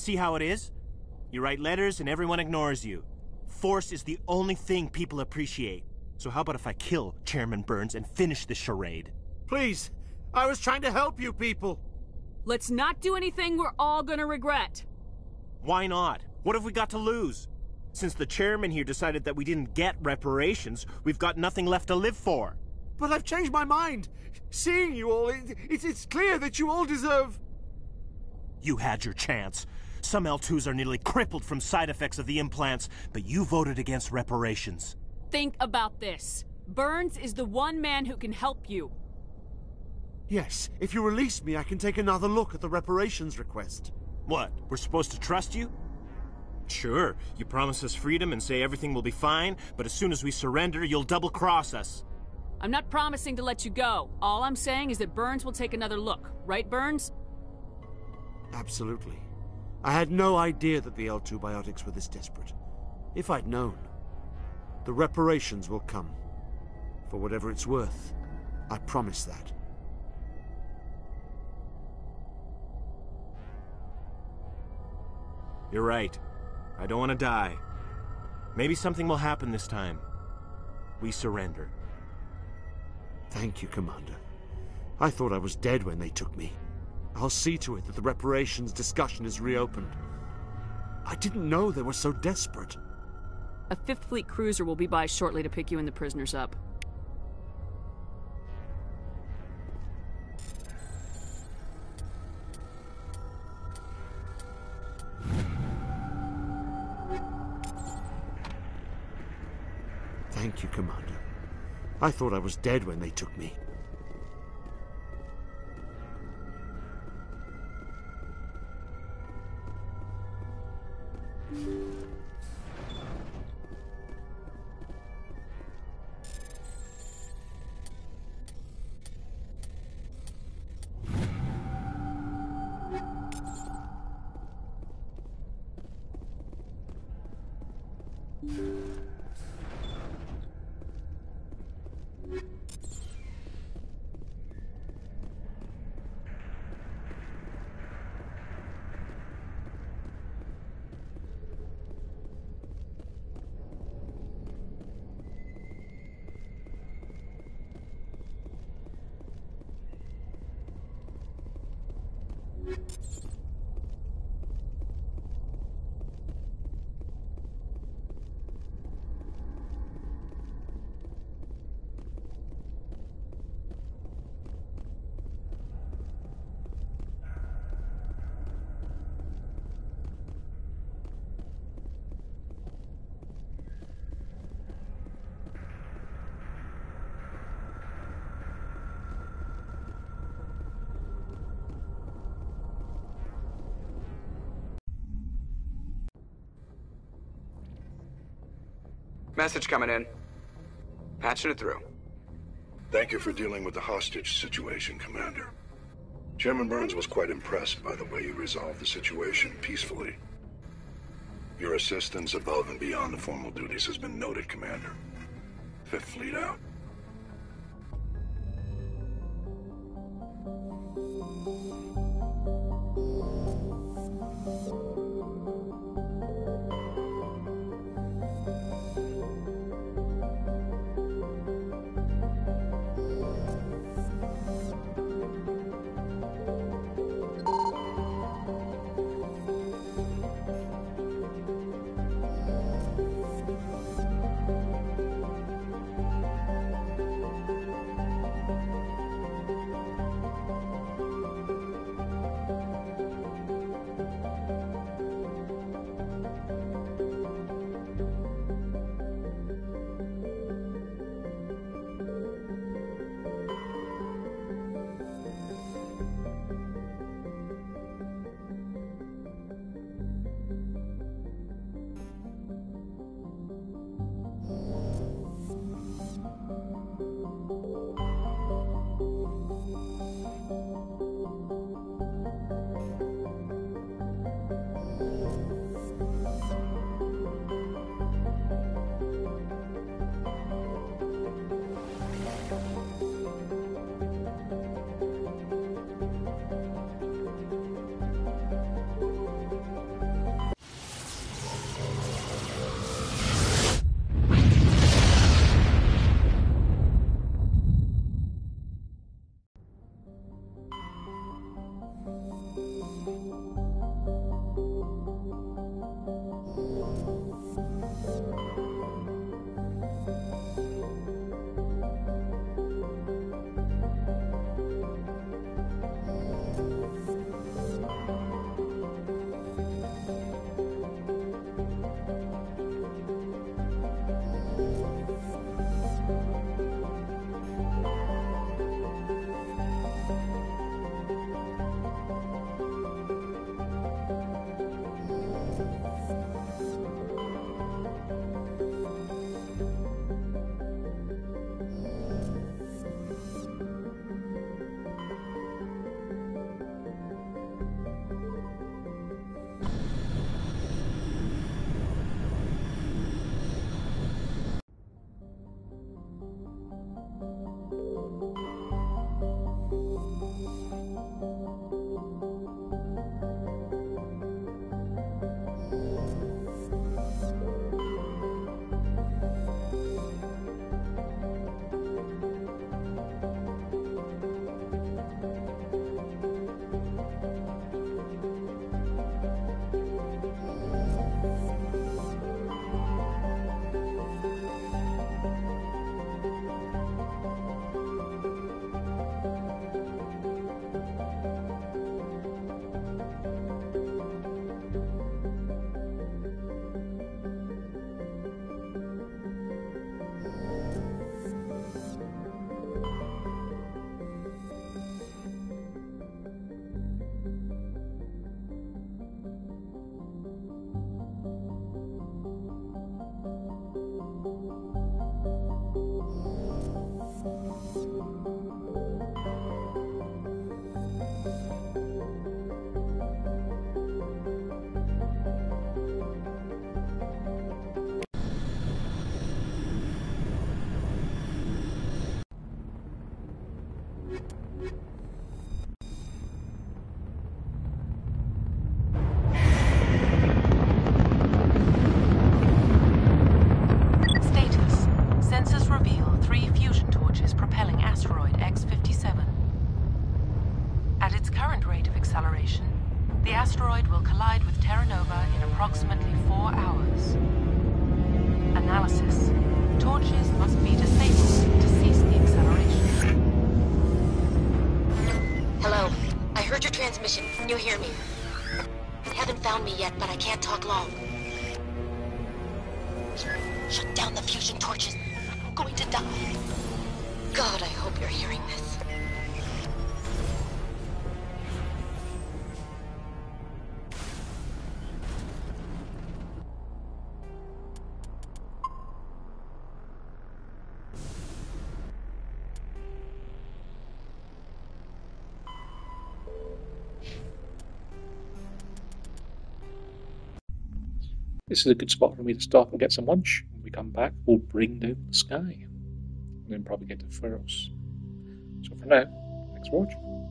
See how it is? You write letters and everyone ignores you. Force is the only thing people appreciate. So how about if I kill Chairman Burns and finish this charade? Please, I was trying to help you people. Let's not do anything we're all gonna regret. Why not? What have we got to lose? Since the chairman here decided that we didn't get reparations, we've got nothing left to live for. But I've changed my mind. Seeing you all, it's clear that you all deserve... You had your chance. Some L2s are nearly crippled from side effects of the implants, but you voted against reparations. Think about this. Burns is the one man who can help you. Yes, if you release me, I can take another look at the reparations request. What, we're supposed to trust you? Sure, you promise us freedom and say everything will be fine, but as soon as we surrender, you'll double-cross us. I'm not promising to let you go. All I'm saying is that Burns will take another look. Right, Burns? Absolutely. I had no idea that the L2 biotics were this desperate. If I'd known, the reparations will come. For whatever it's worth, I promise that. You're right. I don't want to die. Maybe something will happen this time. We surrender. Thank you, Commander. I thought I was dead when they took me. I'll see to it that the reparations discussion is reopened. I didn't know they were so desperate. A 5th Fleet cruiser will be by shortly to pick you and the prisoners up. Thank you, Commander. I thought I was dead when they took me. Message coming in. Patching it through. Thank you for dealing with the hostage situation, Commander. Chairman Burns was quite impressed by the way you resolved the situation peacefully. Your assistance above and beyond the formal duties has been noted, Commander. Fifth Fleet out. The asteroid will collide with Terra Nova in approximately 4 hours. Analysis. Torches must be disabled to cease the acceleration. Hello. I heard your transmission. Can you hear me? You haven't found me yet, but I can't talk long. Shut down the fusion torches. I'm going to die. God, I hope you're hearing this. this is a good spot for me to stop and get some lunch. When we come back, we'll bring down the sky. And then probably get to Furrows. So for now, thanks for watching.